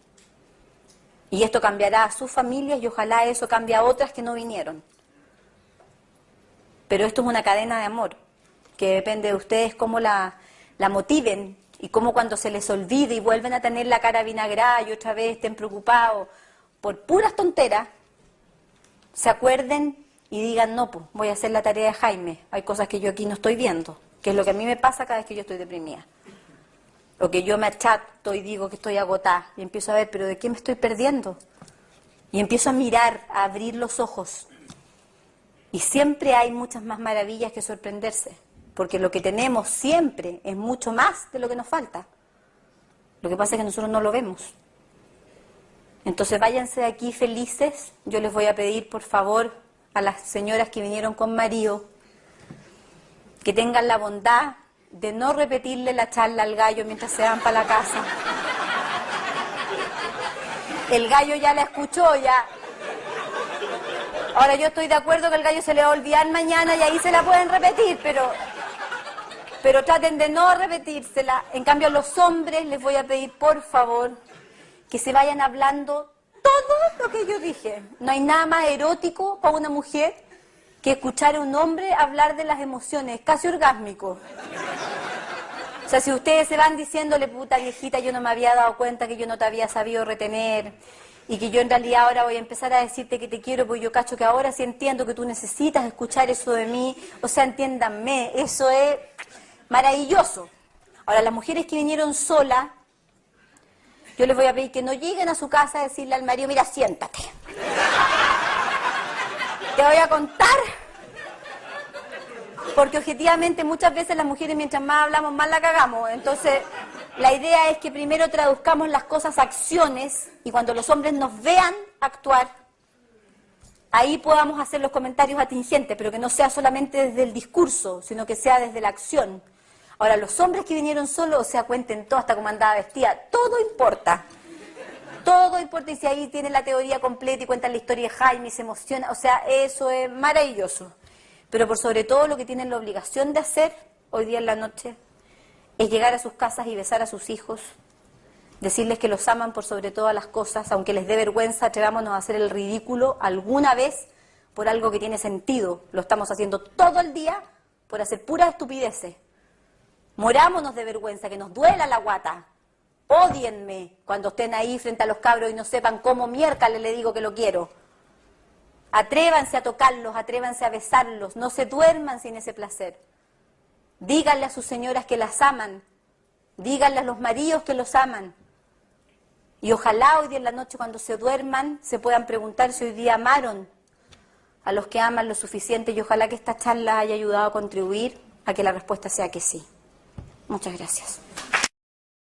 Y esto cambiará a sus familias y ojalá eso cambie a otras que no vinieron. Pero esto es una cadena de amor que depende de ustedes cómo la motiven y cómo cuando se les olvide y vuelven a tener la cara vinagrada y otra vez estén preocupados por puras tonteras, se acuerden y digan, no, pues voy a hacer la tarea de Jaime, hay cosas que yo aquí no estoy viendo, que es lo que a mí me pasa cada vez que yo estoy deprimida. O que yo me achato y digo que estoy agotada y empiezo a ver, pero ¿de qué me estoy perdiendo? Y empiezo a mirar, a abrir los ojos. Y siempre hay muchas más maravillas que sorprenderse, porque lo que tenemos siempre es mucho más de lo que nos falta. Lo que pasa es que nosotros no lo vemos. Entonces váyanse de aquí felices. Yo les voy a pedir, por favor, a las señoras que vinieron con marido, que tengan la bondad de no repetirle la charla al gallo mientras se van para la casa. El gallo ya la escuchó, ya. Ahora yo estoy de acuerdo que el gallo se le va a olvidar mañana y ahí se la pueden repetir, pero traten de no repetírsela. En cambio a los hombres les voy a pedir, por favor, que se vayan hablando todo lo que yo dije. No hay nada más erótico para una mujer que escuchar a un hombre hablar de las emociones, casi orgásmico. O sea, si ustedes se van diciéndole, puta viejita, yo no me había dado cuenta que yo no te había sabido retener y que yo en realidad ahora voy a empezar a decirte que te quiero porque yo cacho que ahora sí entiendo que tú necesitas escuchar eso de mí, o sea, entiéndanme, eso es maravilloso. Ahora, las mujeres que vinieron solas, yo les voy a pedir que no lleguen a su casa a decirle al marido, mira, siéntate. Te voy a contar, porque objetivamente muchas veces las mujeres mientras más hablamos más la cagamos. Entonces, la idea es que primero traduzcamos las cosas a acciones y cuando los hombres nos vean actuar, ahí podamos hacer los comentarios atingentes, pero que no sea solamente desde el discurso, sino que sea desde la acción. Ahora, los hombres que vinieron solos, o sea, cuenten todo hasta cómo andaba vestida, todo importa. Todo importa, y si ahí tienen la teoría completa y cuentan la historia de Jaime y se emociona, o sea, eso es maravilloso. Pero por sobre todo lo que tienen la obligación de hacer hoy día en la noche es llegar a sus casas y besar a sus hijos, decirles que los aman por sobre todas las cosas, aunque les dé vergüenza, atrevámonos a hacer el ridículo alguna vez por algo que tiene sentido. Lo estamos haciendo todo el día por hacer puras estupideces. Morámonos de vergüenza, que nos duela la guata. Ódienme cuando estén ahí frente a los cabros y no sepan cómo miércoles le digo que lo quiero. Atrévanse a tocarlos, atrévanse a besarlos, no se duerman sin ese placer. Díganle a sus señoras que las aman, díganle a los maridos que los aman. Y ojalá hoy día en la noche cuando se duerman se puedan preguntar si hoy día amaron a los que aman lo suficiente, y ojalá que esta charla haya ayudado a contribuir a que la respuesta sea que sí. Muchas gracias.